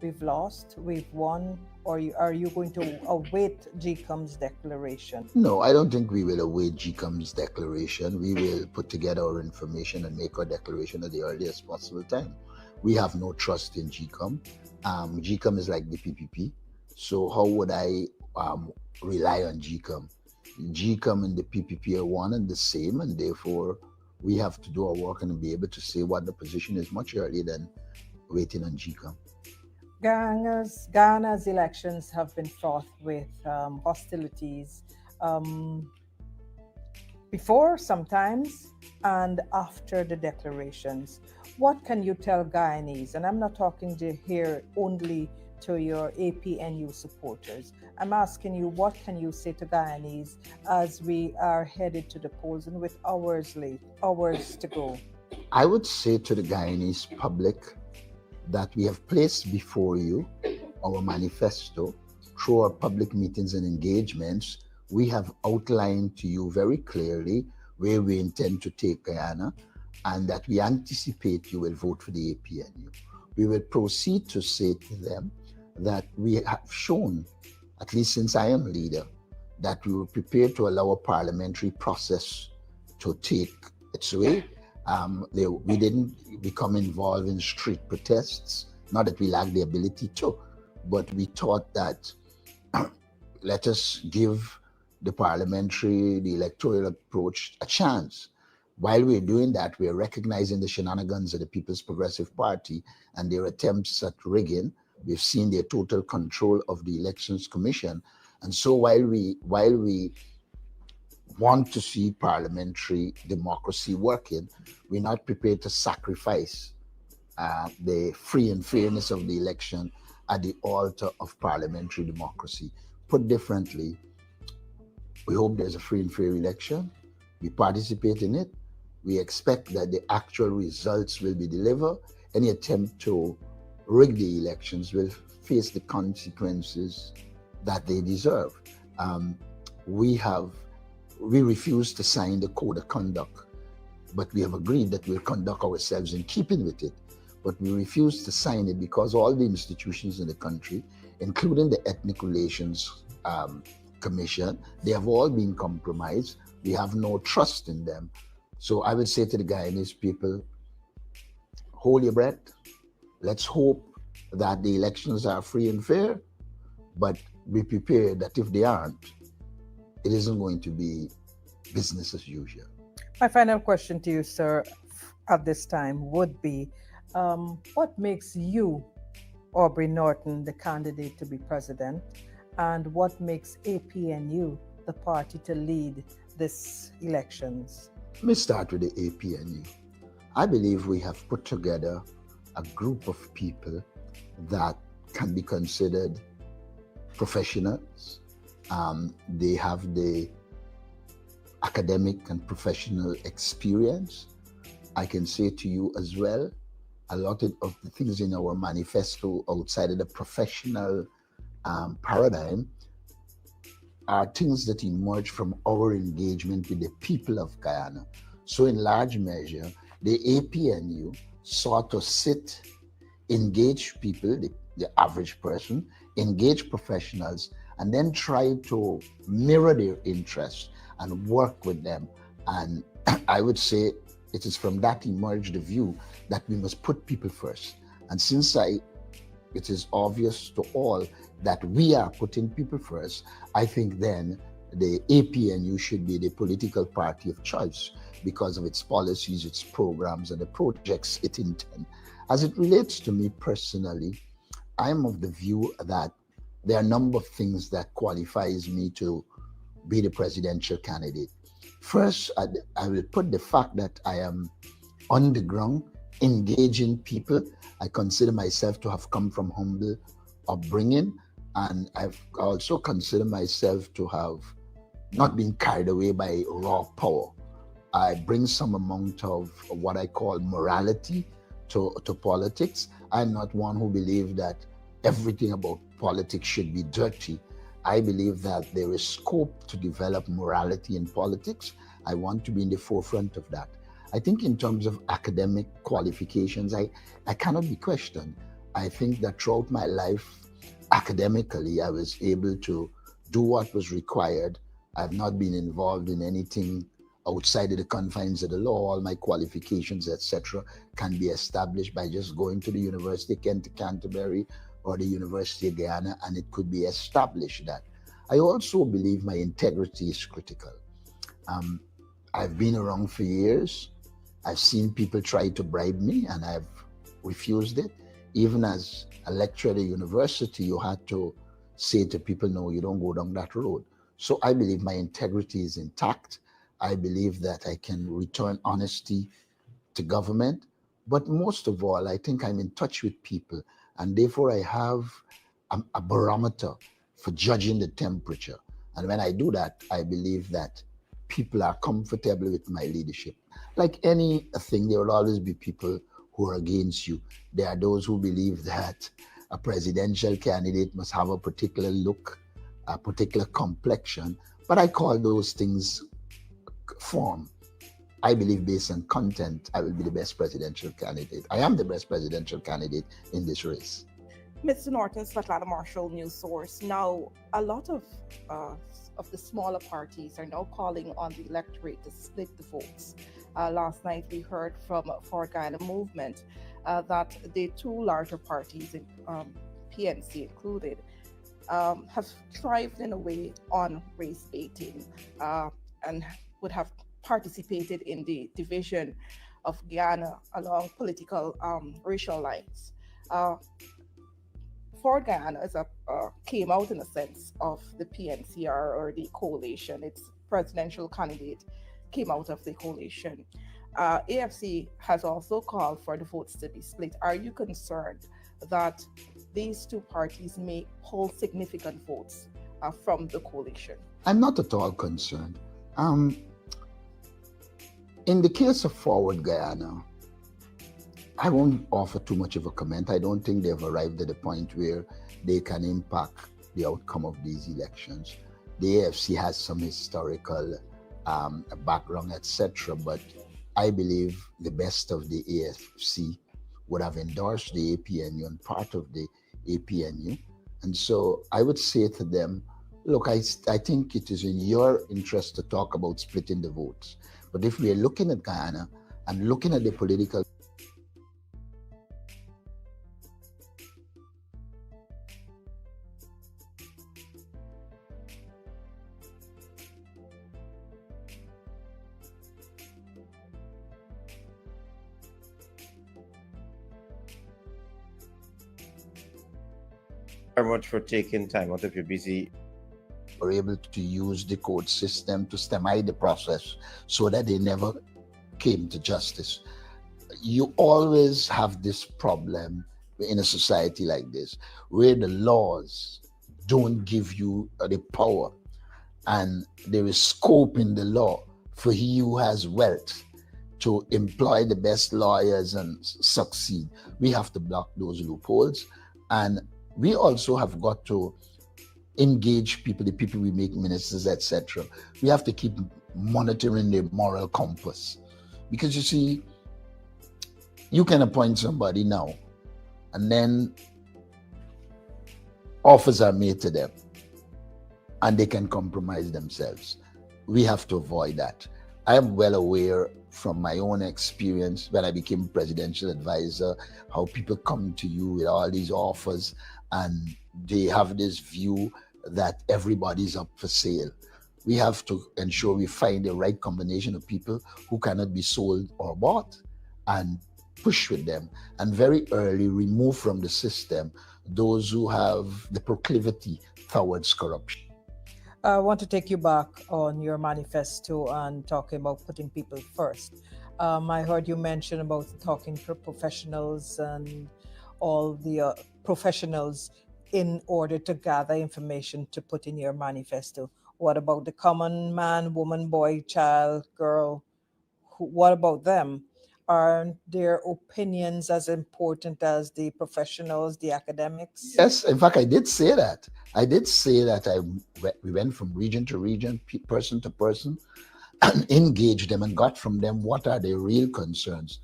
we've lost, we've won, or are you going to await GECOM's declaration? No, I don't think we will await GECOM's declaration. We will put together our information and make our declaration at the earliest possible time. We have no trust in GECOM. GECOM is like the PPP. So how would I rely on GECOM? GECOM and the PPP are one and the same, and therefore we have to do our work and be able to say what the position is much earlier than waiting on GECOM. Ghana's elections have been fraught with hostilities. before sometimes and after the declarations. What can you tell Guyanese? And I'm not talking to here only to your A.P.N.U supporters. I'm asking you, what can you say to Guyanese as we are headed to the polls and with hours to go? I would say to the Guyanese public that we have placed before you our manifesto. Through our public meetings and engagements, we have outlined to you very clearly where we intend to take Guyana, and that we anticipate you will vote for the A.P.N.U. We will proceed to say to them that we have shown, at least since I am leader, that we were prepared to allow a parliamentary process to take its way. We didn't become involved in street protests, not that we lack the ability to, but we thought that let us give the electoral approach a chance. While we're doing that, we're recognizing the shenanigans of the People's Progressive Party and their attempts at rigging. We've seen their total control of the Elections Commission. And so while we want to see parliamentary democracy working, we're not prepared to sacrifice the free and fairness of the election at the altar of parliamentary democracy. Put differently, we hope there's a free and fair election. We participate in it. We expect that the actual results will be delivered. Any attempt to rig the elections will face the consequences that they deserve. We refuse to sign the code of conduct, but we have agreed that we'll conduct ourselves in keeping with it. But we refuse to sign it because all the institutions in the country, including the Ethnic Relations Commission, they have all been compromised. We have no trust in them. So I would say to the Guyanese people, hold your breath. Let's hope that the elections are free and fair, but be prepared that if they aren't, it isn't going to be business as usual. My final question to you, sir, at this time would be, what makes you, Aubrey Norton, the candidate to be president, and what makes A.P.N.U the party to lead this elections? Let me start with the A.P.N.U. I believe we have put together a group of people that can be considered professionals. They have the academic and professional experience. I can say to you as well, a lot of the things in our manifesto outside of the professional paradigm are things that emerge from our engagement with the people of Guyana. So in large measure, the A.P.N.U sought to sit, engage people, the average person, engage professionals, and then try to mirror their interests and work with them. And I would say it is from that emerged the view that we must put people first. And since it is obvious to all that we are putting people first, I think then the A.P.N.U should be the political party of choice because of its policies, its programs, and the projects it intends. As it relates to me personally, I'm of the view that there are a number of things that qualifies me to be the presidential candidate. First, I will put the fact that I am on the ground, engaging people. I consider myself to have come from humble upbringing, and I've also consider myself to have not been carried away by raw power. I bring some amount of what I call morality to politics. I'm not one who believes that everything about politics should be dirty. I believe that there is scope to develop morality in politics. I want to be in the forefront of that. I think in terms of academic qualifications, I cannot be questioned. I think that throughout my life, academically, I was able to do what was required. I've not been involved in anything outside of the confines of the law. All my qualifications, etc., can be established by just going to the University of Canterbury or the University of Guyana, and it could be established that. I also believe my integrity is critical. I've been around for years. I've seen people try to bribe me, and I've refused it. Even as a lecturer at a university, you had to say to people, no, you don't go down that road. So I believe my integrity is intact. I believe that I can return honesty to government. But most of all, I think I'm in touch with people, and therefore I have a barometer for judging the temperature. And when I do that, I believe that people are comfortable with my leadership. Like anything, there will always be people who are against you. There are those who believe that a presidential candidate must have a particular look, a particular complexion, but I call those things form. I believe based on content, I will be the best presidential candidate. I am the best presidential candidate in this race. Mr. Norton, Svetlana Marshall, News Source. Now, a lot of the smaller parties are now calling on the electorate to split the votes. Last night, we heard from For Guyana Movement that the two larger parties, PNC included, have thrived in a way on race baiting and would have participated in the division of Guyana along political racial lines. For Guyana came out in a sense of the PNCR or the coalition. Its presidential candidate came out of the coalition. A.F.C has also called for the votes to be split. Are you concerned that these two parties may pull significant votes from the coalition? I'm not at all concerned. In the case of Forward Guyana, I won't offer too much of a comment. I don't think they've arrived at a point where they can impact the outcome of these elections. The A.F.C has some historical background, etc., but I believe the best of the A.F.C would have endorsed the A.P.N.U and part of the A.P.N.U. And so I would say to them, look, I think it is in your interest to talk about splitting the votes. But if we are looking at Guyana and looking at the political very much for taking time out of your busy. Were able to use the court system to stymie the process so that they never came to justice. You always have this problem in a society like this, where the laws don't give you the power, and there is scope in the law for he who has wealth to employ the best lawyers and succeed. We have to block those loopholes, and we also have got to engage people, the people we make ministers, etc. We have to keep monitoring their moral compass. Because you see, you can appoint somebody now, and then offers are made to them, and they can compromise themselves. We have to avoid that. I am well aware from my own experience when I became presidential advisor, how people come to you with all these offers, and they have this view that everybody's up for sale. We have to ensure we find the right combination of people who cannot be sold or bought, and push with them, and very early remove from the system those who have the proclivity towards corruption. I want to take you back on your manifesto and talking about putting people first. I heard you mention about talking to professionals and all the professionals in order to gather information to put in your manifesto. What about the common man, woman, boy, child, girl? What about them? Aren't their opinions as important as the professionals, the academics? Yes, in fact, I did say that. We went from region to region, person to person, and engaged them and got from them what are their real concerns.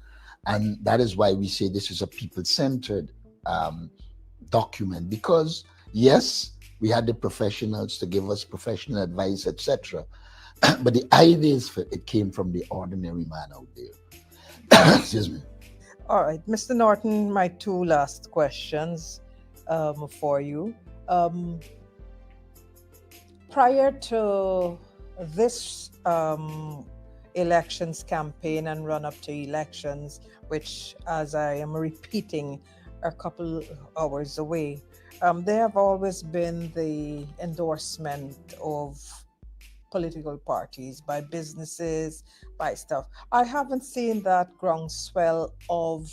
And that is why we say this is a people-centered document, because yes, we had the professionals to give us professional advice, etc. But the ideas for it came from the ordinary man out there. Excuse me. All right, Mr. Norton, my two last questions for you. Prior to this elections campaign and run up to elections, which, as I am repeating, are a couple hours away, there have always been the endorsement of political parties, by businesses, by stuff. I haven't seen that groundswell of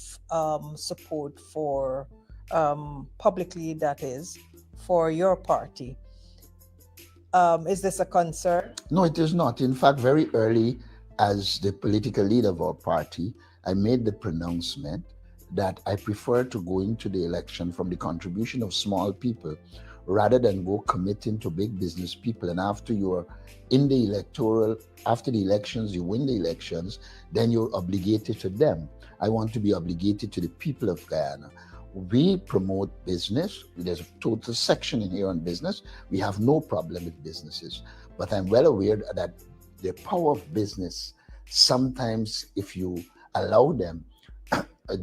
support for publicly, that is, for your party. Is this a concern? No, it is not. In fact, very early as the political leader of our party, I made the pronouncement that I prefer to go into the election from the contribution of small people rather than go committing to big business people. And after you're in the electoral, after the elections, you win the elections, then you're obligated to them. I want to be obligated to the people of Guyana. We promote business. There's a total section in here on business. We have no problem with businesses. But I'm well aware that the power of business, sometimes if you allow them,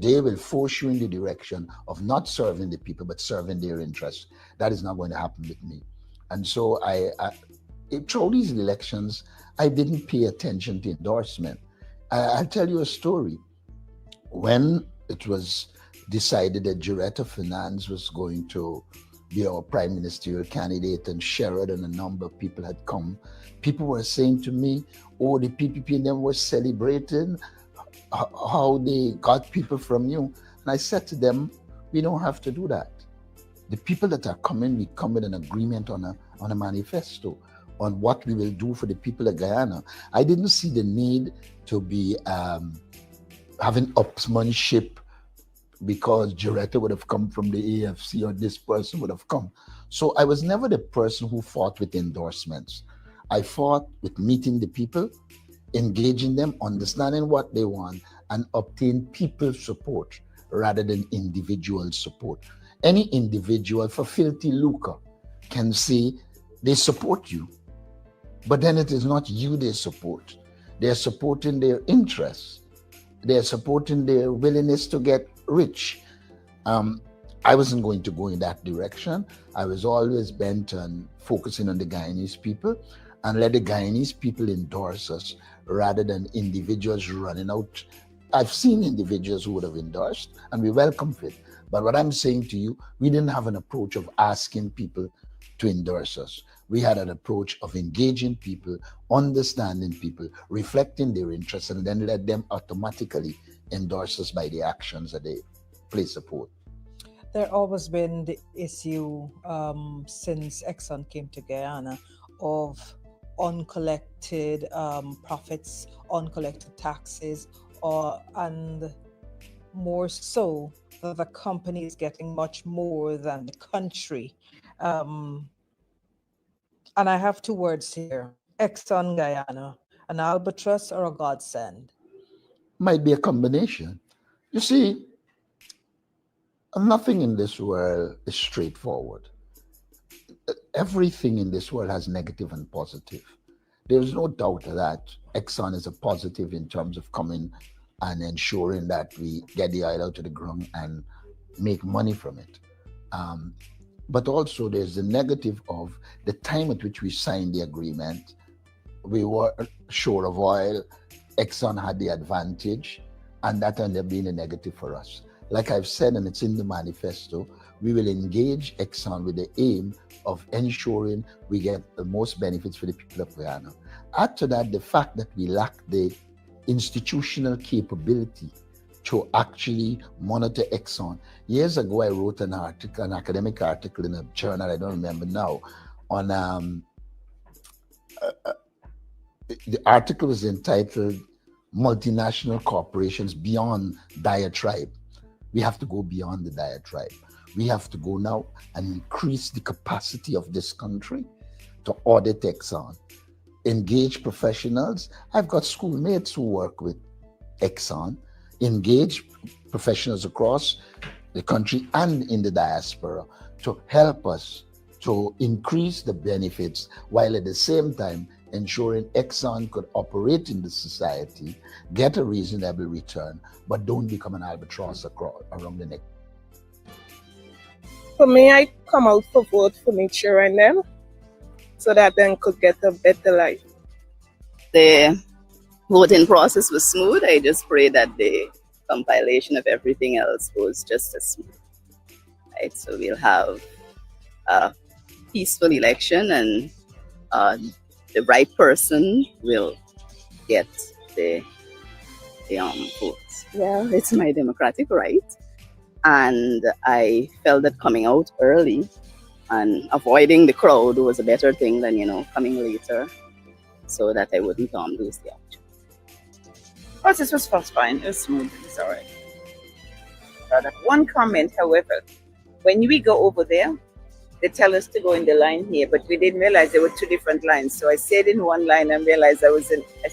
they will force you in the direction of not serving the people, but serving their interests. That is not going to happen with me. And so through these elections, I didn't pay attention to endorsement. I'll tell you a story. When it was decided that Director of Finance was going to be our prime ministerial candidate, and Sherrod and a number of people had come, people were saying to me, oh, the P.P.P. and them were celebrating how they got people from you. And I said to them, we don't have to do that. The people that are coming, we come with an agreement on a manifesto on what we will do for the people of Guyana. I didn't see the need to be having upsmanship because Giretta would have come from the A.F.C. or this person would have come. So I was never the person who fought with endorsements. I fought with meeting the people, engaging them, understanding what they want, and obtain people's support rather than individual support. Any individual for filthy lucre can say they support you, but then it is not you they support. They're supporting their interests. They're supporting their willingness to get rich. I wasn't going to go in that direction. I was always bent on focusing on the Guyanese people and let the Guyanese people endorse us rather than individuals running out. I've seen individuals who would have endorsed, and we welcome it. But what I'm saying to you, we didn't have an approach of asking people to endorse us. We had an approach of engaging people, understanding people, reflecting their interests, and then let them automatically endorse us by the actions that they place support. There always been the issue since Exxon came to Guyana of uncollected profits, uncollected taxes, and more so that the company is getting much more than the country. And I have two words here: Exxon Guyana, an albatross or a godsend? Might be a combination. You see, nothing in this world is straightforward. Everything in this world has negative and positive. There is no doubt that Exxon is a positive in terms of coming and ensuring that we get the oil out of the ground and make money from it. But also there's the negative of the time at which we signed the agreement. We were short of oil. Exxon had the advantage, and that ended up being a negative for us. Like I've said, and it's in the manifesto, we will engage Exxon with the aim of ensuring we get the most benefits for the people of Guyana. Add to that the fact that we lack the institutional capability to actually monitor Exxon. Years ago, I wrote an article, an academic article in a journal, I don't remember now, on the article was entitled Multinational Corporations Beyond Diatribe. We have to go beyond the diatribe. We have to go now and increase the capacity of this country to audit Exxon, engage professionals. I've got schoolmates who work with Exxon, engage professionals across the country and in the diaspora to help us to increase the benefits while at the same time ensuring Exxon could operate in the society, get a reasonable return, but don't become an albatross around the neck. For me, I come out for vote for my children them, so that then could get a better life. The voting process was smooth. I just pray that the compilation of everything else goes just as smooth. Right, so we'll have a peaceful election, and the right person will get the votes. Well, it's my democratic right, and I felt that coming out early and avoiding the crowd was a better thing than coming later, so that I wouldn't lose the option. Process was fine. It was smooth. It's all right. One comment, however, when we go over there, they tell us to go in the line here, but we didn't realize there were two different lines. So I stayed in one line and realized I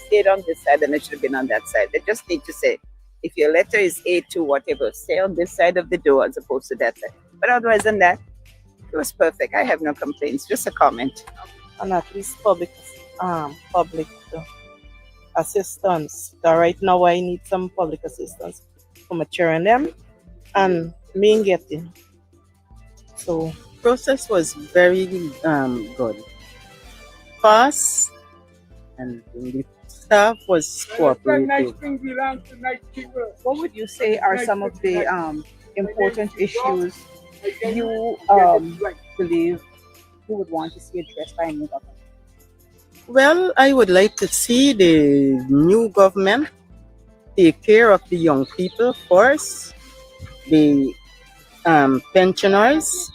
stayed on this side and I should have been on that side. They just need to say, if your letter is A2, whatever, stay on this side of the door as opposed to that side. But otherwise than that, it was perfect. I have no complaints, just a comment. And at least public assistance. So right now I need some public assistance for maturing them and me getting. So process was very good. Fast, and the staff was cooperative. What would you say are some of the important issues you believe you would want to see addressed by a new government? Well, I would like to see the new government take care of the young people first, the pensioners,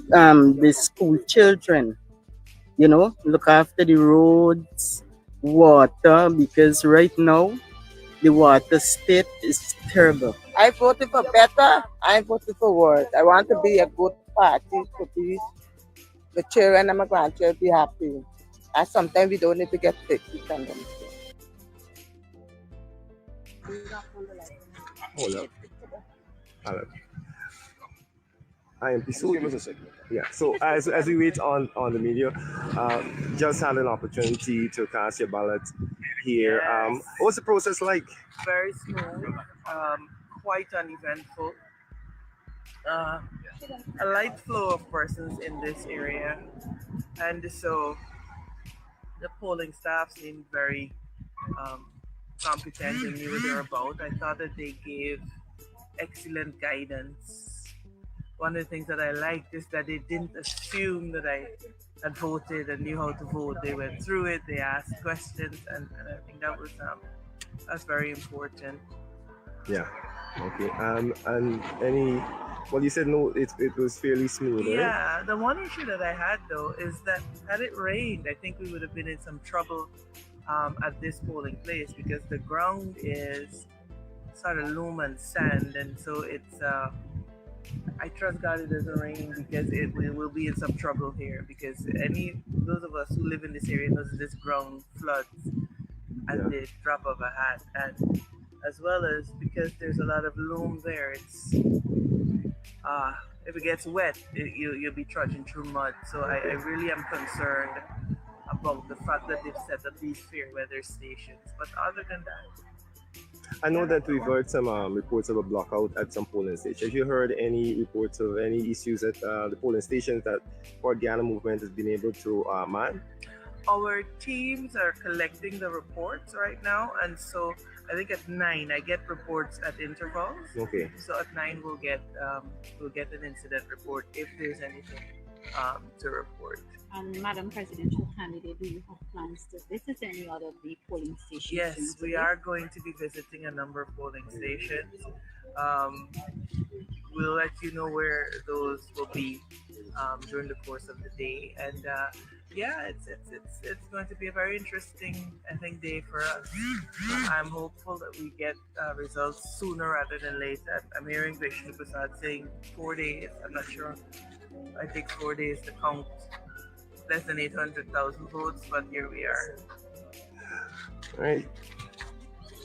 the school children, look after the roads, water, because right now the water state is terrible. I voted for better. I voted for worse. I want to be a good party to be the children and my grandchildren be happy. And sometimes we don't need to get sick. We can them. Hold up. Hello. I am yeah. So as we wait on the media, just had an opportunity to cast your ballot here. Yes. What's the process like? Very smooth, quite uneventful. A light flow of persons in this area, and so the polling staff seemed very competent and knew what they were about. I thought that they gave excellent guidance. One of the things that I liked is that they didn't assume that I had voted and knew how to vote. They went through it, they asked questions, and I think that's very important. Yeah. Okay. And well, you said no, it was fairly smooth, right? Yeah, the one issue that I had though is that had it rained, I think we would have been in some trouble at this polling place, because the ground is sort of loam and sand, and so it's I trust God it doesn't rain, because we will be in some trouble here, because those of us who live in this area knows this ground floods at the drop of a hat, and as well as because there's a lot of loam there, it's if it gets wet, you'll be trudging through mud. So I really am concerned about the fact that they've set up these fair weather stations. But other than that, I know that we've heard some reports of a blockout at some polling stations. Have you heard any reports of any issues at the polling stations that Fort Guyana movement has been able to man? our teams are collecting the reports right now, and so I think at 9 I get reports at intervals. Okay. So at 9 we'll get an incident report if there's anything to report. And Madam Presidential Candidate, do you have plans to visit any other of the polling stations? Yes, we are going to be visiting a number of polling stations. We'll let you know where those will be during the course of the day, and yeah, it's going to be a very interesting, I think, day for us. I'm hopeful that we get results sooner rather than later. I'm hearing Vishnu Prasad saying 4 days. I'm not sure. I think 4 days to count less than 800,000 votes, but here we are. All right.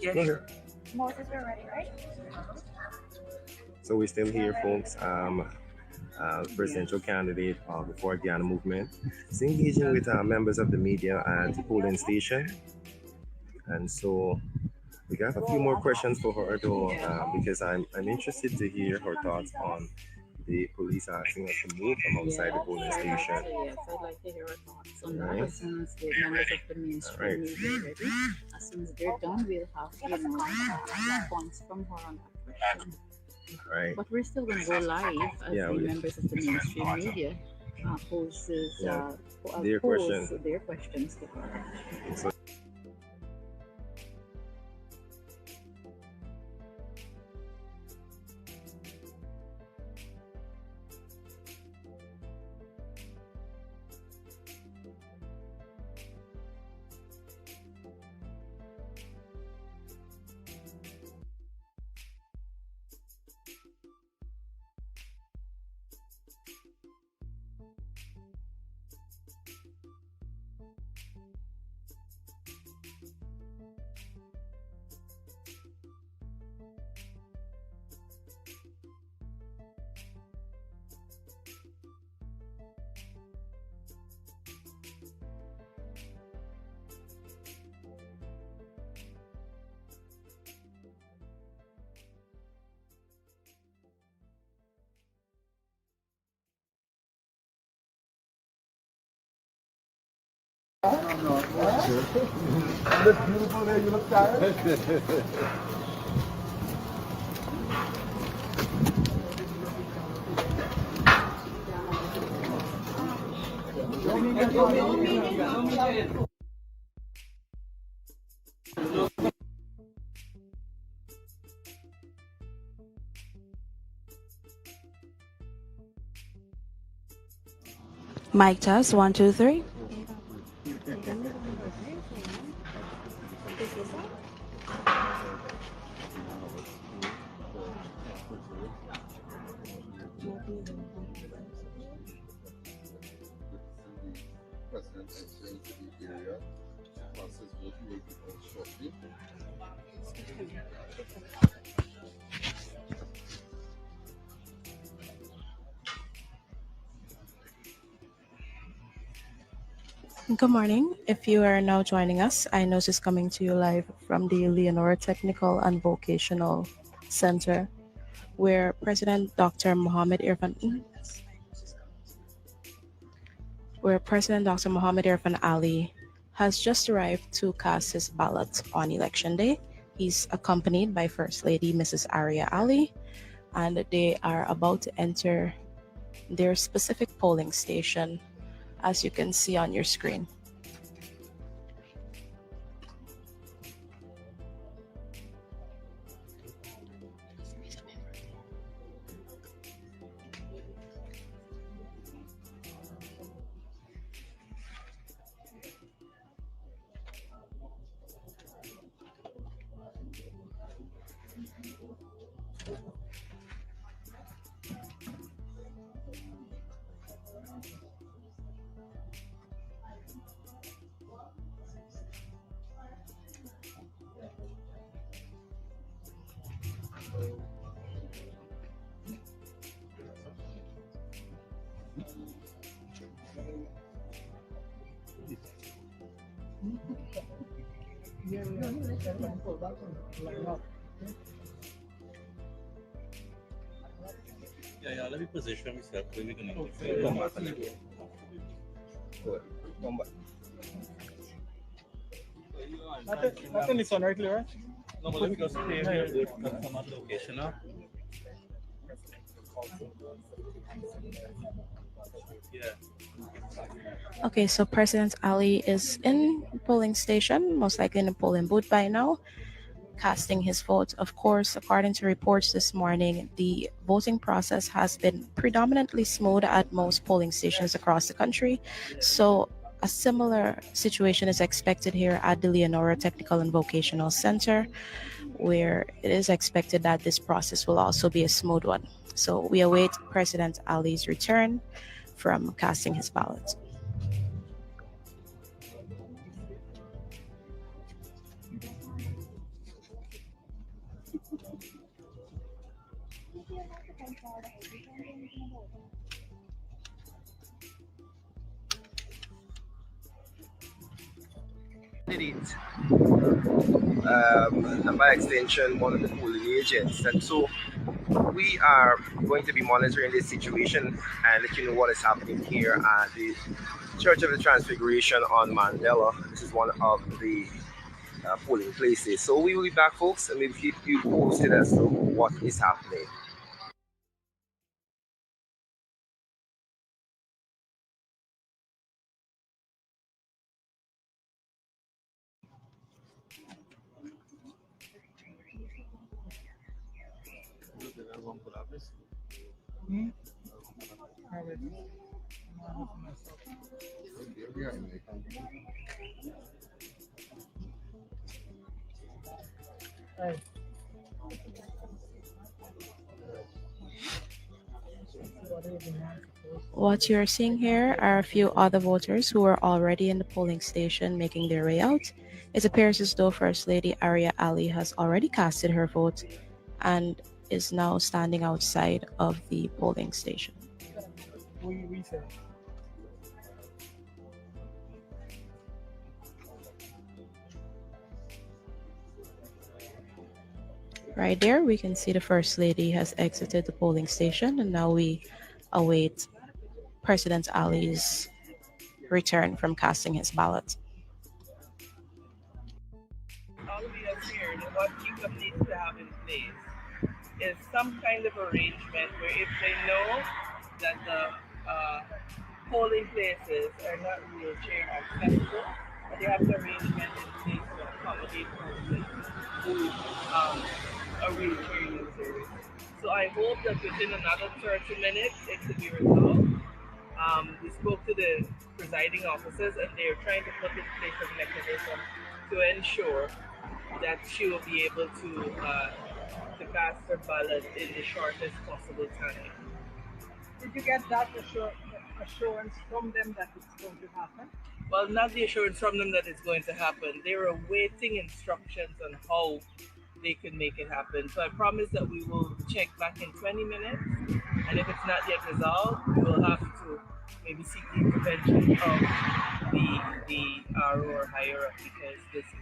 Yeah, Go sure. Moses, we're ready, right? So we're still here, folks. Presidential candidate of the Fort Guyana movement is engaging with members of the media at the polling station. And so we got a few more questions for her, though, because I'm interested to hear her thoughts on the police asking us to move from outside the polling station. Yes, I'd like to hear your thoughts on Right. that as soon as the members of the mainstream media are ready. As soon as they're done, we'll have response from her on that question. Right. But we're still going to go live as the members of the mainstream media poses Yeah. Their question. pose their questions to her. So Look beautiful there, you look tired. Mic test, 1, 2, 3. President entering into the area. Process voting will begin shortly. Good morning. If you are now joining us, I.N.O.S is coming to you live from the Leonora Technical and Vocational Center, where President Dr. Mohammed Irfan Ali has just arrived to cast his ballot on Election Day. He's accompanied by First Lady Mrs. Arya Ali, and they are about to enter their specific polling station, as you can see on your screen. Yeah, let me position myself so we can come back on it. Come back. Nothing is on right there. No, but let me just stay here. Come at location now. Yeah. Okay, so President Ali is in polling station, most likely in a polling booth by now, casting his vote. Of course, according to reports this morning, the voting process has been predominantly smooth at most polling stations across the country. So a similar situation is expected here at the Leonora Technical and Vocational Center, where it is expected that this process will also be a smooth one. So we await President Ali's return from casting his ballot. And by extension, one of the polling agents. And so we are going to be monitoring this situation and let you know what is happening here at the Church of the Transfiguration on Mandela. This is one of the polling places. So we will be back, folks, and we'll keep you posted as to what is happening. What you're seeing here are a few other voters who are already in the polling station making their way out. It appears as though First Lady Arya Ali has already casted her vote and is now standing outside of the polling station. We say. Right there, we can see the First Lady has exited the polling station, and now we await President Ali's return from casting his ballot. All of us here, what GECOM needs to have in place is some kind of arrangement where if they know that the polling places are not wheelchair accessible, but they have the arrangement in place to accommodate persons who are wheelchair users. So I hope that within another 30 minutes it could be resolved. We spoke to the presiding officers and they're trying to put in place a mechanism to ensure that she will be able to cast her ballot in the shortest possible time. Did you get that assurance from them that it's going to happen? Well, not the assurance from them that it's going to happen. They were awaiting instructions on how they could make it happen. So I promise that we will check back in 20 minutes. And if it's not yet resolved, we will have to maybe seek the intervention of the RO or higher up, because this is,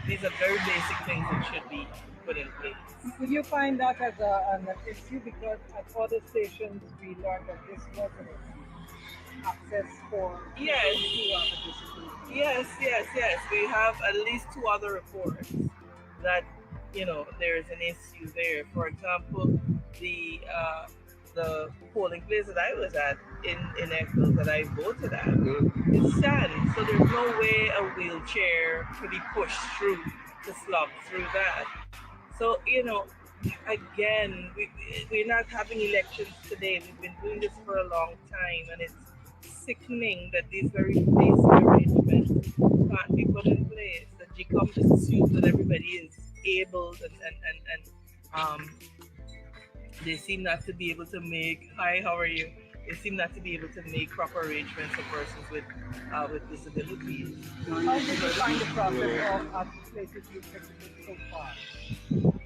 these are very basic things that should be put in place. Will you find that as an issue? Because at other stations we learned that this was an issue. Access for yes. We have at least 2 other reports that there is an issue there. For example, the polling place that I was at in Exxon that I voted at is sand, so there's no way a wheelchair could be pushed through to slog through that. So again, we're not having elections today. We've been doing this for a long time, and it's sickening that these very basic arrangements can't be put in place. The GECOM just assumes that everybody is able and they seem not to be able to make. Hi, how are you? They seem not to be able to make proper arrangements for persons with disabilities. How did you find the process of places you've visited so far?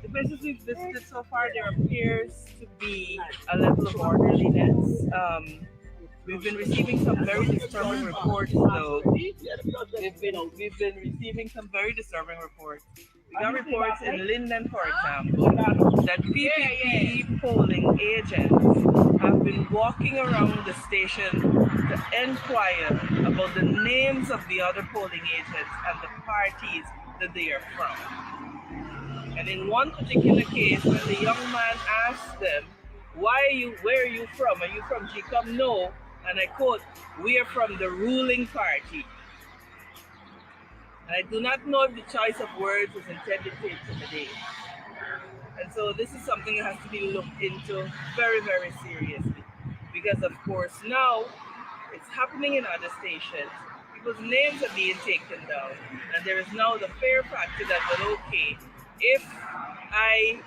The places we've visited so far, there appears to be a level of orderliness. We've been receiving some very disturbing reports, though. We've been receiving some very disturbing reports. We got reports in Linden, for example, that P.P.P polling agents have been walking around the station to inquire about the names of the other polling agents and the parties that they are from. And in one particular case, when the young man asked them, where are you from? Are you from GECOM? No. And I quote, we are from the ruling party. And I do not know if the choice of words was intended to intimidate. And so this is something that has to be looked into very, very seriously. Because of course now it's happening in other stations. People's names are being taken down. And there is now the fear factor that, well, okay, if I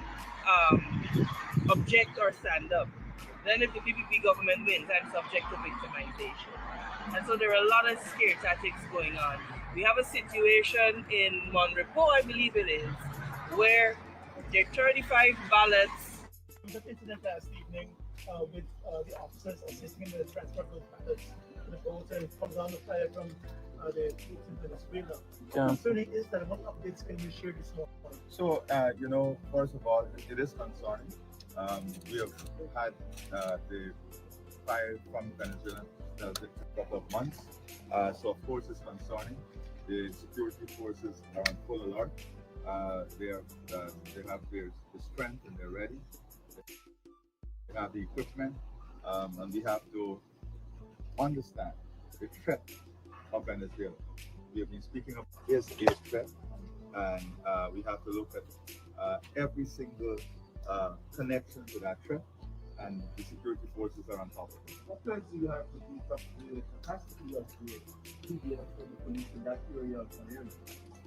object or stand up, then if the P.P.P government wins, I'm subject to victimization. And so there are a lot of scare tactics going on. We have a situation in Monrepo, I believe it is, where there are 35 ballots. The incident last evening with the officers assisting in the transfer of those ballots to the votes, and it comes on the fire from the troops in Venezuela. How concerning is that? What updates can you share this morning? So, first of all, it is concerning. We have had the fire from Venezuela a couple of months. So of course it's concerning. The security forces are on full alert. They have their strength and they're ready. They have the equipment, and we have to understand the threat of Venezuela. We have been speaking of is a threat, and we have to look at every single connection to that threat, and the security forces are on top of it. What plans do you have to beef up the capacity of the PBS for the police in that area of Guyana?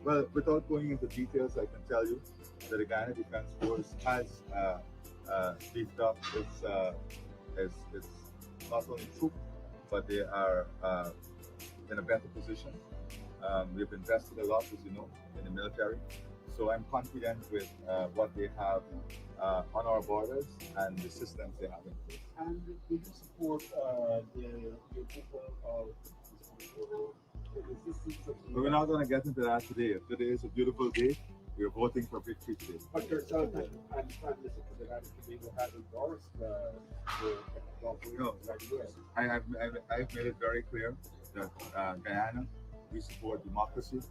Well, without going into details, I can tell you that the Guyana Defense Force has beefed up its not only troop, but they are in a better position. We've invested a lot, as you know, in the military. So I'm confident with what they have on our borders and the systems they have in place. And did you support your people of the resistance of the... But we're not going to get into that today. Today is a beautiful day. We're voting for victory today. But yourself and Prime Minister for the United Kingdom have endorsed the no, I've made it very clear that Guyana, we support democracy.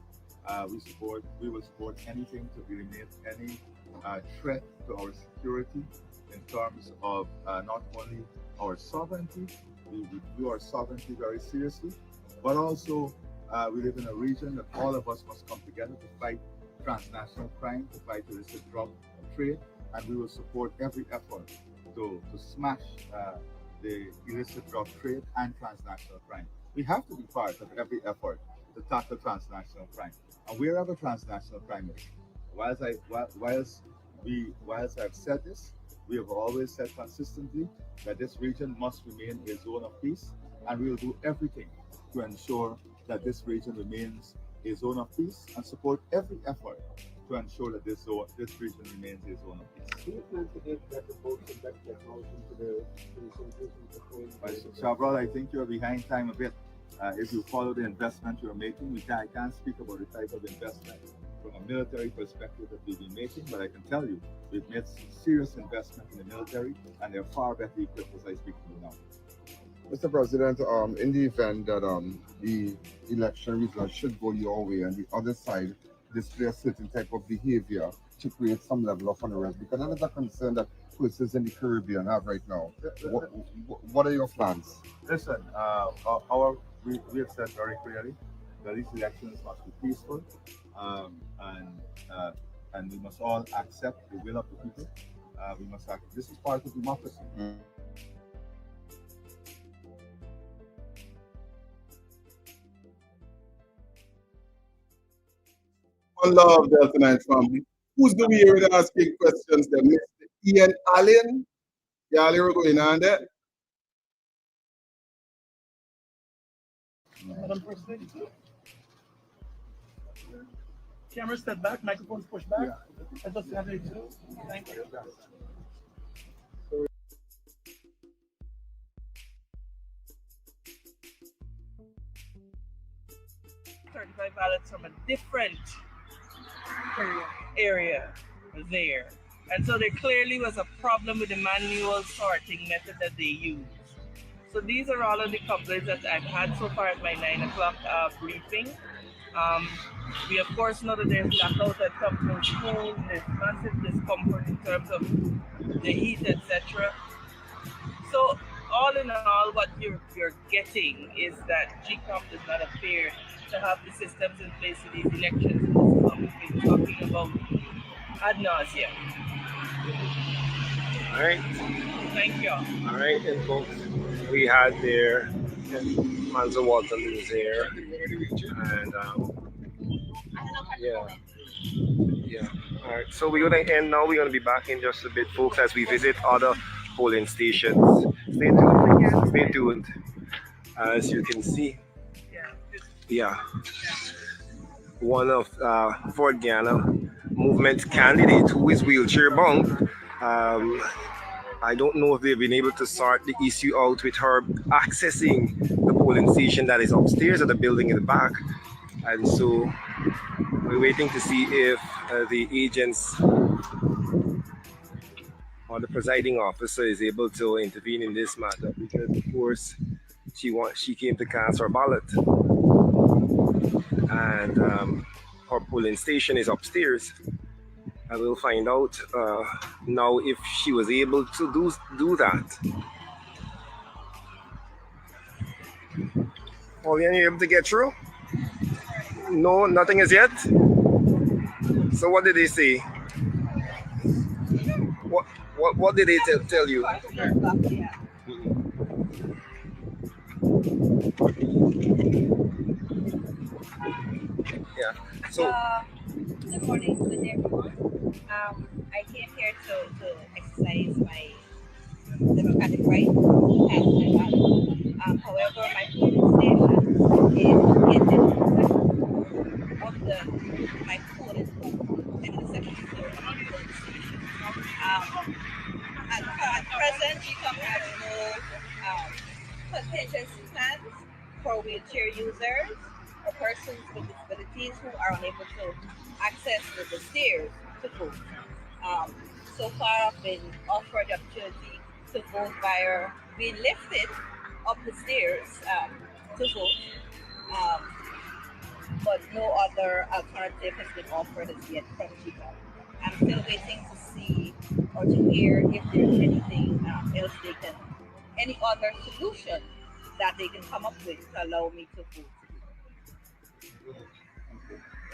We will support anything to eliminate any threat to our security in terms of not only our sovereignty, we view our sovereignty very seriously, but also we live in a region that all of us must come together to fight transnational crime, to fight illicit drug trade, and we will support every effort to smash the illicit drug trade and transnational crime. We have to be part of every effort to tackle transnational crime. And wherever transnational crime is, whilst I've said this, we have always said consistently that this region must remain a zone of peace, and we will do everything to ensure that this region remains a zone of peace and support every effort to ensure that this region remains a zone of peace. Do you plan to get better boats and better technology to the Chabral, I think you're behind time a bit. If you follow the investment you're making, I can't speak about the type of investment from a military perspective that we've been making, but I can tell you we've made serious investment in the military, and they're far better equipped as I speak to you now. Mr. President, in the event that the election results should go your way and the other side display a certain type of behavior to create some level of unrest, because that is a concern that persons in the Caribbean have right now. What are your plans? Listen, we have said very clearly that these elections must be peaceful, and we must all accept the will of the people. We must act. This is part of democracy. One love there tonight, family. Who's the way with asking questions then? Mr. Ian Allen? Y'all are going on there? Madam President, camera step back, microphones push back. I just have it too. Thank you. 35 ballots from a different area there. And so there clearly was a problem with the manual sorting method that they used. So these are all of the couplers that I've had so far at my 9 o'clock briefing. We of course know that there's blackout at some schools, there's massive discomfort in terms of the heat, etc. So all in all, what you're getting is that GECOM does not appear to have the systems in place for these elections. This is what we've been talking about ad nauseum. All right. Thank you. All right, and folks, we had there Manzo Walton is there, and yeah. All right, so we're gonna end now. We're gonna be back in just a bit, folks, as we visit other polling stations. Stay tuned. Stay tuned. As you can see, one of for Guyana movement candidate who is wheelchair bound. I don't know if they've been able to sort the issue out with her accessing the polling station that is upstairs at the building in the back. And so we're waiting to see if the agents or the presiding officer is able to intervene in this matter, because of course she came to cast her ballot, and her polling station is upstairs. I will find out now if she was able to do that. Pauline, you able to get through? No, nothing as yet. So what did they say? What? What did they tell you? Yeah. So. Good morning, good day, everyone. I came here to exercise my democratic right to cast my ballot. However, my polling station is located of my polling booth in the second floor of my polling station. At present, GECOM has no contingency plans for wheelchair users or persons with disabilities who are unable to access the stairs to vote. So far, I've been offered the opportunity to vote via being lifted up the stairs to vote, but no other alternative has been offered as yet from GECOM. I'm still waiting to see or to hear if there's anything else any other solution that they can come up with to allow me to vote.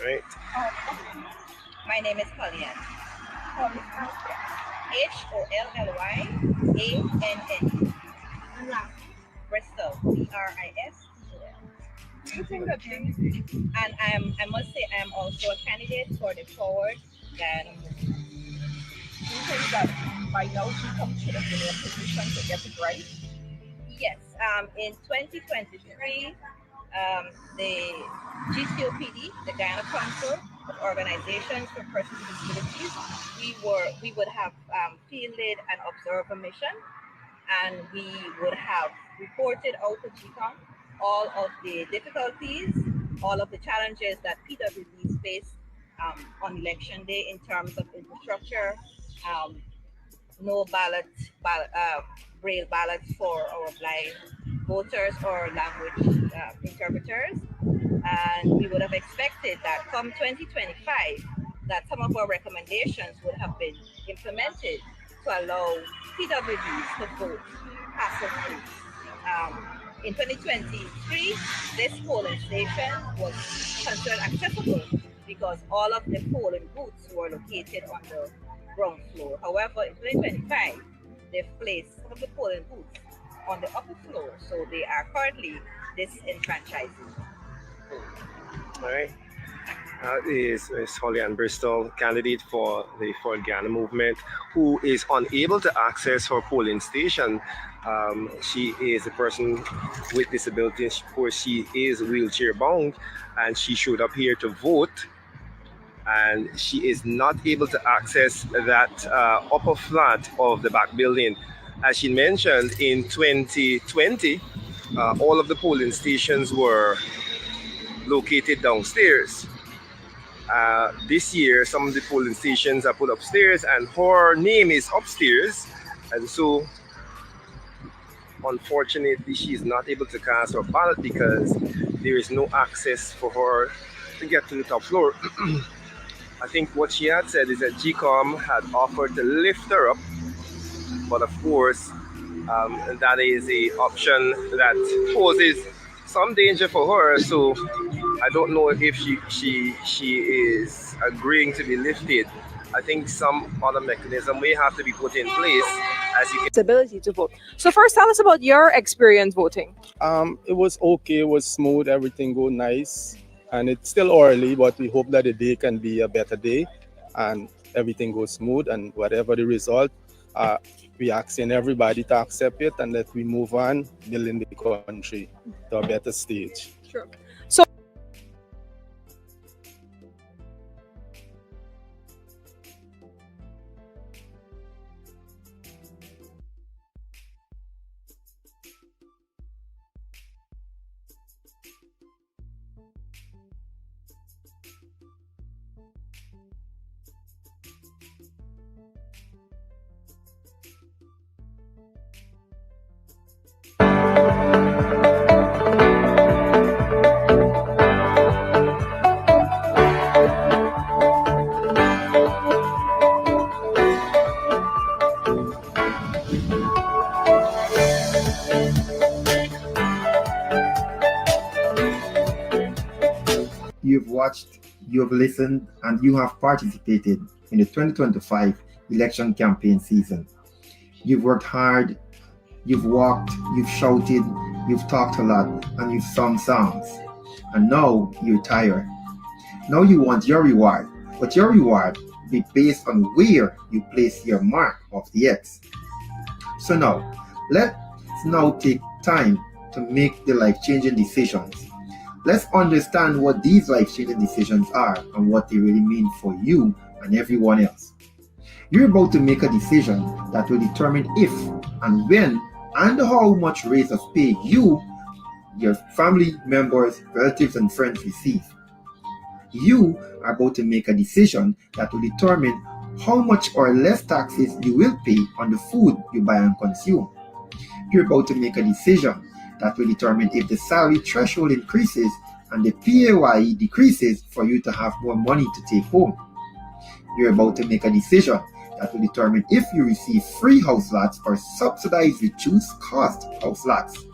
Right. My name is Pollyann. HOLLYANN. Bristol. BRISTOL. And I must say I'm also a candidate for the Forward Guyana movement. Do you think that by now GECOM should have been in a position to get it right? Yes. In 2023, the GCOPD, the Guyana Council of Organizations for Persons with Disabilities, we would have fielded an observer mission, and we would have reported out to GECOM all of the difficulties, all of the challenges that PWDs face on election day in terms of infrastructure, no braille ballots for our blind voters or language interpreters. And we would have expected that come 2025, that some of our recommendations would have been implemented to allow PWDs to vote hassle-free. In 2023, this polling station was considered accessible because all of the polling booths were located on the ground floor. However, in 2025, they've placed some of the polling booths on the upper floor, so they are currently disenfranchised. All right. Is Miss Holly-Ann Bristol, candidate for the Forward Guyana movement, who is unable to access her polling station. She is a person with disabilities. Of course, she is wheelchair bound, and she showed up here to vote. And she is not able to access that upper flat of the back building. As she mentioned, in 2020, all of the polling stations were located downstairs. This year, some of the polling stations are put upstairs, and her name is upstairs. And so, unfortunately, she is not able to cast her ballot because there is no access for her to get to the top floor. I think what she had said is that GECOM had offered to lift her up, but of course, that is a option that poses some danger for her. So I don't know if she is agreeing to be lifted. I think some other mechanism may have to be put in place as you can. Ability to vote. So first, tell us about your experience voting. It was okay. It was smooth. Everything go nice. And it's still early, but we hope that the day can be a better day and everything goes smooth. And whatever the result, we asking everybody to accept it and that we move on, building the country to a better stage. Sure. So You've watched, you've listened, and you have participated in the 2025 election campaign season. You've worked hard, you've walked, you've shouted, you've talked a lot, and you've sung songs. And now you're tired. Now you want your reward, but your reward will be based on where you place your mark of the X. So now, let's now take time to make the life-changing decisions. Let's understand what these life-changing decisions are and what they really mean for you and everyone else. You're about to make a decision that will determine if and when and how much raise of pay you, your family members, relatives, and friends receive. You are about to make a decision that will determine how much or less taxes you will pay on the food you buy and consume. You're about to make a decision that will determine if the salary threshold increases and the PAYE decreases for you to have more money to take home. You're about to make a decision that will determine if you receive free house lots or subsidized reduced cost house lots.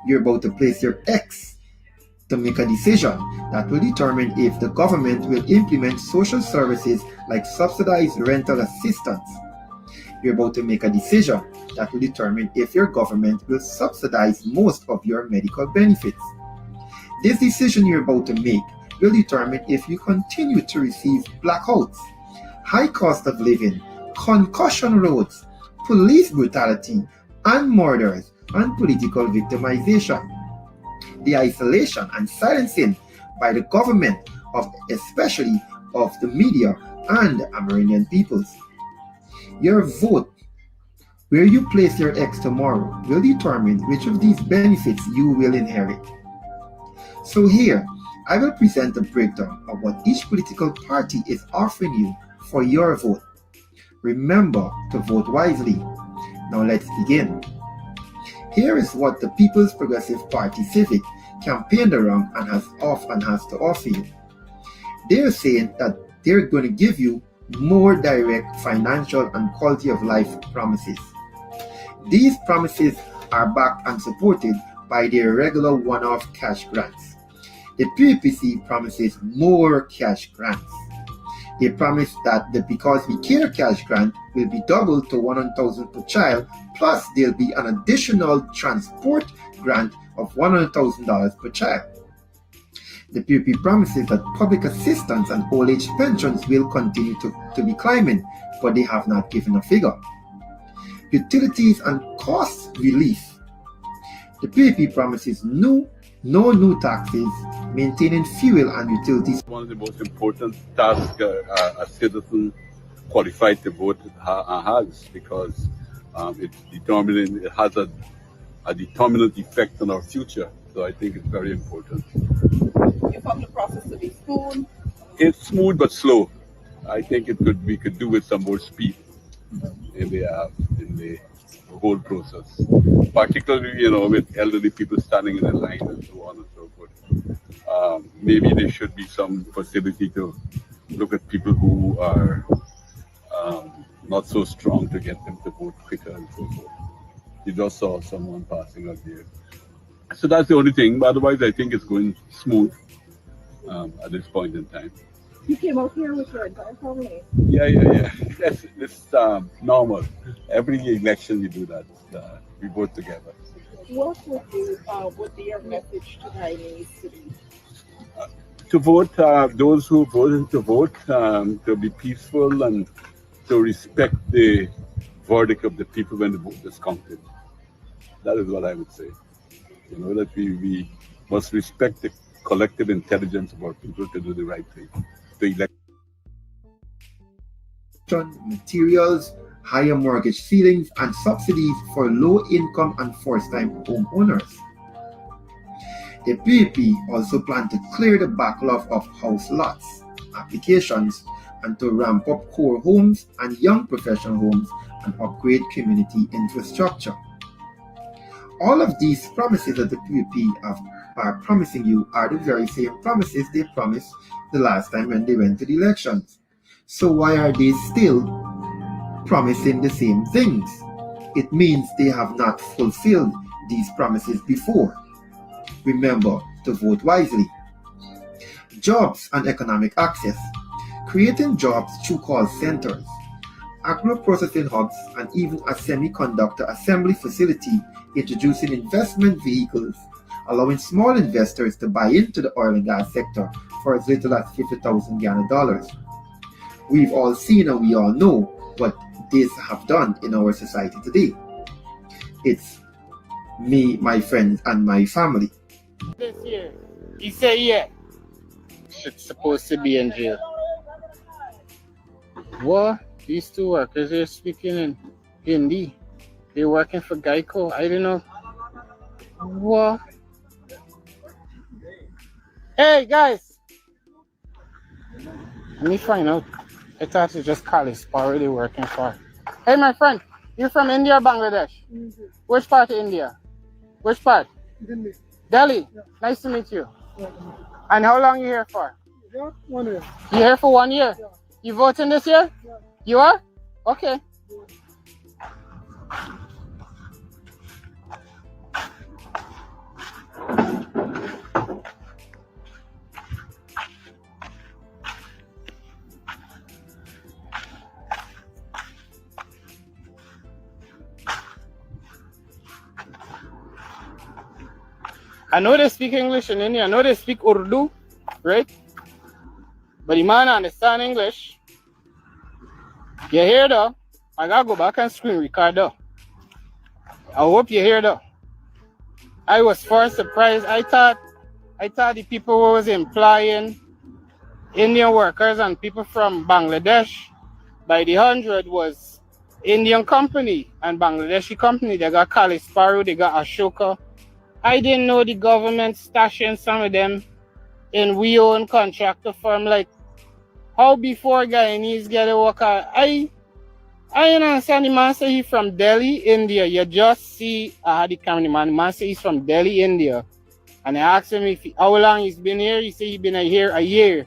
You're about to place your X to make a decision that will determine if the government will implement social services like subsidized rental assistance. You're about to make a decision that will determine if your government will subsidize most of your medical benefits. This decision you're about to make will determine if you continue to receive blackouts, high cost of living, concussion roads, police brutality, and murders, and political victimization. The isolation and silencing by the government of especially of the media and Amerindian peoples. Your vote, where you place your X tomorrow, will determine which of these benefits you will inherit. So here, I will present a breakdown of what each political party is offering you for your vote. Remember to vote wisely. Now let's begin. Here is what the People's Progressive Party Civic campaigned around and has to offer you. They're saying that they're going to give you more direct financial and quality of life promises. These promises are backed and supported by their regular one-off cash grants. The P.P.P promises more cash grants. They promise that the Because We Care cash grant will be doubled to $100,000 per child, plus there'll be an additional transport grant of $100,000 per child. The P.P.P promises that public assistance and old age pensions will continue to be climbing, but they have not given a figure. Utilities and cost relief. The P.P.P promises no new taxes, maintaining fuel and utilities. One of the most important tasks a citizen qualified to vote has, because it has a determinant effect on our future. So I think it's very important. You found the process to be smooth? It's smooth but slow. I think we could do with some more speed in the whole process, particularly with elderly people standing in a line and so on and so forth. Maybe there should be some facility to look at people who are not so strong to get them to vote quicker and so forth. You just saw someone passing out there. So that's the only thing. But otherwise, I think it's going smooth at this point in time. You came out here with your entire family? Yeah. That's normal. Every election we do that. We vote together. What would be your message to Guyanese to be? To vote, those who voted to vote, to be peaceful and to respect the verdict of the people when the vote is counted. That is what I would say. That we must respect the collective intelligence of our people to do the right thing. The materials, higher mortgage ceilings, and subsidies for low-income and first-time homeowners. The P.P.P also plan to clear the backlog of house lots applications and to ramp up core homes and young professional homes and upgrade community infrastructure. All of these promises that the P.P.P. are promising you are the very same promises they promised the last time when they went to the elections. So why are they still promising the same things? It means they have not fulfilled these promises before. Remember to vote wisely. Jobs and economic access. Creating jobs through call centers agro-processing hubs, and even a semiconductor assembly facility introducing investment vehicles, allowing small investors to buy into the oil and gas sector for as little as 50,000 Ghana dollars. We've all seen and we all know what this have done in our society today. It's me, my friends, and my family. This year, he said, yeah, it's supposed to be in jail. What? These two workers are speaking in Hindi. They're working for Geico. I don't know. What? Hey, guys. Let me find out. I thought it's just Kali Sparrow they're working for. Hey, my friend. You're from India or Bangladesh? Which part of India? Which part? Delhi. Delhi. Yeah. Nice to meet you. Yeah. And how long you here for? Yeah, 1 year. You here for 1 year? Yeah. You voting this year? Yeah. You are? Okay. I know they speak English in India. I know they speak Urdu, right? But the man understand English. You hear though? I gotta go back and screen record though. I hope you hear though. I was first surprised. I thought the people who was employing Indian workers and people from Bangladesh by the 100 was Indian company and Bangladeshi company. They got Kali Sparrow, they got Ashoka. I didn't know the government stashing some of them in we own contractor firm. Like how before Guyanese get a worker. I understand the man say he's from Delhi, India. You just see I had the cameraman. The man say he's from Delhi, India. And I asked him how long he's been here. He said he's been here a year.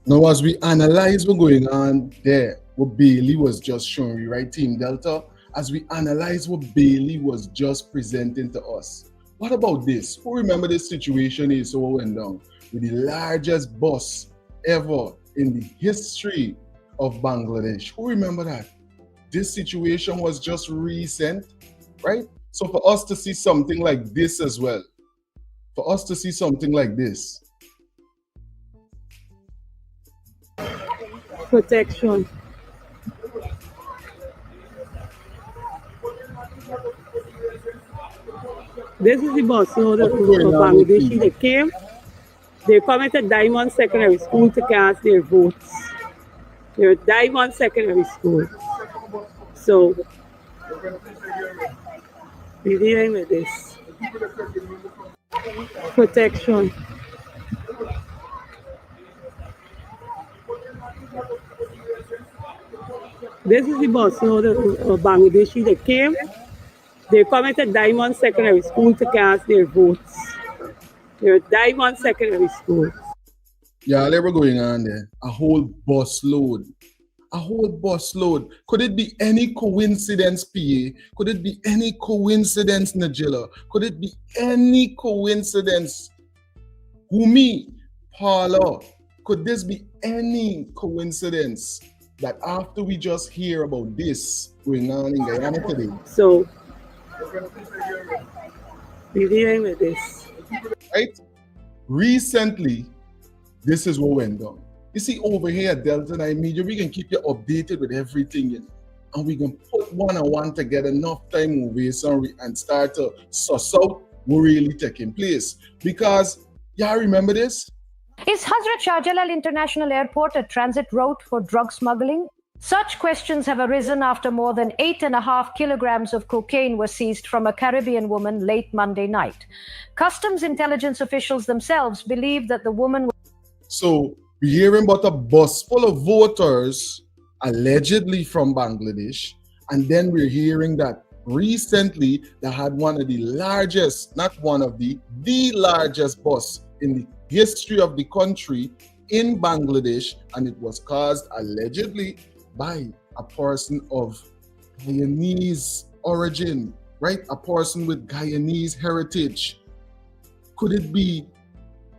Now, as we analyze what's going on there, what Bailey was just showing you, right, Team Delta? As we analyze what Bailey was just presenting to us, what about this? Who remember this situation is what went down with the largest bus ever in the history of Bangladesh? Who remember that? This situation was just recent, right? So for us to see something like this as well, for us to see something like this, protection. This is the bus of Bangladeshi. They came, they come to Diamond Secondary School to cast their votes. They're Diamond Secondary School. So, we're dealing with this. Protection. This is the bus of Bangladeshi. They came, they come to Diamond Secondary School to cast their votes. They're Diamond Secondary School. Yeah, they were going on there. A whole bus load. A whole bus load. Could it be any coincidence, PA? Could it be any coincidence, Najila? Could it be any coincidence? Humi, Paula, could this be any coincidence that after we just hear about this going on in Guyana today? So, we're dealing with this. Right? Recently, this is what went down. You see, over here at Delta 9 Media, we can keep you updated with everything, you know? And we can put one-on-one together enough time over and start to suss out what really taking place. Because, y'all remember this? Is Hazrat Shah Jalal International Airport a transit route for drug smuggling? Such questions have arisen after more than 8.5 kilograms of cocaine were seized from a Caribbean woman late Monday night. Customs intelligence officials themselves believe that the woman... So, we're hearing about a bus full of voters, allegedly from Bangladesh, And then we're hearing that recently they had one of the largest, not one of the largest bus in the history of the country in Bangladesh, and it was caused allegedly by a person of Guyanese origin, right? A person with Guyanese heritage. Could it be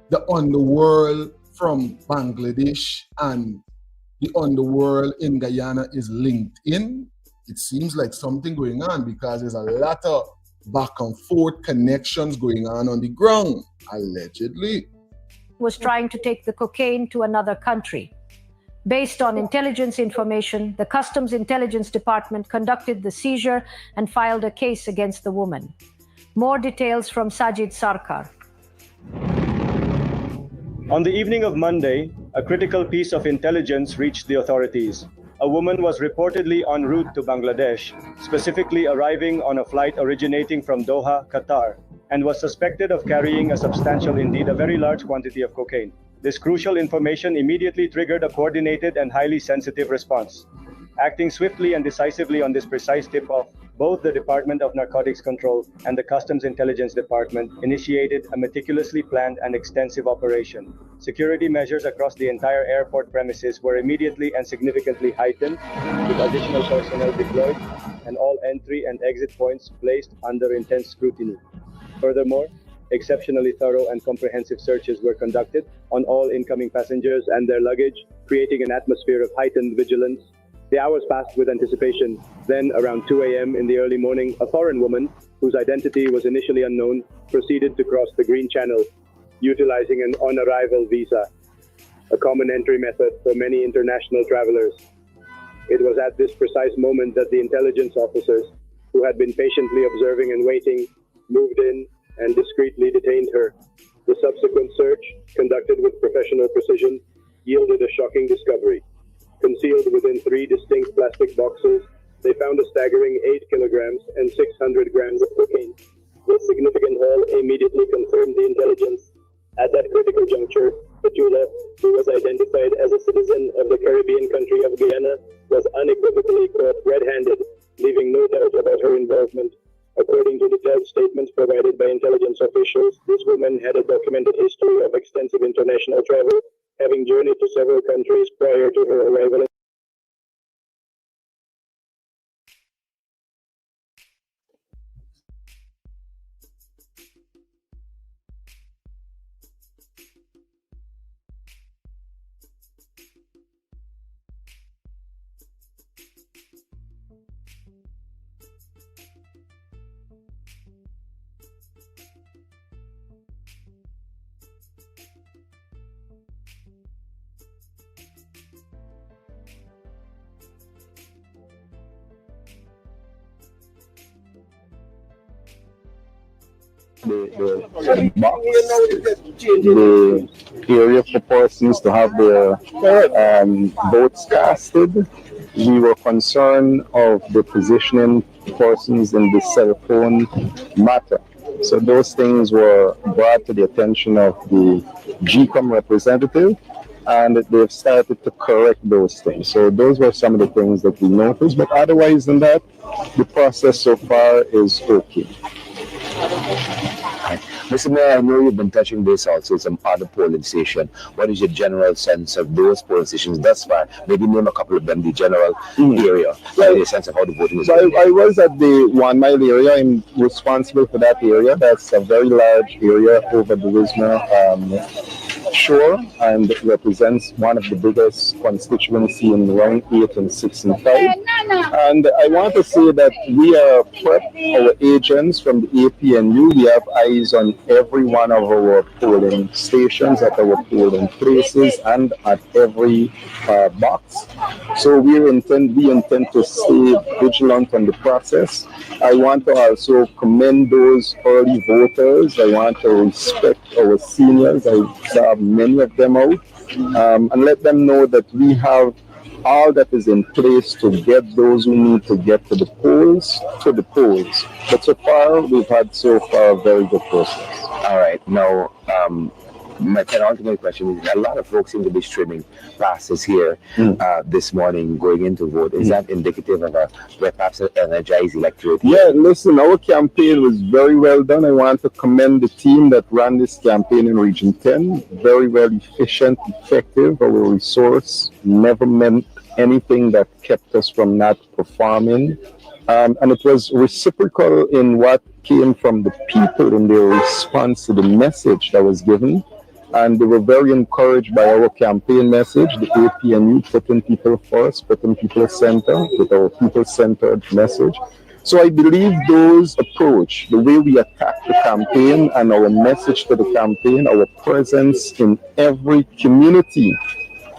the underworld from Bangladesh and the underworld in Guyana is linked in? It seems like something going on because there's a lot of back and forth connections going on the ground, allegedly. Was trying to take the cocaine to another country. Based on intelligence information, the Customs Intelligence Department conducted the seizure and filed a case against the woman. More details from Sajid Sarkar. On the evening of Monday, a critical piece of intelligence reached the authorities. A woman was reportedly en route to Bangladesh, specifically arriving on a flight originating from Doha, Qatar, and was suspected of carrying a substantial, indeed a very large quantity of cocaine. This crucial information immediately triggered a coordinated and highly sensitive response. Acting swiftly and decisively on this precise tip-off, both the Department of Narcotics Control and the Customs Intelligence Department initiated a meticulously planned and extensive operation. Security measures across the entire airport premises were immediately and significantly heightened, with additional personnel deployed and all entry and exit points placed under intense scrutiny. Furthermore, exceptionally thorough and comprehensive searches were conducted on all incoming passengers and their luggage, creating an atmosphere of heightened vigilance. The hours passed with anticipation. Then, around 2 a.m. in the early morning, a foreign woman, whose identity was initially unknown, proceeded to cross the Green Channel, utilizing an on-arrival visa, a common entry method for many international travelers. It was at this precise moment that the intelligence officers, who had been patiently observing and waiting, moved in and discreetly detained her. The subsequent search, conducted with professional precision, yielded a shocking discovery. Concealed within 3 distinct plastic boxes, they found a staggering 8 kilograms and 600 grams of cocaine. This significant haul immediately confirmed the intelligence. At that critical juncture, Petula, who was identified as a citizen of the Caribbean country of Guyana, was unequivocally caught red-handed, leaving no doubt about her involvement. According to detailed statements provided by intelligence officials, this woman had a documented history of extensive international travel, having journeyed to several countries prior to her arrival. the box, the area for persons to have their votes casted. We were concerned of the positioning persons in the cell phone matter. So those things were brought to the attention of the GECOM representative, and they've started to correct those things. So those were some of the things that we noticed, but otherwise than that, the process so far is okay. Mr. Mayor, I know you've been touching this also some other polling station. What is your general sense of those polling stations thus far? Maybe name a couple of them, the general area, a sense of how the voting is going. I was at the 1 mile area. I'm responsible for that area. That's a very large area over the Wisma shore, and it represents one of the biggest constituency in round 8 and 6 and 5. And I want to say that we are prepped, our agents from the A.P.N.U. We have eyes on every one of our polling stations, at our polling places, and at every box. So we intend to stay vigilant on the process. I want to also commend those early voters. I want to respect our seniors. I saw many of them out, and let them know that we have all that is in place to get those who need to get to the polls. But so far, we've had a very good process. All right. Now, my penultimate question is, a lot of folks seem to be streaming past us here this morning going into vote. Is that indicative of perhaps an energized electorate? Yeah, listen, our campaign was very well done. I want to commend the team that ran this campaign in Region 10. Very well efficient, effective. Our resource never meant anything that kept us from not performing. And it was reciprocal in what came from the people in their response to the message that was given. And they were very encouraged by our campaign message, the A.P.N.U, putting people first, putting people center, with our people-centered message. So I believe those approach, the way we attack the campaign and our message to the campaign, our presence in every community,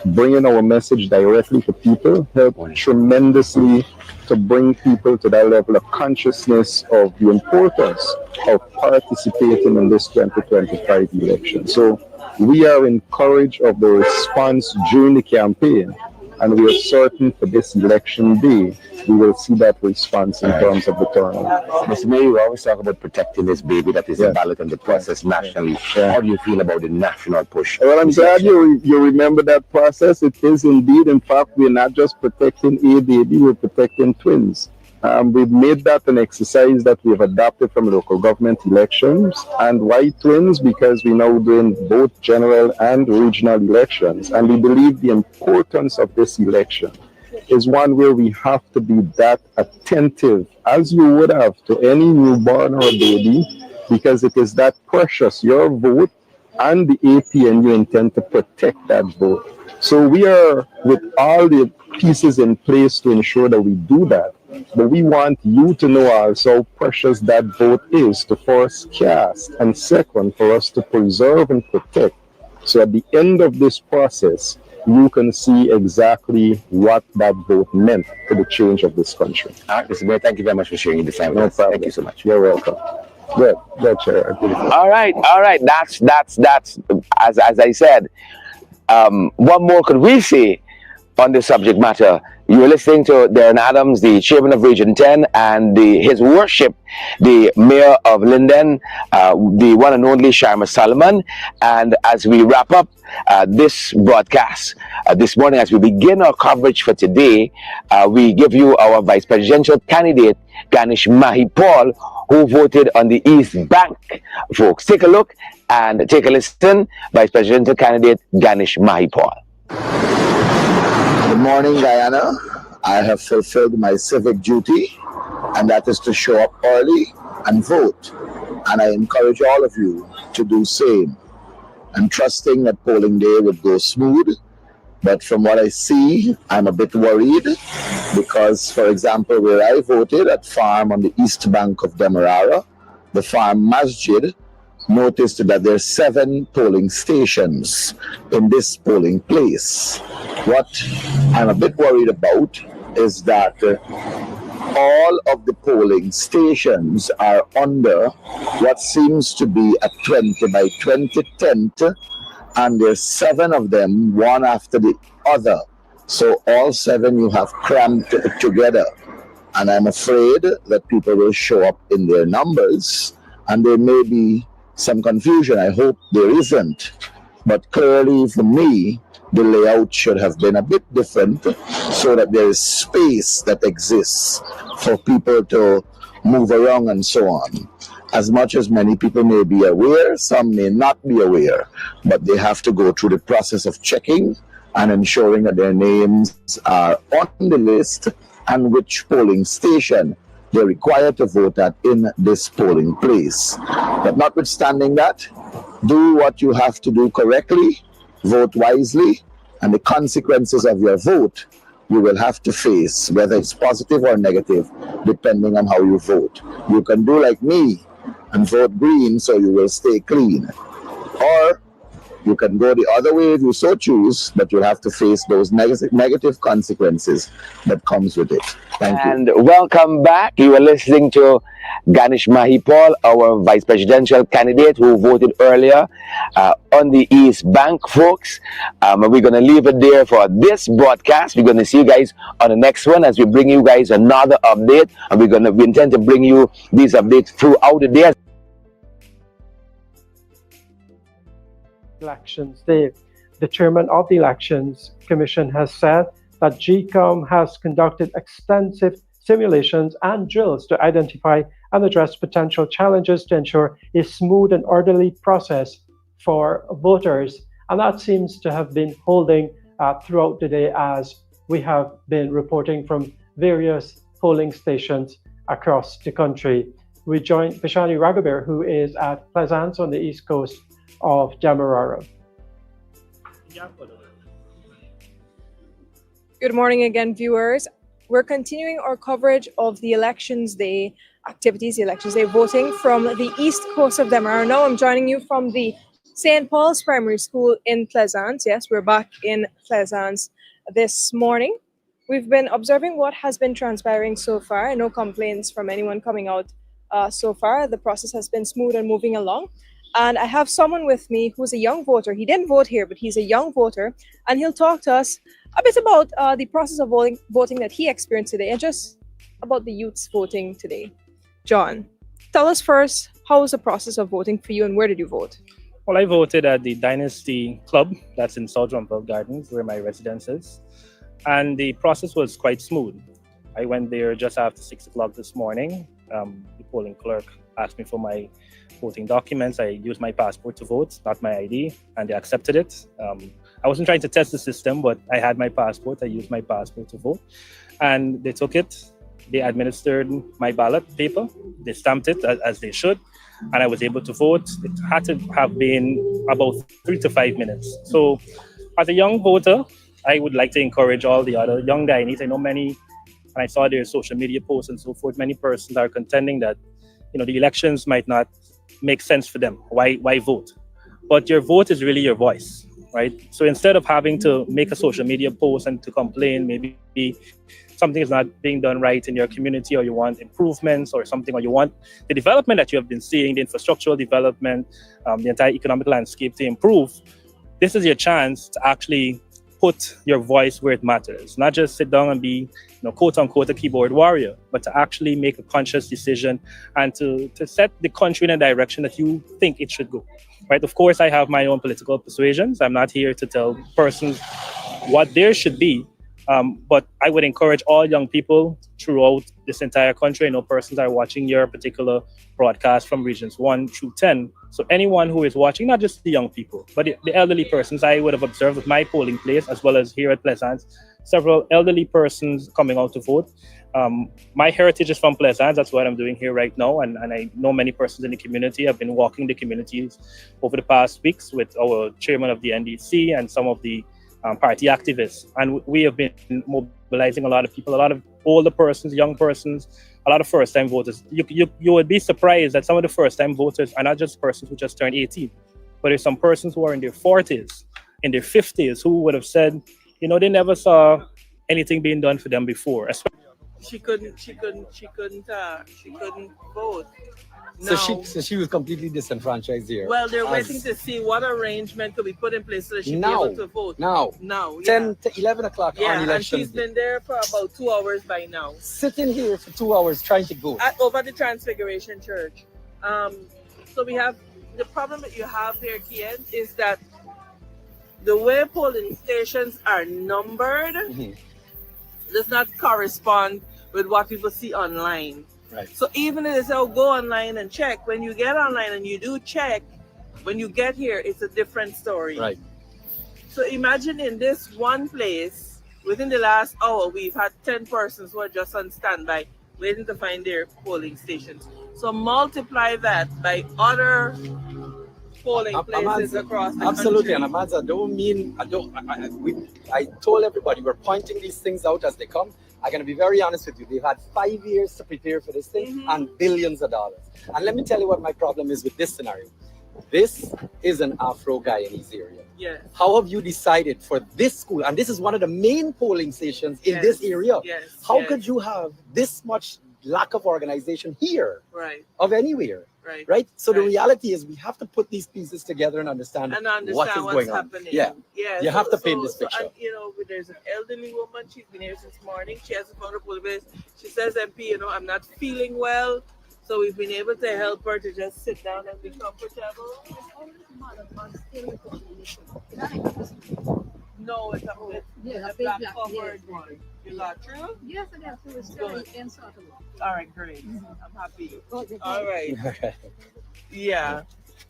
bringing our message directly to people, helped tremendously to bring people to that level of consciousness of the importance of participating in this 2025 election. So we are encouraged of the response during the campaign, and we are certain for this election day, we will see that response in terms of the turnout. Mr. Mayor, we always talk about protecting this baby that is a ballot and the process nationally. How do you feel about the national push? Well, I'm glad you remember that process. It is indeed, in fact, we're not just protecting a baby, we're protecting twins. We've made that an exercise that we've adopted from local government elections. And why twins? Because we're now doing both general and regional elections. And we believe the importance of this election is one where we have to be that attentive, as you would have to any newborn or a baby, because it is that precious, your vote, and the A.P.N.U intend to protect that vote. So we are with all the pieces in place to ensure that we do that. But we want you to know also how precious that vote is to first cast, and second, for us to preserve and protect. So at the end of this process, you can see exactly what that vote meant to the change of this country. All right, Mr. Mayor, thank you very much for sharing this time with us. Thank you so much. You're welcome. Good, Chair. All right. That's as I said. What more could we say on this subject matter? You are listening to Darren Adams, the chairman of Region 10, and His Worship, the Mayor of Linden, the one and only Sharma Solomon. And as we wrap up this broadcast this morning, as we begin our coverage for today, we give you our vice presidential candidate, Ganesh Mahipal, who voted on the East Bank. Folks, take a look and take a listen. Vice presidential candidate Ganesh Mahipal. Good morning, Guyana. I have fulfilled my civic duty, and that is to show up early and vote. And I encourage all of you to do same. I'm trusting that polling day would go smooth, but from what I see, I'm a bit worried because, for example, where I voted at farm on the east bank of Demerara, the farm masjid, noticed that there are 7 polling stations in this polling place. What I'm a bit worried about is that all of the polling stations are under what seems to be a 20 by 20 tent, and there's 7 of them, one after the other. So all 7 you have cramped together. And I'm afraid that people will show up in their numbers, and there may be some confusion. I hope there isn't. But clearly for me, the layout should have been a bit different so that there is space that exists for people to move around and so on. As much as many people may be aware, some may not be aware, but they have to go through the process of checking and ensuring that their names are on the list and which polling station they're required to vote at in this polling place. But notwithstanding that, do what you have to do correctly, vote wisely, and the consequences of your vote you will have to face, whether it's positive or negative, depending on how you vote. You can do like me and vote green so you will stay clean. Or you can go the other way if you so choose, but you'll have to face those negative consequences that comes with it. Thank you. And welcome back. You are listening to Ganesh Mahipal, our vice presidential candidate who voted earlier on the East Bank, folks. We're going to leave it there for this broadcast. We're going to see you guys on the next one as we bring you guys another update. And we intend to bring you these updates throughout the day. Elections Day. The chairman of the Elections Commission has said that GECOM has conducted extensive simulations and drills to identify and address potential challenges to ensure a smooth and orderly process for voters. And that seems to have been holding throughout the day, as we have been reporting from various polling stations across the country. We join Vishani Raghaber, who is at Plaisance on the east coast of Demerara. Good morning again, viewers. We're continuing our coverage of the Elections Day activities, the Elections Day voting from the east coast of Demerara. Now I'm joining you from the St. Paul's Primary School in Plaisance. Yes, we're back in Plaisance this morning. We've been observing what has been transpiring so far. No complaints from anyone coming out so far. The process has been smooth and moving along. And I have someone with me who's a young voter. He didn't vote here, but he's a young voter. And he'll talk to us a bit about the process of voting that he experienced today and just about the youths voting today. John, tell us first, how was the process of voting for you and where did you vote? Well, I voted at the Dynasty Club, that's in South Rumpel Gardens, where my residence is. And the process was quite smooth. I went there just after 6 o'clock this morning. The polling clerk asked me for my voting documents. I used my passport to vote, not my ID, and they accepted it. I wasn't trying to test the system, but I had my passport. I used my passport to vote. And they took it. They administered my ballot paper. They stamped it as they should. And I was able to vote. It had to have been about 3 to 5 minutes. So as a young voter, I would like to encourage all the other young Guyanese. I know many, and I saw their social media posts and so forth, many persons are contending that, the elections might not make sense for them. Why vote? But your vote is really your voice, right? So instead of having to make a social media post and to complain, maybe something is not being done right in your community, or you want improvements or something, or you want the development that you have been seeing, the infrastructural development, the entire economic landscape to improve, this is your chance to actually put your voice where it matters. Not just sit down and be, quote unquote, a keyboard warrior, but to actually make a conscious decision and to set the country in a direction that you think it should go. Right? Of course, I have my own political persuasions. I'm not here to tell persons what there should be. But I would encourage all young people throughout this entire country. I know persons are watching your particular broadcast from regions 1 through 10. So anyone who is watching, not just the young people, but the elderly persons, I would have observed at my polling place, as well as here at Plaisance, several elderly persons coming out to vote. My heritage is from Plaisance. That's what I'm doing here right now. And I know many persons in the community. I've been walking the communities over the past weeks with our chairman of the NDC and some of the party activists. And we have been mobilizing a lot of people, a lot of older persons, young persons, a lot of first-time voters. You would be surprised that some of the first-time voters are not just persons who just turned 18, but there's some persons who are in their 40s, in their 50s, who would have said, they never saw anything being done for them before. She couldn't vote. No. So she was completely disenfranchised here. Well, they're waiting to see what arrangement could be put in place so that she'd be able to vote. Now, 10 to 11 o'clock on election. And she's been there for about 2 hours by now. Sitting here for 2 hours trying to vote. Over the Transfiguration Church. So we have, the problem that you have here, Kian, is that the way polling stations are numbered does not correspond with what people see online. Right. So even if they say, go online and check, when you get online and you do check, when you get here, it's a different story. Right. So imagine in this one place, within the last hour, we've had 10 persons who are just on standby, waiting to find their polling stations. So multiply that by other polling places across the absolutely, country. And I told everybody, we're pointing these things out as they come. I'm going to be very honest with you. They've had 5 years to prepare for this thing and billions of dollars. And let me tell you what my problem is with this scenario. This is an Afro-Guyanese area. Yes. How have you decided for this school, and this is one of the main polling stations in this area, how could you have this much lack of organization here of anywhere? Right. So the reality is we have to put these pieces together and understand what is what's going happening. on. Yeah. You have to paint this picture. There's an elderly woman. She's been here since morning. She hasn't found a polling place. She says, MP, I'm not feeling well. So we've been able to help her to just sit down and be comfortable. No, it's a black covered one. You got through? Yes, I got through. It's still insufferable. All right, great. I'm happy. All right. Yeah.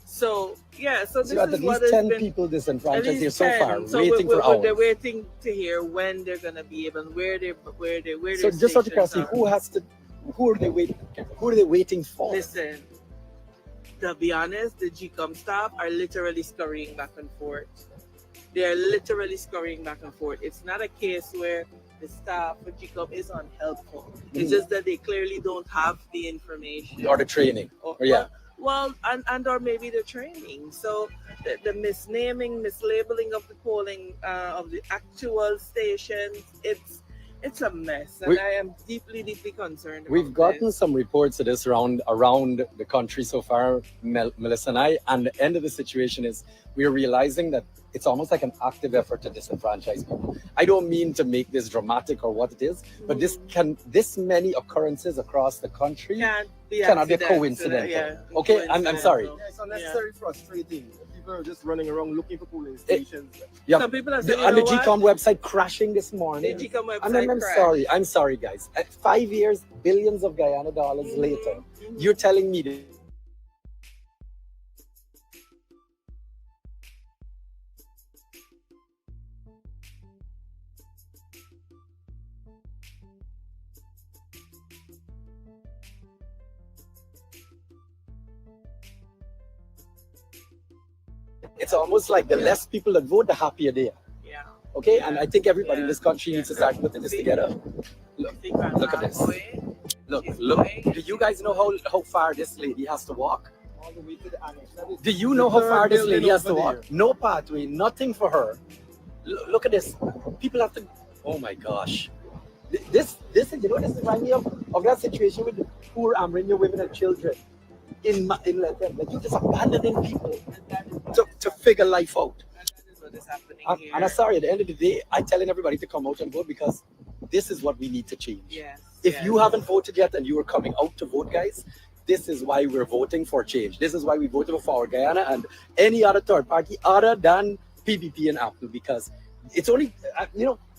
So this So at is least what has 10 been, people at disenfranchised least here so 10. far, So waiting for hours. they're waiting to hear when they're gonna be able, where So just out of curiosity, who are they waiting for? Listen, to be honest, the GECOM staff are literally scurrying back and forth. They are literally scurrying back and forth. It's not a case where the staff for GECOM is unhelpful. It's just that they clearly don't have the information. Or the training. Well, and or maybe the training. So the misnaming, mislabeling of the polling of the actual stations, it's a mess, and I am deeply concerned. We've gotten some reports of this around the country so far, Melissa and I, and the end of the situation is we're realizing that it's almost like an active effort to disenfranchise people. I don't mean to make this dramatic or what it is, but this many occurrences across the country cannot be coincidental. Okay, I'm sorry. It's unnecessarily frustrating. People are just running around looking for polling stations. Some people are saying, and the GECOM website crashing this morning. The GECOM website and I'm sorry, guys. At 5 years, billions of Guyana dollars later, you're telling me that it's almost like the less people that vote, the happier they are. Yeah. Okay, and I think everybody in this country needs to start putting this together. Look at this. Look. Do you guys know how far this lady has to walk? All the way to the annex. Do you know how far this lady has to walk? No pathway, nothing for her. Look at this. People have to. Oh my gosh. This is, you know, this reminds me of that situation with the poor Amerindia women and children in Latin, that you're just abandoning people to figure life out. And I'm sorry, at the end of the day, I'm telling everybody to come out and vote because this is what we need to change. If you haven't voted yet and you are coming out to vote, guys, this is why we're voting for change. This is why we voted for Guyana and any other third party other than P.P.P. and Apple, because it's only,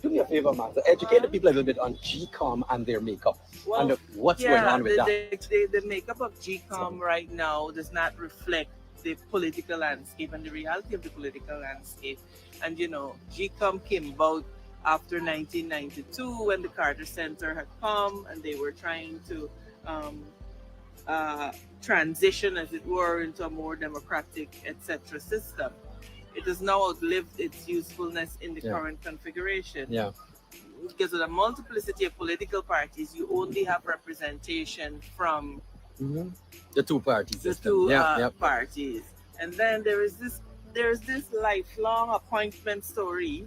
do me a favor, man, to educate the people a little bit on GECOM and their makeup and what's going on with that. The makeup of GECOM right now does not reflect the political landscape and the reality of the political landscape. And GECOM came about after 1992 when the Carter Center had come and they were trying to transition, as it were, into a more democratic, etc. system. It has now outlived its usefulness in the current configuration. Because of the multiplicity of political parties, you only have representation from the two parties. The two parties. And then there's this lifelong appointment story.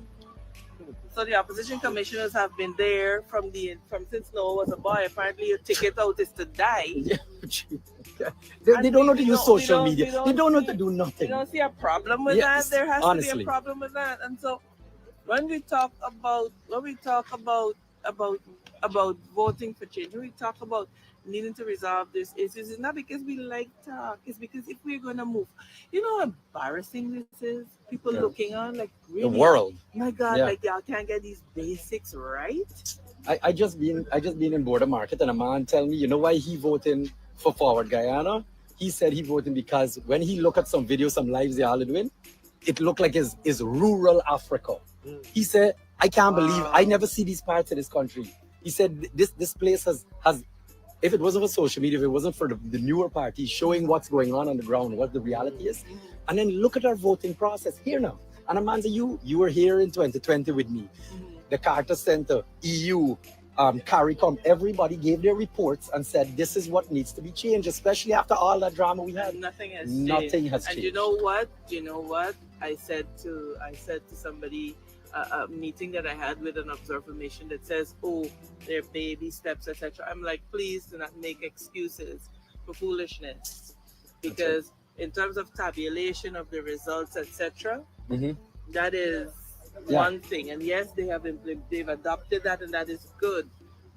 So the opposition commissioners have been there from since Noah was a boy. Apparently your ticket out is to die. They don't know to use social media. They don't know to do nothing. You don't see a problem with that? There has to be a problem with that. And so when we talk about voting for change, when we talk about needing to resolve this issues, it's not because we like talk, it's because if we're gonna move, how embarrassing this is. People looking on like, really? The world. My God, like y'all can't get these basics right. I just been in border market and a man tell me, you know why he voting for Forward Guyana? He said he voting because when he look at some videos, some lives they all doing, it looked like is rural Africa. He said, I can't believe I never see these parts of this country. He said this place has if it wasn't for social media, if it wasn't for the newer parties showing what's going on the ground, what the reality is, and then look at our voting process here now. And Amanda, you were here in 2020 with me. The Carter Center, EU, CARICOM, everybody gave their reports and said this is what needs to be changed, especially after all that drama we had. Nothing has changed. And you know what? I said to somebody, a meeting that I had with an observer mission that says, oh, they're baby steps, etc. I'm like, please do not make excuses for foolishness, because in terms of tabulation of the results, etc., that is one thing. And yes, they've adopted that, and that is good.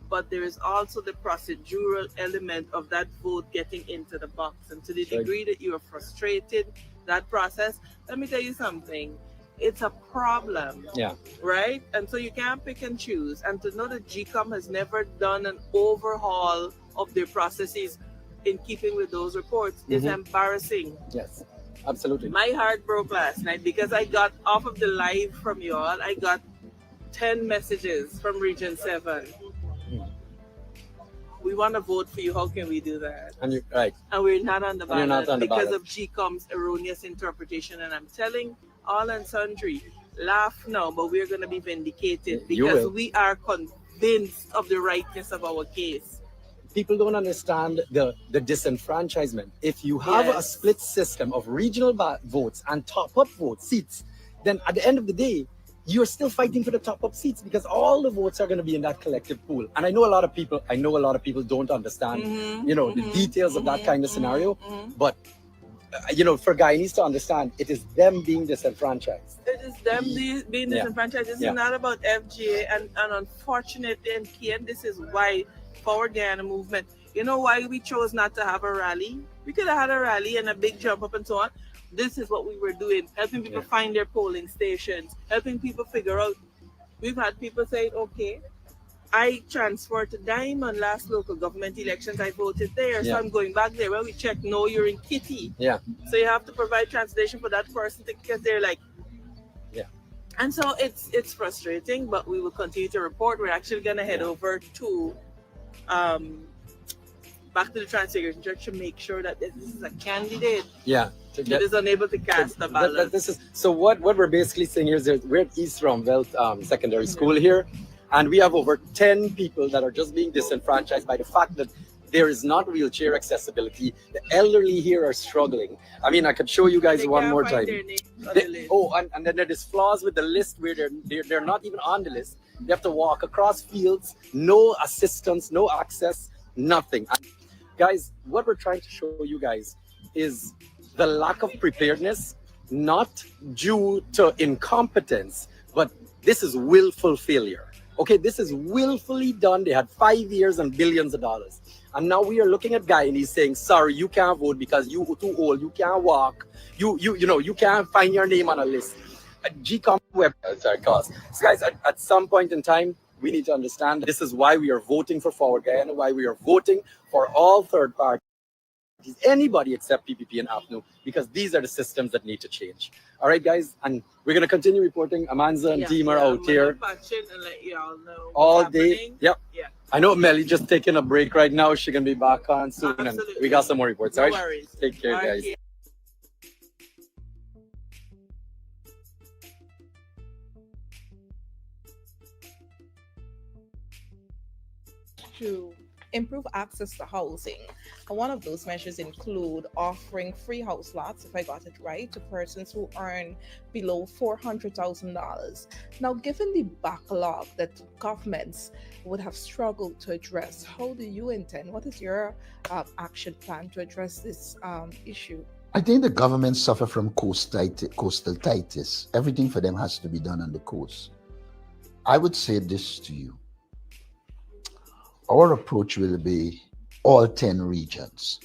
but there is also the procedural element of that vote getting into the box. And to the degree that you are frustrated, that process, let me tell you something, it's a problem. Yeah. Right? And so you can't pick and choose. And to know that GECOM has never done an overhaul of their processes in keeping with those reports is embarrassing. Yes, absolutely. My heart broke last night because I got off of the live from you all. I got 10 messages from Region 7. We want to vote for you. How can we do that? And you're right. And we're not on the And you're ballot not on the because ballot. of GECOM's erroneous interpretation. And I'm telling all and sundry, laugh now, but we're going to be vindicated You because will. we are convinced of the rightness of our case. People don't understand the disenfranchisement. If you have a split system of regional votes and top-up vote seats, then at the end of the day, you're still fighting for the top-up seats because all the votes are going to be in that collective pool. And I know a lot of people don't understand, the details of that kind of scenario. But for Guyanese to understand, it is them being disenfranchised. It is them being disenfranchised. This is not about FGA, and unfortunately, and P.N, this is why Forward Guyana movement, you know why we chose not to have a rally? We could have had a rally and a big jump up and so on. This is what we were doing, helping people find their polling stations, helping people figure out. We've had people saying, okay, I transferred to Diamond last local government elections, I voted there, so I'm going back there. Well, we check, no, you're in Kitty. Yeah. So you have to provide translation for that person because they're like, and so it's frustrating, but we will continue to report. We're actually going to head over to back to the Transfiguration Church to make sure that this is a candidate that is unable to cast a ballot. So what we're basically saying here is we're at East Romville Secondary School here, and we have over 10 people that are just being disenfranchised by the fact that there is not wheelchair accessibility. The elderly here are struggling. I mean, I could show you guys one more time. And then there is flaws with the list where they're not even on the list. They have to walk across fields, no assistance, no access, nothing. Guys, what we're trying to show you guys is the lack of preparedness, not due to incompetence, but this is willful failure. Okay, this is willfully done. They had 5 years and billions of dollars. And now we are looking at Guyanese saying, sorry, you can't vote because you're too old, you can't walk, you can't find your name on a list. GECOM websites are cost. So guys, at some point in time, we need to understand this is why we are voting for Forward Guyana, why we are voting for all third parties, anybody except P.P.P and A.P.N.U, because these are the systems that need to change. All right, guys, and we're going to continue reporting. Amanza and team are out here And let you all know all what's day. happening. Yep. Yeah. I know Melly just taking a break right now. She's going to be back on soon. Absolutely. And we got some more reports. No all right? worries. Take care, guys. Okay. To improve access to housing. And one of those measures include offering free house lots, if I got it right, to persons who earn below $400,000. Now, given the backlog that governments would have struggled to address, how do you intend? What is your action plan to address this issue? I think the government suffer from coastal titis. Everything for them has to be done on the coast. I would say this to you. Our approach will be all 10 regions.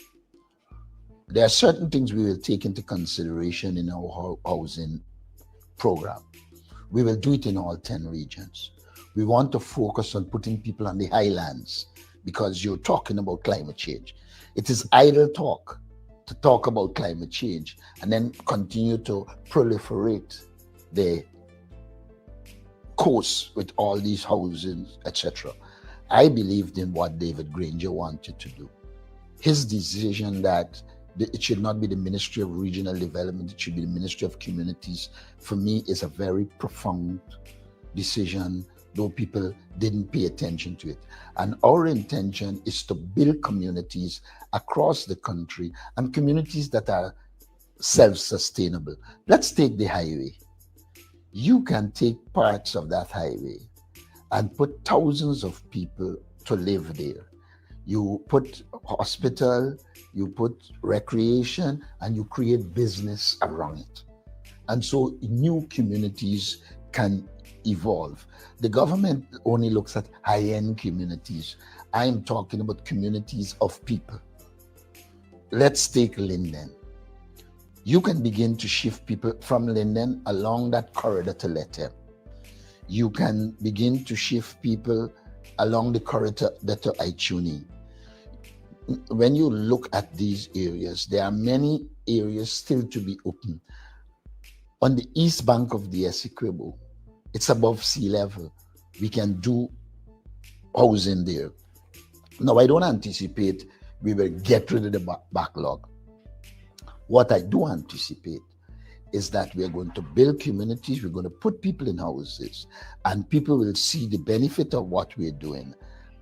There are certain things we will take into consideration in our housing program. We will do it in all 10 regions. We want to focus on putting people on the highlands because you're talking about climate change. It is idle talk to talk about climate change and then continue to proliferate the coast with all these houses, etc. I believed in what David Granger wanted to do. His decision that it should not be the Ministry of Regional Development, it should be the Ministry of Communities, for me is a very profound decision, though people didn't pay attention to it. And our intention is to build communities across the country and communities that are self-sustainable. Let's take the highway. You can take parts of that highway and put thousands of people to live there. You put hospital, you put recreation, and you create business around it. And so new communities can evolve. The government only looks at high-end communities. I'm talking about communities of people. Let's take Linden. You can begin to shift people from Linden along that corridor to Lethem. You can begin to shift people along the corridor to Aichuni. When you look at these areas, there are many areas still to be open. On the east bank of the Essequibo, it's above sea level. We can do housing there. Now, I don't anticipate we will get rid of the backlog. What I do anticipate is that we are going to build communities, we're going to put people in houses, and people will see the benefit of what we're doing,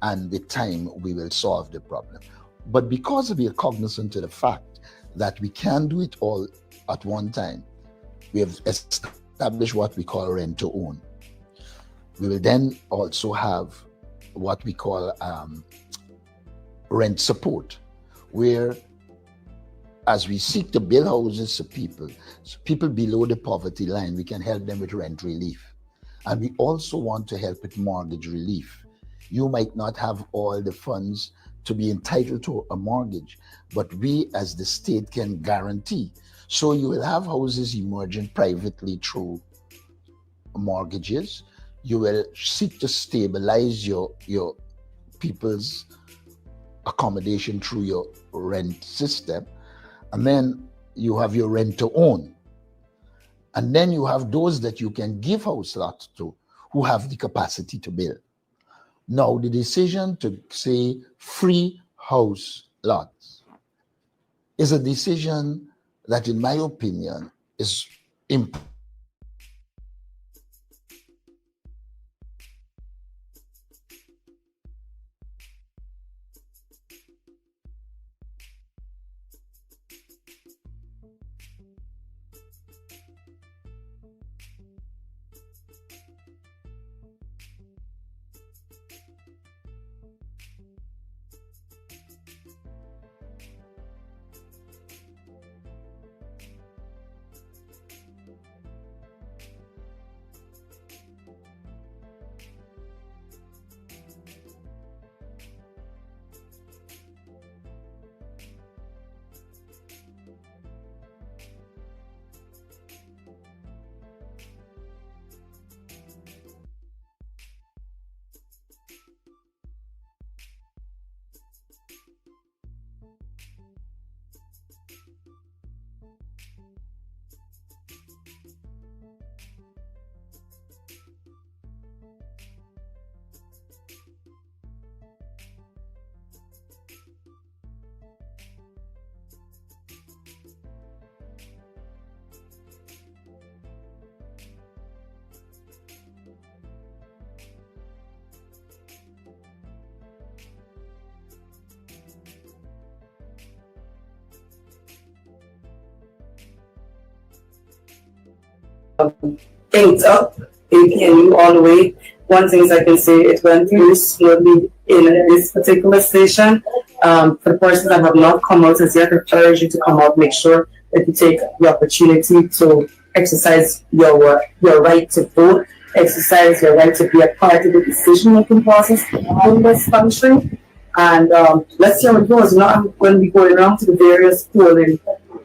and with time, we will solve the problem. But because we are cognizant of the fact that we can't do it all at one time, we have established what we call rent to own. We will then also have what we call rent support, where as we seek to build houses for people below the poverty line, we can help them with rent relief. And we also want to help with mortgage relief. You might not have all the funds to be entitled to a mortgage, but we as the state can guarantee. So you will have houses emerging privately through mortgages. You will seek to stabilize your people's accommodation through your rent system. And then you have your rent to own. And then you have those that you can give house lots to who have the capacity to build. Now, the decision to say free house lots is a decision that, in my opinion, is important. Things up, A.P.N.U all the way. One thing I can say, it went very smoothly in this particular station. For the persons that have not come out as yet, I urge you to come out. Make sure that you take the opportunity to exercise your right to vote, exercise your right to be a part of the decision-making process in this country. And let's see how it goes. Now I'm going to be going around to the various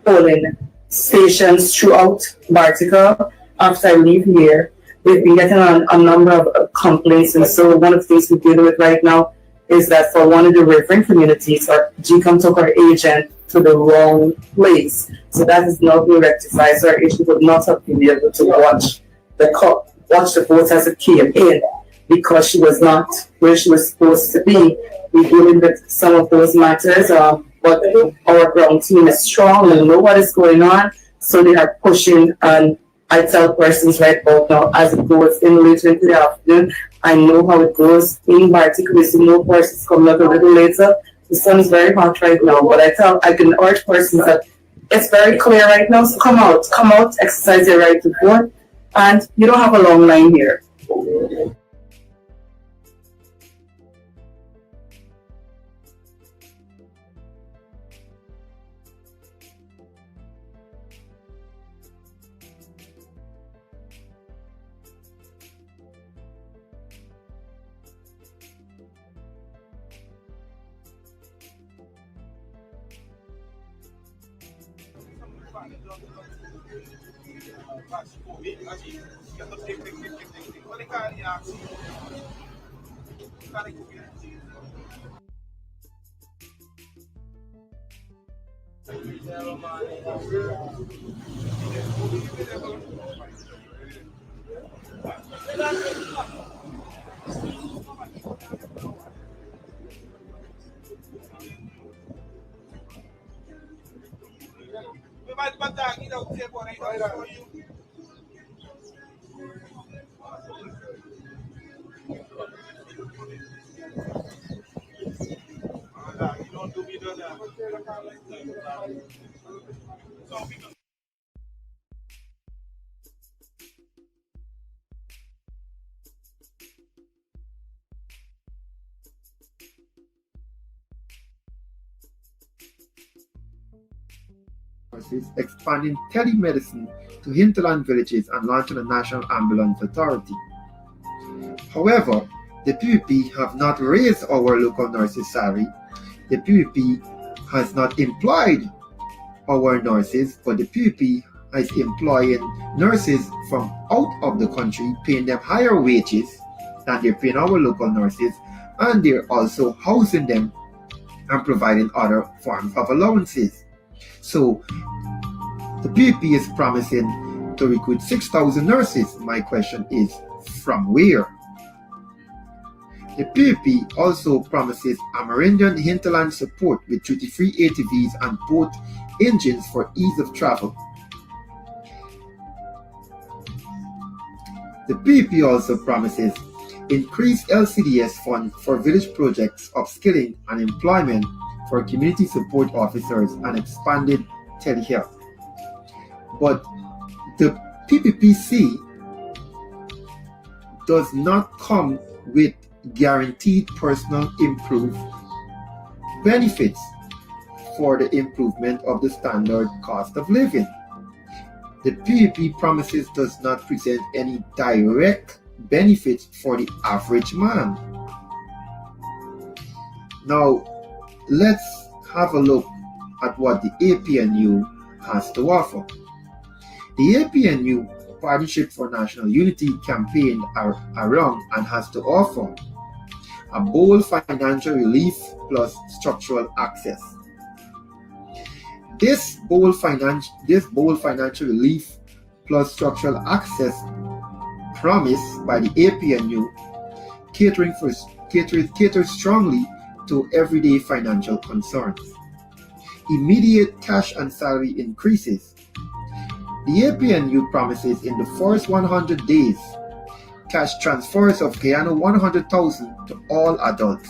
polling stations throughout Bartica. After I leave here, we've been getting a number of complaints, and so one of the things we're dealing with right now is that for one of the referring communities, our GECOM took our agent to the wrong place. So that is now being rectified. So our agent would not have been able to watch the votes as it came in because she was not where she was supposed to be. We're dealing with some of those matters, but our ground team is strong and know what is going on, so they are pushing. And I tell persons right about now, as it goes in later into the afternoon, I know how it goes in Bartica. We see more persons coming up a little later. The sun is very hot right now, but I can urge persons that it's very clear right now, so come out, exercise your right to vote, and you don't have a long line here. Expanding telemedicine to hinterland villages and launching a national ambulance authority. However, the P.P.P. have not raised our local nurses' salary. The P.P.P. has not employed our nurses, but the P.P.P. is employing nurses from out of the country, paying them higher wages than they're paying our local nurses, and they're also housing them and providing other forms of allowances. So the P.P.P. is promising to recruit 6,000 nurses. My question is, from where? The P.P.P. also promises Amerindian hinterland support with duty-free ATVs and boat engines for ease of travel. The P.P.P. also promises increased LCDS funds for village projects, upskilling and employment for community support officers, and expanded telehealth. But the PPPC does not come with guaranteed personal improved benefits for the improvement of the standard cost of living. The P.P.P. promises does not present any direct benefits for the average man. Now, let's have a look at what the A.P.N.U. has to offer. The A.P.N.U. Partnership for National Unity campaign around and has to offer a bold financial relief plus structural access. This bold financial relief plus structural access promised by the A.P.N.U. caters strongly to everyday financial concerns. Immediate cash and salary increases. The A.P.N.U. promises in the first 100 days cash transfers of Guyana 100,000 to all adults.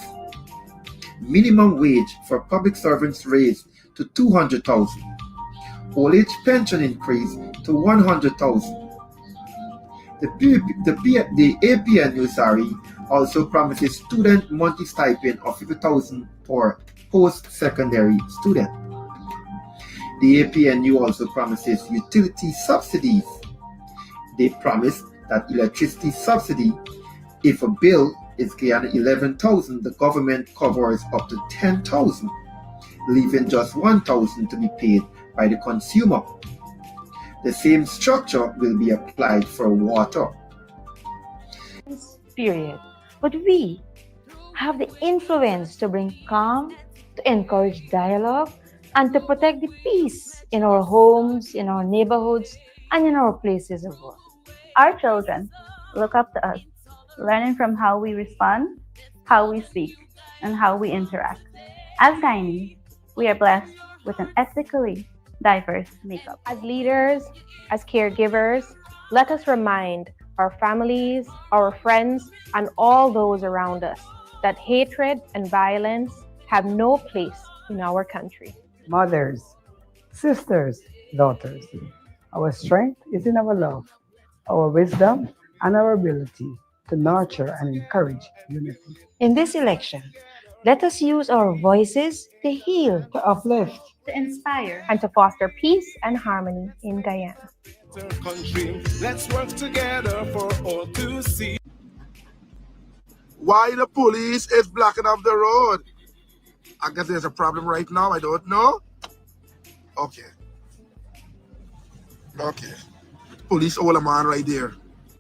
Minimum wage for public servants raised to 200,000. Old age pension increase to 100,000. The A.P.N.U. also promises student monthly stipend of 50,000 for post-secondary student. The A.P.N.U. also promises utility subsidies. They promise that electricity subsidy, if a bill is Guyana 11,000, the government covers up to 10,000, leaving just 1,000 to be paid by the consumer. The same structure will be applied for water. Period. But we have the influence to bring calm, to encourage dialogue, and to protect the peace in our homes, in our neighborhoods, and in our places of work. Our children look up to us, learning from how we respond, how we speak, and how we interact. As Guyanese, we are blessed with an ethnically diverse makeup. As leaders, as caregivers, let us remind our families, our friends, and all those around us that hatred and violence have no place in our country. Mothers, sisters, daughters, our strength is in our love, our wisdom, and our ability to nurture and encourage unity. In this election, let us use our voices to heal, to uplift, to inspire, and to foster peace and harmony in Guyana. Country, let's work together for all to see. Why the police is blocking up the road? I guess there's a problem right now. I don't know. Okay. Okay. Police all a man right there.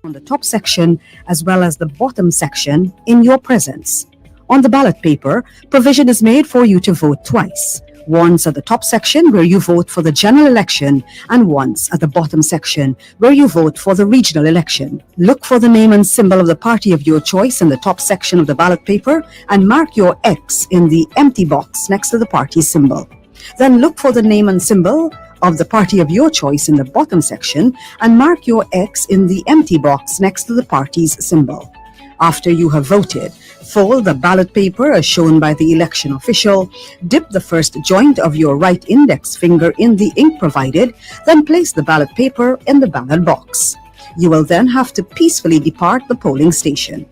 On the top section as well as the bottom section in your presence. On the ballot paper, provision is made for you to vote twice. Once at the top section where you vote for the general election and once at the bottom section where you vote for the regional election. Look for the name and symbol of the party of your choice in the top section of the ballot paper and mark your X in the empty box next to the party symbol. Then look for the name and symbol of the party of your choice in the bottom section and mark your X in the empty box next to the party's symbol. After you have voted, fold the ballot paper as shown by the election official, dip the first joint of your right index finger in the ink provided, then place the ballot paper in the ballot box. You will then have to peacefully depart the polling station.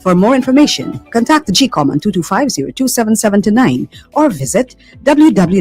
For more information, contact the GECOM on 225-027729 or visit www.gecom.org.gy.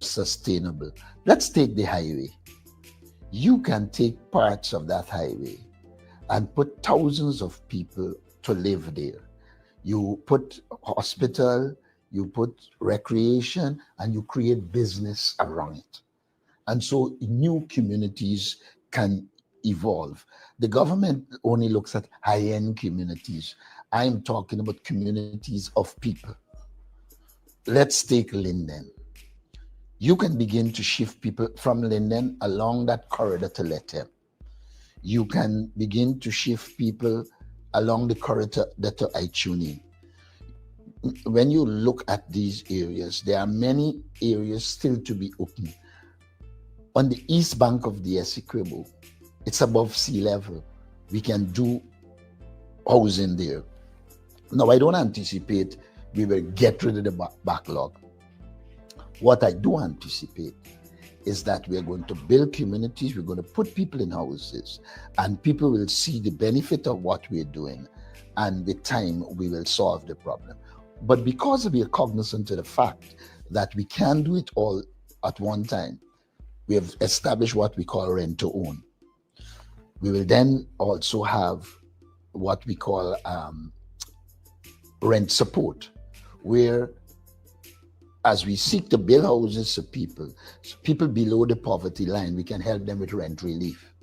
Sustainable. Let's take the highway. You can take parts of that highway and put thousands of people to live there. You put hospital, you put recreation, and you create business around it. And so new communities can evolve. The government only looks at high-end communities. I'm talking about communities of people. Let's take Linden. You can begin to shift people from Linden along that corridor to Lethem. You can begin to shift people along the corridor to Ituni. When you look at these areas, there are many areas still to be open. On the east bank of the Essequibo, it's above sea level. We can do housing there. Now, I don't anticipate we will get rid of the backlog. What I do anticipate is that we are going to build communities, we're going to put people in houses, and people will see the benefit of what we're doing, and with time, we will solve the problem. But because we are cognizant of the fact that we can't do it all at one time, we have established what we call rent to own. We will then also have what we call rent support, where as we seek to build houses for people below the poverty line, we can help them with rent relief.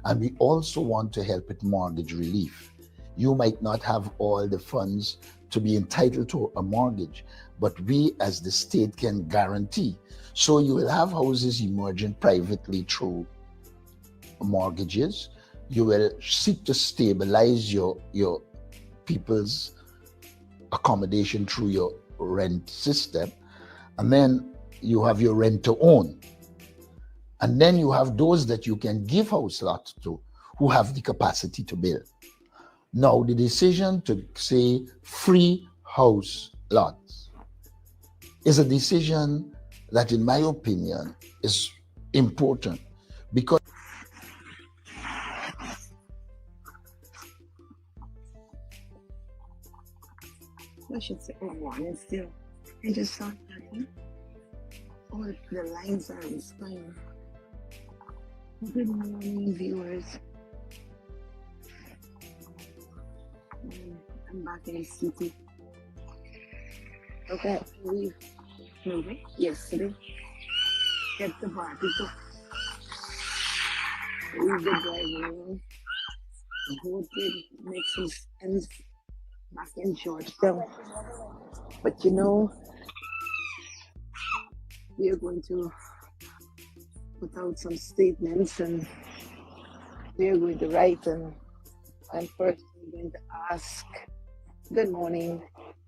And we also want to help with mortgage relief. You might not have all the funds to be entitled to a mortgage, but we as the state can guarantee. So you will have houses emerging privately through mortgages. You will seek to stabilize your people's accommodation through your rent system. And then you have your rent to own. And then you have those that you can give house lots to who have the capacity to build. Now, the decision to say free house lots is a decision that, in my opinion, is important because I should say good morning still. I just saw that all the lines are inspired. Good morning, viewers. I'm back in the city. Okay, we movie yesterday. Get the BURKE. Leave the driving room. Voted, make some ends back in Georgetown. But you know, we are going to put out some statements and we are going to write, and I'm first going to ask, good morning,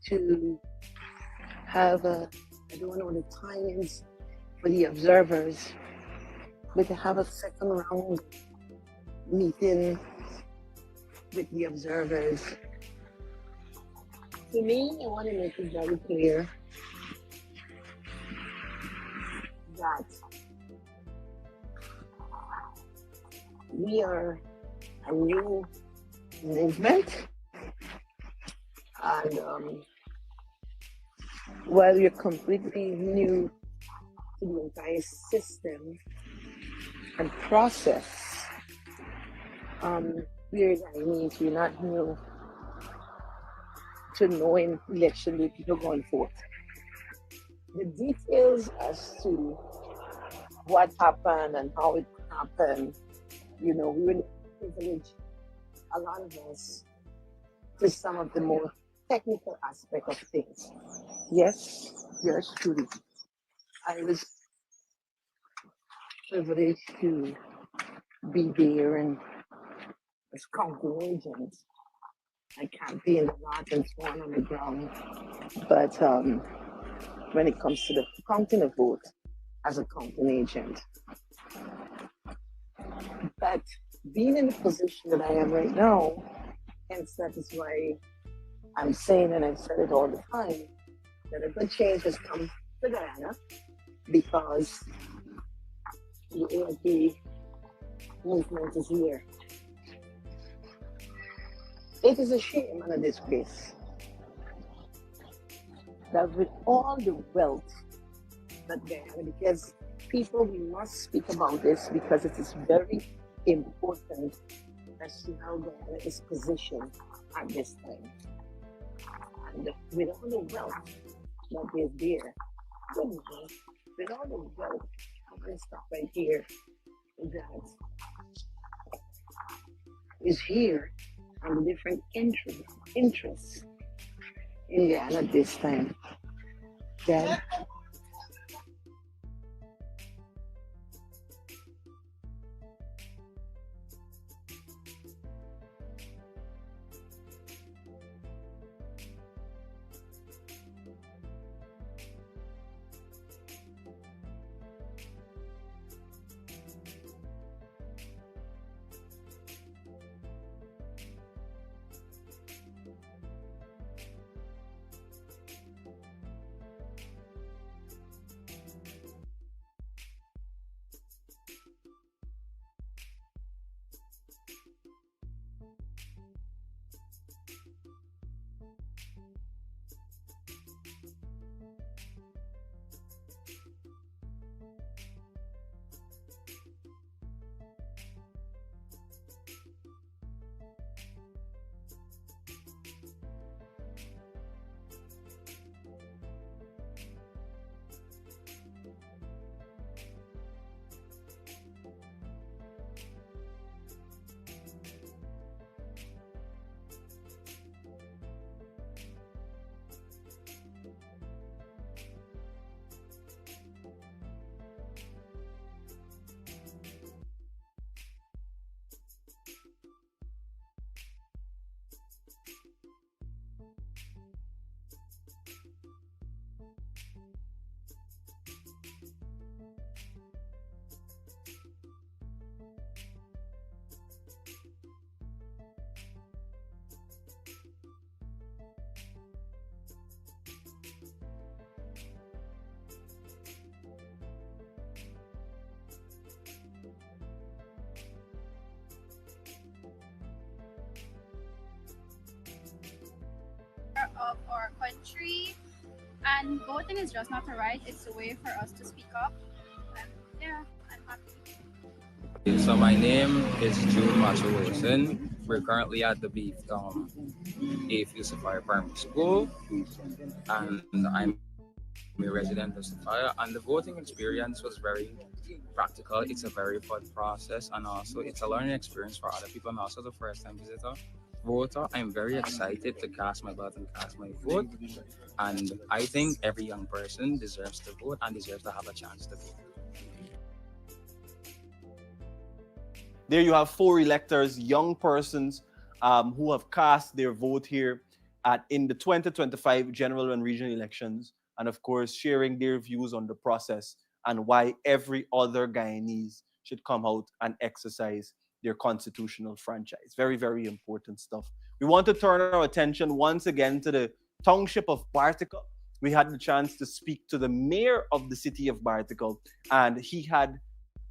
to have a, I don't know the timings for the observers, but to have a second round meeting with the observers. To me, I want to make it very clear that we are a new movement, and while we're completely new to the entire system and process, we're Guyanese, we're not new to knowing election day people going forth. The details as to what happened and how it happened, you know, we will privilege a lot of us to some of the more technical aspect of things. Yes, yours truly. I was privileged to be there and as counting agent. I campaigned a lot and so on the ground. But when it comes to the counting of vote as a counting agent, but being in the position that I am right now, hence that is why I'm saying, and I've said it all the time, that a good change has come to Guyana because the A.P.N.U movement is here. It is a shame and a disgrace that with all the wealth that Guyana, because people, we must speak about this because it is very important as to how Guyana is positioned at this time. And with all the wealth that is there, with all the wealth, I'm going to stop right here, that is here and the different interests in Guyana at this time. That of our country. And voting is just not a right, it's a way for us to speak up. And yeah, I'm happy. So my name is June Macho Wilson. We're currently at the A.F.C. Sapphire Primary School, and I'm a resident of Sapphire. And the voting experience was very practical. It's a very fun process, and also it's a learning experience for other people, and also the first-time voter. I'm very excited to cast my ballot and cast my vote, and I think every young person deserves to vote and deserves to have a chance to vote. There you have 4 electors, young persons who have cast their vote here in the 2025 general and regional elections, and of course sharing their views on the process and why every other Guyanese should come out and exercise their constitutional franchise. Very, very important stuff. We want to turn our attention once again to the township of Bartica. We had the chance to speak to the mayor of the city of Bartica, and he had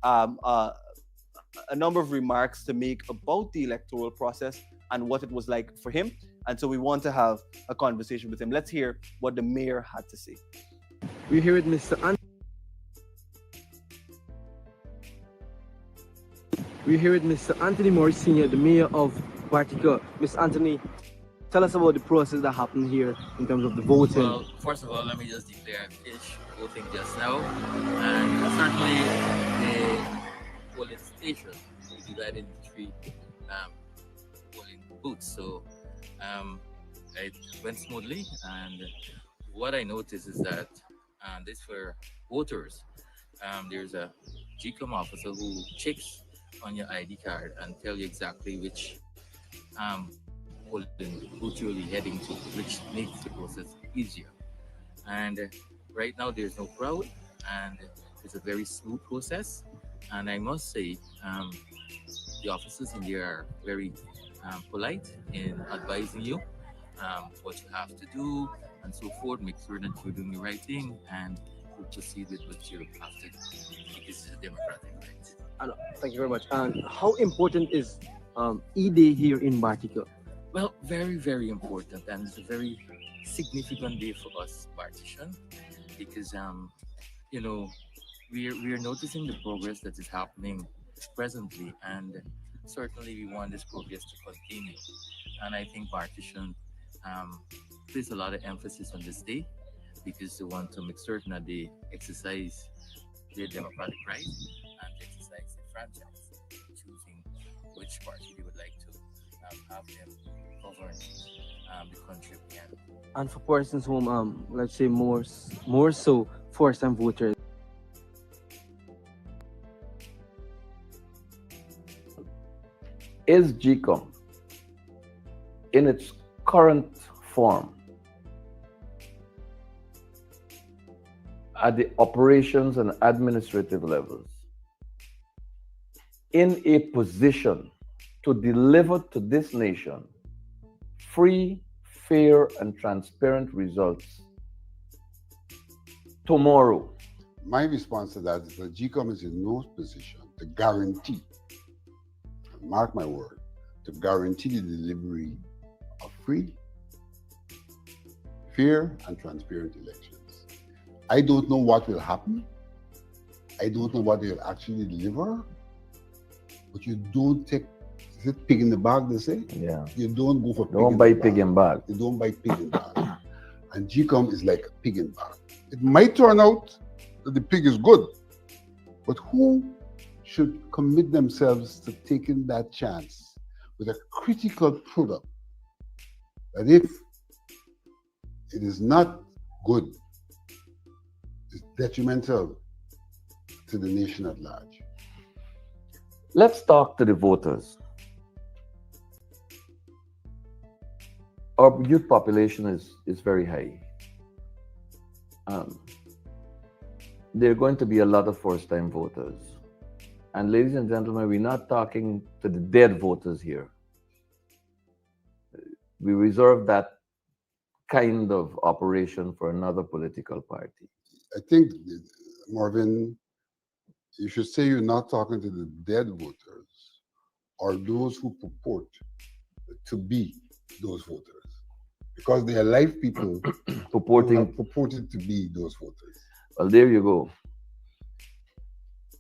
a number of remarks to make about the electoral process and what it was like for him. And so we want to have a conversation with him. Let's hear what the mayor had to say. We're here with Mr. Anthony Morris Sr., the mayor of Bartica. Mr. Anthony, tell us about the process that happened here in terms of the voting. Well, first of all, let me just declare I finished voting just now. And certainly the polling station is divided into 3 polling booths. So it went smoothly, and what I noticed is that this for voters. There's a GECOM officer who checks on your ID card and tell you exactly which polling booth you'll be heading to, which makes the process easier. And right now there's no crowd, and it's a very smooth process. And I must say, the officers in there are very polite in advising you what you have to do and so forth. Make sure that you're doing the right thing and you proceed with what you have to do, because it's a democratic right. Thank you very much. And how important is E-Day here in Bartica? Well, very, very important, and it's a very significant day for us, Bartician, because you know, we're noticing the progress that is happening presently, and certainly we want this progress to continue. And I think Bartician place a lot of emphasis on this day because they want to make certain that they exercise their democratic right and exercise their franchise, choosing which party they would like to have them govern the country again. And for persons whom, let's say more so first-time voters. Is GECOM in its current form at the operations and administrative levels in a position to deliver to this nation free, fair, and transparent results tomorrow? My response to that is that GECOM is in no position to guarantee, mark my word, to guarantee the delivery of free, fair, and transparent elections. I don't know what will happen. I don't know what they'll actually deliver. But you don't take, is it pig in the bag, they say? Yeah. You don't go for pig Don't buy pig in bag. You don't buy pig in bag. And GECOM is like a pig in bag. It might turn out that the pig is good, but who should commit themselves to taking that chance with a critical product that if it is not good, it's detrimental to the nation at large? Let's talk to the voters. Our youth population is very high. There are going to be a lot of first-time voters. And ladies and gentlemen, we're not talking to the dead voters here. We reserve that kind of operation for another political party. I think, Marvin, you should say you're not talking to the dead voters or those who purport to be those voters. because they are live people who purporting have purported to be those voters. Well, there you go.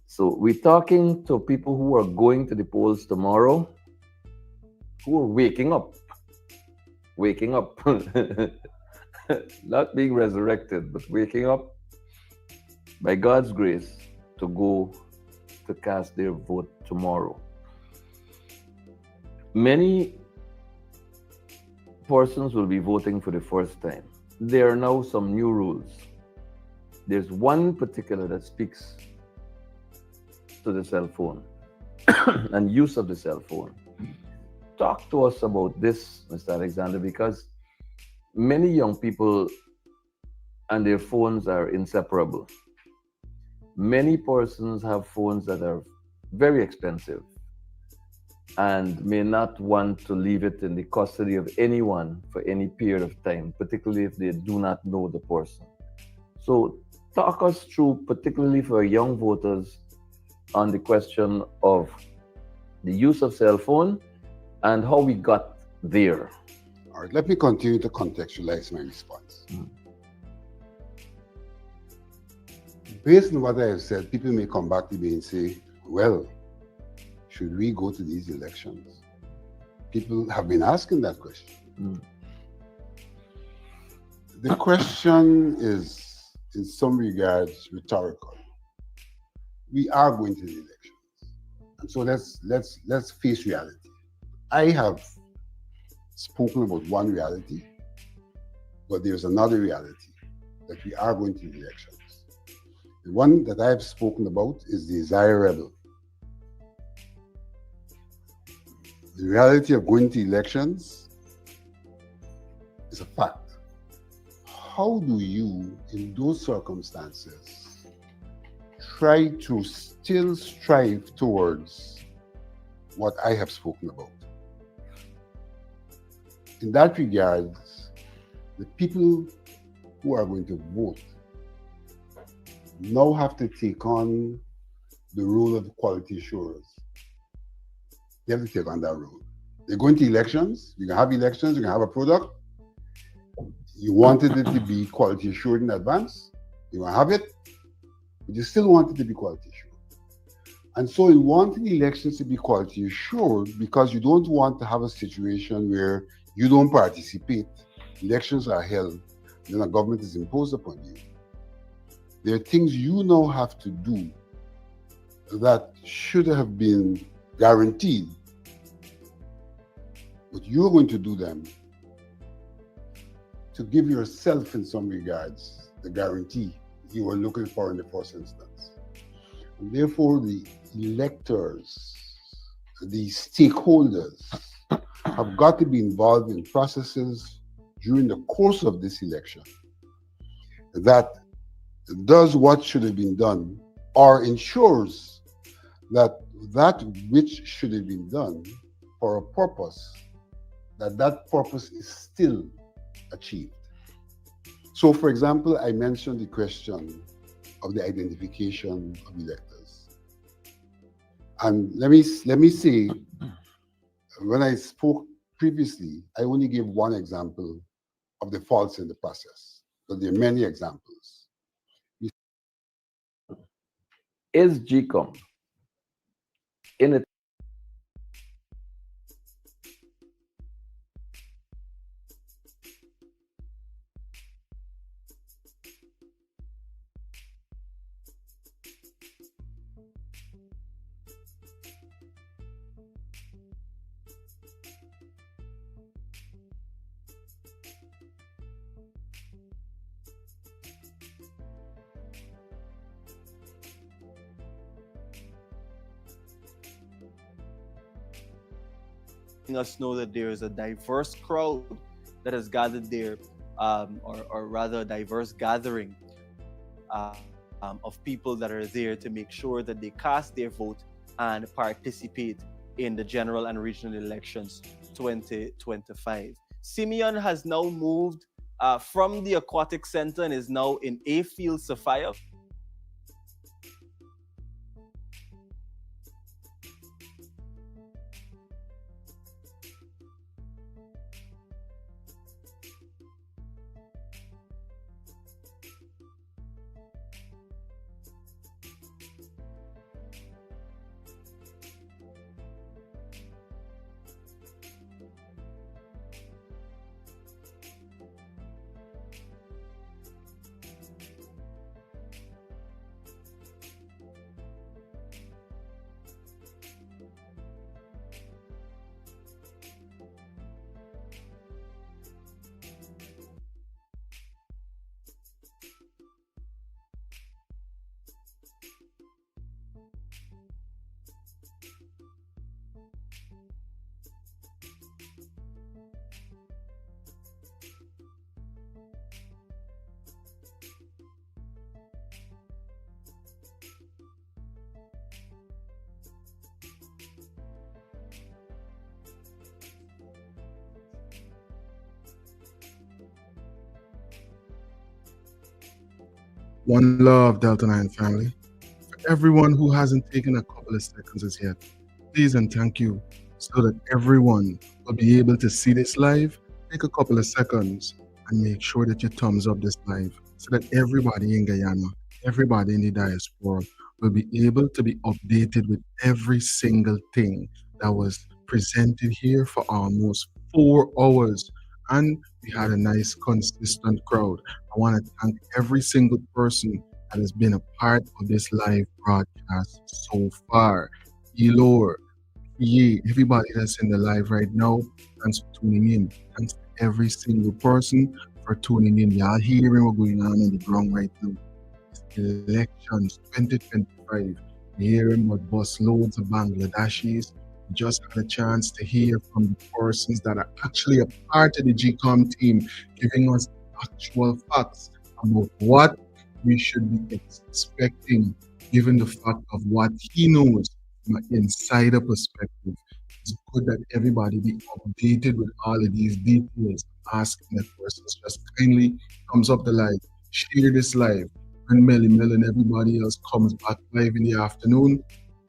So we're talking to people who are going to the polls tomorrow, who are waking up, not being resurrected, but waking up by God's grace to go to cast their vote tomorrow. Many persons will be voting for the first time. There are now some new rules. There's one particular that speaks to the cell phone and use of the cell phone. Talk to us about this, Mr. Alexander, because many young people and their phones are inseparable. Many persons have phones that are very expensive and may not want to leave it in the custody of anyone for any period of time, particularly if they do not know the person. So talk us through, particularly for young voters, on the question of the use of cell phone and how we got there. All right, let me continue to contextualize my response. Based on what I have said, people may come back to me and say, well, should we go to these elections? People have been asking that question. The question is, in some regards, rhetorical. We are going to the elections. And so let's face reality. I have spoken about one reality, but there's another reality, that we are going to the elections. The one that I've spoken about is desirable. The reality of going to elections is a fact. How do you, in those circumstances, try to still strive towards what I have spoken about? In that regard, the people who are going to vote now have to take on the role of quality assurers. They have to take on that role. They're going to elections, you can have elections, you can have a product. You wanted it to be quality assured in advance, you want to have it, but you still want it to be quality assured. And so in wanting elections to be quality assured, because you don't want to have a situation where you don't participate, elections are held, then a government is imposed upon you. There are things you now have to do that should have been guaranteed, but you're going to do them to give yourself, in some regards, the guarantee you were looking for in the first instance. And therefore, the electors, the stakeholders, have got to be involved in processes during the course of this election that does what should have been done, or ensures that that which should have been done for a purpose, that purpose is still achieved. So, for example, I mentioned the question of the identification of electors. And let me say, when I spoke previously, I only gave one example of the faults in the process, but there are many examples. Is GECOM in it? Us know that there is a diverse crowd that has gathered there, or rather a diverse gathering of people that are there to make sure that they cast their vote and participate in the general and regional elections 2025. Simeon has now moved from the Aquatic Center and is now in A Field Sophia. One love, Delta 9 family. For everyone who hasn't taken a couple of seconds as yet, please and thank you, so that everyone will be able to see this live. Take a couple of seconds and make sure that you thumbs up this live so that everybody in Guyana, everybody in the diaspora will be able to be updated with every single thing that was presented here for almost 4 hours. And we had a nice, consistent crowd. I want to thank every single person that has been a part of this live broadcast so far. Elor, everybody that's in the live right now, thanks for tuning in. Thanks to every single person for tuning in. Y'all hearing what's going on the ground right now. It's elections 2025. We're hearing about bus loads of Bangladeshis. We just had a chance to hear from the persons that are actually a part of the GECOM team, giving us actual facts about what we should be expecting, given the fact of what he knows from an insider perspective. It's good that everybody be updated with all of these details. Asking that persons just kindly thumbs up the live, share this live. When Melly Mel and everybody else comes back live in the afternoon,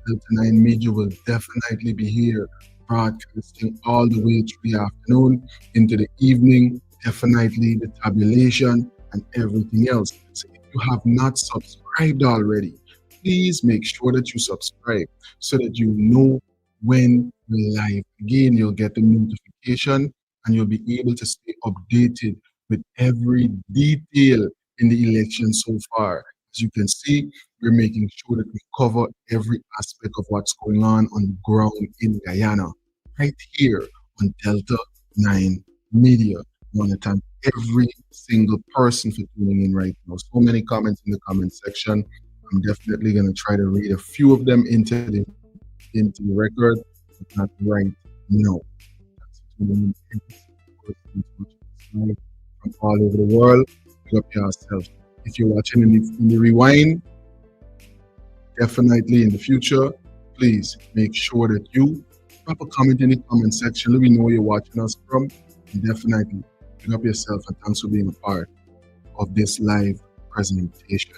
Delta 9 Media will definitely be here broadcasting all the way through the afternoon into the evening, definitely the tabulation and everything else. So if you have not subscribed already, please make sure that you subscribe so that you know when we're live. Again, you'll get the notification and you'll be able to stay updated with every detail in the election so far. As you can see, we're making sure that we cover every aspect of what's going on the ground in Guyana, right here on Delta 9 Media. I want to thank every single person for tuning in right now. So many comments in the comment section. I'm definitely going to try to read a few of them into the record, but not right now. From all over the world, pick up yourself. If you're watching in the rewind, definitely in the future, please make sure that you drop a comment in the comment section. Let me know where you're watching us from. And definitely pick up yourself, and thanks for being a part of this live presentation.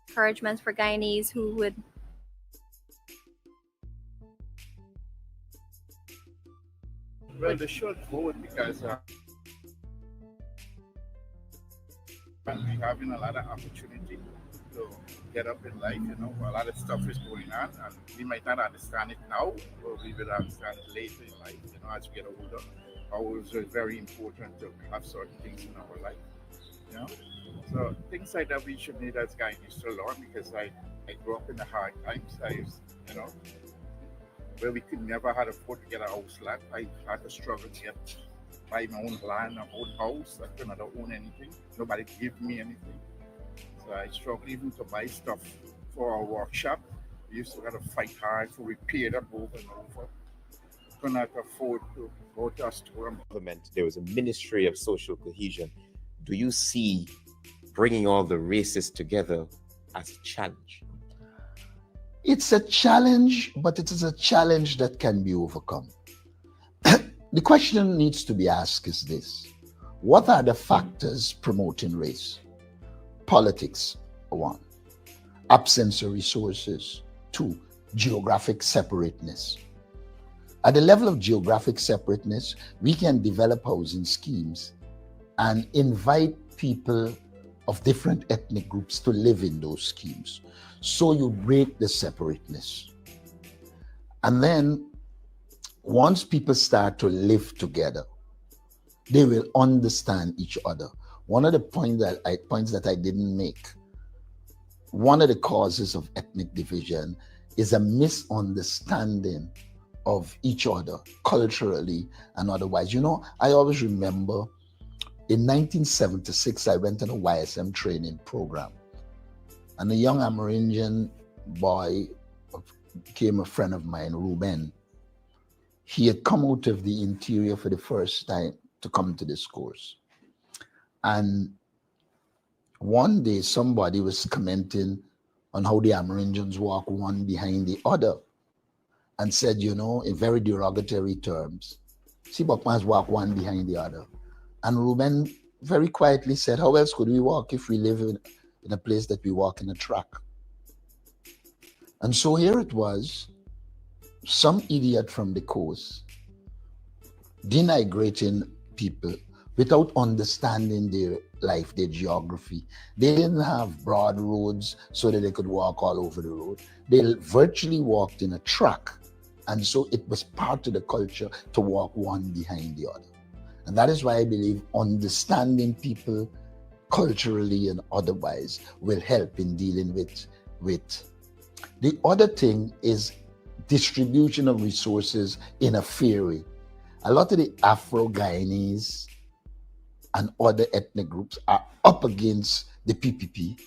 Encouragements for Guyanese who would well, they should vote because we're having a lot of opportunity to get up in life. You know, a lot of stuff is going on, and we might not understand it now, but we will understand it later in life. You know, as we get older, always is very important to have certain things in our life. You know, so things like that we should need as Guyanese to learn, because I grew up in the hard times. You know, where we could never had afford to get a house lot. I had to struggle to get buy my own land, my own house. I could not own anything. Nobody gave me anything. So I struggled even to buy stuff for our workshop. We used to have to fight hard to repair them over and over. Could not afford to go to a store. Government, there was a Ministry of Social Cohesion. Do you see bringing all the races together as a challenge? It's a challenge, but it is a challenge that can be overcome. The question needs to be asked is this: what are the factors promoting race? Politics, 1. Absence of resources, 2. Geographic separateness. At the level of geographic separateness, we can develop housing schemes and invite people of different ethnic groups to live in those schemes. So you break the separateness. And then once people start to live together, they will understand each other. One of the points that I didn't make, one of the causes of ethnic division is a misunderstanding of each other culturally and otherwise. You know, I always remember in 1976, I went on a YSM training program, and a young Amerindian boy became a friend of mine, Ruben. He had come out of the interior for the first time to come to this course. And one day somebody was commenting on how the Amerindians walk one behind the other and said, you know, in very derogatory terms, see Bokmans walk one behind the other. And Ruben very quietly said, how else could we walk if we live in a place that we walk in a track? And so here it was, some idiot from the coast denigrating people without understanding their life, their geography. They didn't have broad roads so that they could walk all over the road. They virtually walked in a track. And so it was part of the culture to walk one behind the other. And that is why I believe understanding people culturally and otherwise will help in dealing with. The other thing is distribution of resources in a fair way. A lot of the Afro-Guyanese and other ethnic groups are up against the P.P.P.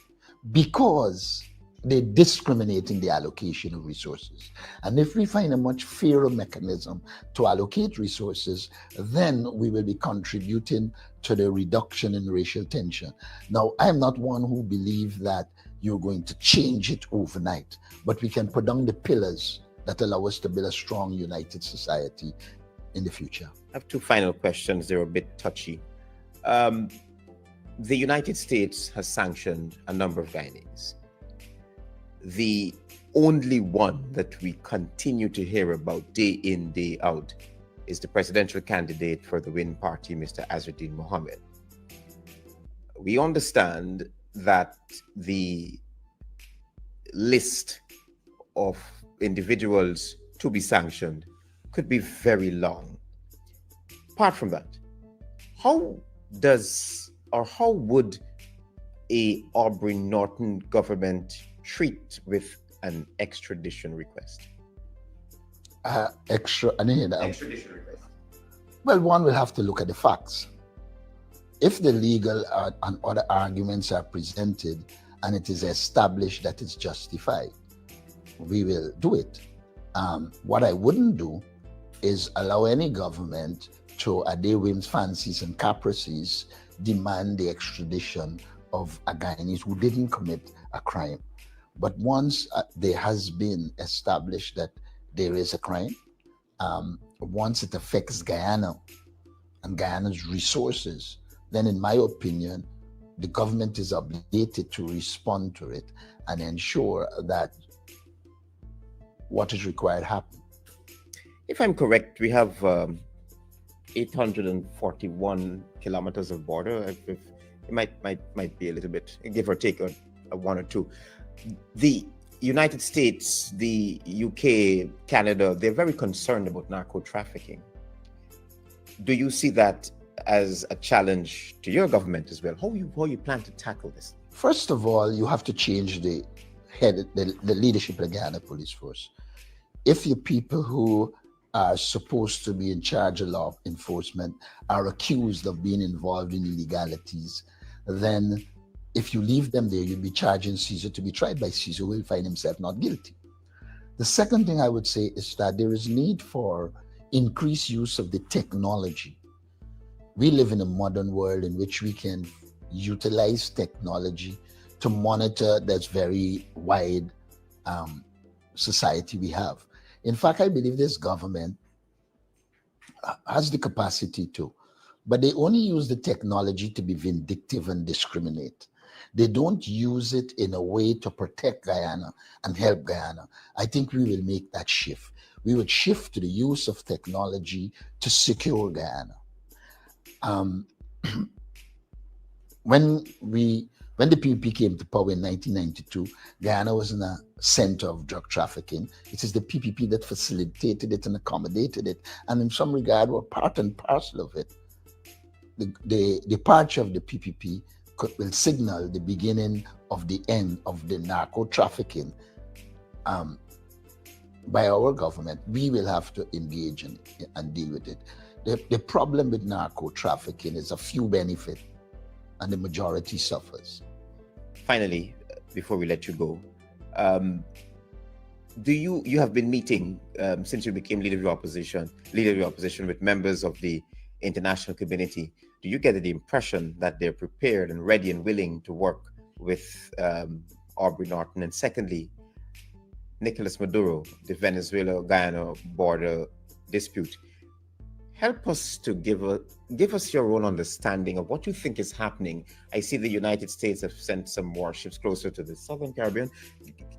because they discriminate in the allocation of resources. And if we find a much fairer mechanism to allocate resources, then we will be contributing to the reduction in racial tension. Now, I'm not one who believes that you're going to change it overnight, but we can put down the pillars that allow us to build a strong, united society in the future. I have two final questions. They're a bit touchy. The United States has sanctioned a number of Guyanese. The only one that we continue to hear about day in, day out is the presidential candidate for the WIN party, Mr. Azzuddin Mohammed. We understand that the list of individuals to be sanctioned could be very long. Apart from that, how would a Aubrey Norton government treat with an extradition request? Extradition request. Well, one will have to look at the facts. If the legal and other arguments are presented and it is established that it's justified, we will do it. What I wouldn't do is allow any government to, at their whims, fancies, and caprices, demand the extradition of a Guyanese who didn't commit a crime. But once there has been established that there is a crime, once it affects Guyana and Guyana's resources, then in my opinion, the government is obligated to respond to it and ensure that what is required happens. If I'm correct, we have 841 kilometers of border. It might be a little bit, give or take a one or two. The United States, the UK, Canada, they're very concerned about narco trafficking. Do you see that as a challenge to your government as well? How you plan to tackle this? First of all, you have to change the leadership of the Guyana Police Force. If your people who are supposed to be in charge of law enforcement are accused of being involved in illegalities, then if you leave them there, you'll be charging Caesar to be tried by Caesar, who will find himself not guilty. The second thing I would say is that there is need for increased use of the technology. We live in a modern world in which we can utilize technology to monitor this very wide society we have. In fact, I believe this government has the capacity to, but they only use the technology to be vindictive and discriminate. They don't use it in a way to protect Guyana and help Guyana. I think we will make that shift. We would shift to the use of technology to secure Guyana. When we When the P.P.P came to power in 1992, Guyana was in a center of drug trafficking. It is the P.P.P that facilitated it and accommodated it, and in some regard were part and parcel of it. The departure of the P.P.P will signal the beginning of the end of the narco trafficking by our government. We will have to engage in and deal with it. The problem with narco trafficking is a few benefit and the majority suffers. Finally, before we let you go, you have been meeting since you became leader of your opposition with members of the international community. Do you get the impression that they're prepared and ready and willing to work with Aubrey Norton? And secondly, Nicolas Maduro, the Venezuela-Guyana border dispute. Help us to give us your own understanding of what you think is happening. I see the United States have sent some warships closer to the Southern Caribbean.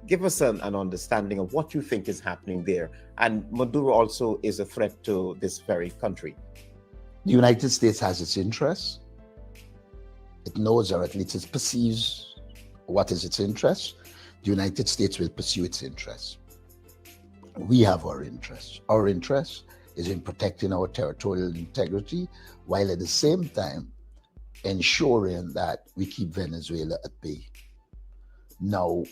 Give us an understanding of what you think is happening there. And Maduro also is a threat to this very country. The United States has its interests. It knows, or at least it perceives, what is its interest. The United States will pursue its interests. We have our interests. Our interests is in protecting our territorial integrity, while at the same time ensuring that we keep Venezuela at bay. Now,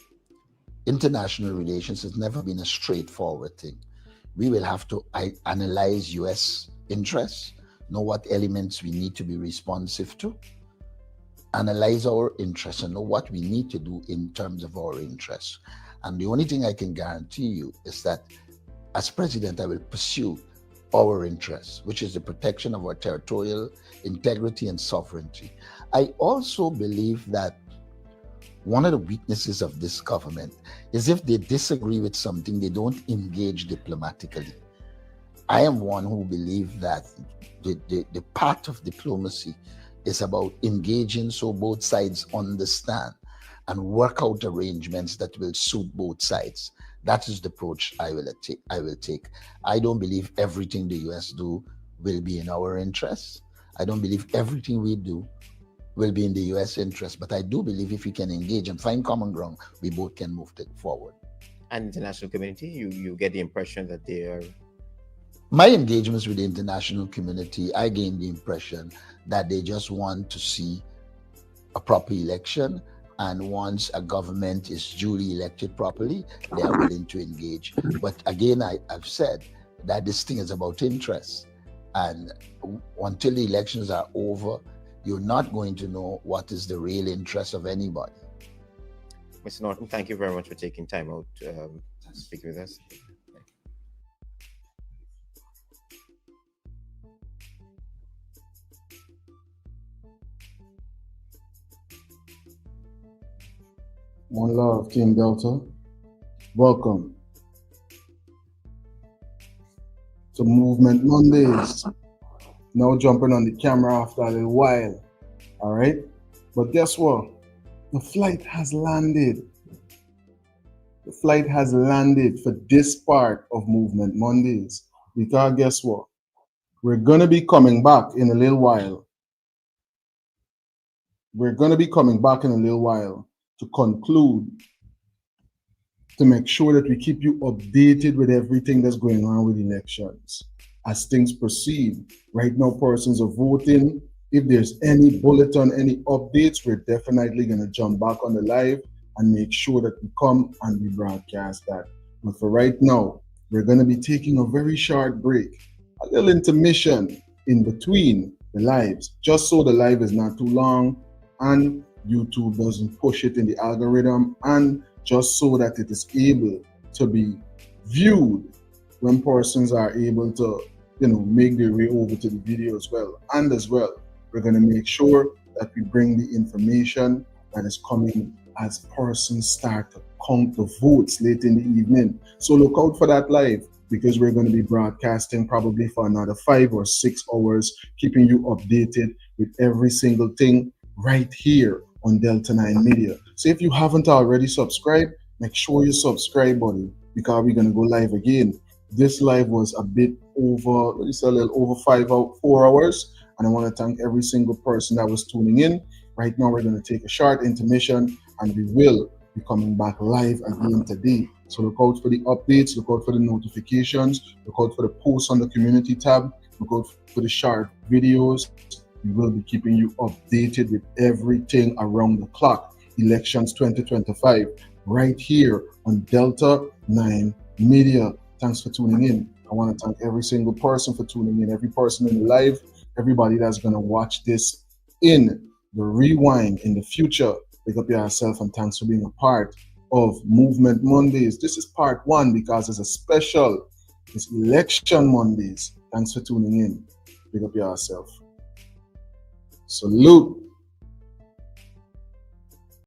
international relations has never been a straightforward thing. We will have to analyze US interests, know what elements we need to be responsive to, analyze our interests and know what we need to do in terms of our interests. And the only thing I can guarantee you is that as president, I will pursue our interests, which is the protection of our territorial integrity and sovereignty. I also believe that one of the weaknesses of this government is if they disagree with something, they don't engage diplomatically. I am one who believes that the path of diplomacy is about engaging so both sides understand and work out arrangements that will suit both sides. That is the approach I will take. I don't believe everything the US do will be in our interests. I don't believe everything we do will be in the US interest, but I do believe if we can engage and find common ground, we both can move forward. And international community, you get the impression that they are... My engagements with the international community, I gain the impression that they just want to see a proper election, and once a government is duly elected properly, they are willing to engage. But again, I've said that this thing is about interest, and until the elections are over, you're not going to know what is the real interest of anybody. Mr. Norton, thank you very much for taking time out to speak with us. One love, King Delta. Welcome to Movement Mondays. Now jumping on the camera after a little while, all right? But guess what? The flight has landed. The flight has landed for this part of Movement Mondays. Because guess what? We're gonna be coming back in a little while. We're gonna be coming back in a little while to conclude, to make sure that we keep you updated with everything that's going on with elections as things proceed. Right now, persons are voting. If there's any bulletin, any updates, we're definitely going to jump back on the live and make sure that we come and we broadcast that. But for right now, we're going to be taking a very short break, a little intermission in between the lives, just so the live is not too long and YouTube doesn't push it in the algorithm, and just so that it is able to be viewed when persons are able to, make their way over to the video as well. And as well, we're going to make sure that we bring the information that is coming as persons start to count the votes late in the evening. So look out for that live, because we're going to be broadcasting probably for another 5 or 6 hours, keeping you updated with every single thing right here on Delta 9 Media. So if you haven't already subscribed, make sure you subscribe, buddy, because we're going to go live again. This live was a bit over, a little over 4 hours, and I want to thank every single person that was tuning in. Right now, we're going to take a short intermission, and we will be coming back live again today. So look out for the updates, look out for the notifications, look out for the posts on the community tab, look out for the short videos. We will be keeping you updated with everything around the clock. Elections 2025, right here on Delta 9 Media. Thanks for tuning in. I want to thank every single person for tuning in, every person in the live, everybody that's going to watch this in the rewind in the future. Pick up yourself, and thanks for being a part of Movement Mondays. This is part 1 because it's a special. It's Election Mondays. Thanks for tuning in. Pick up yourself. Salute.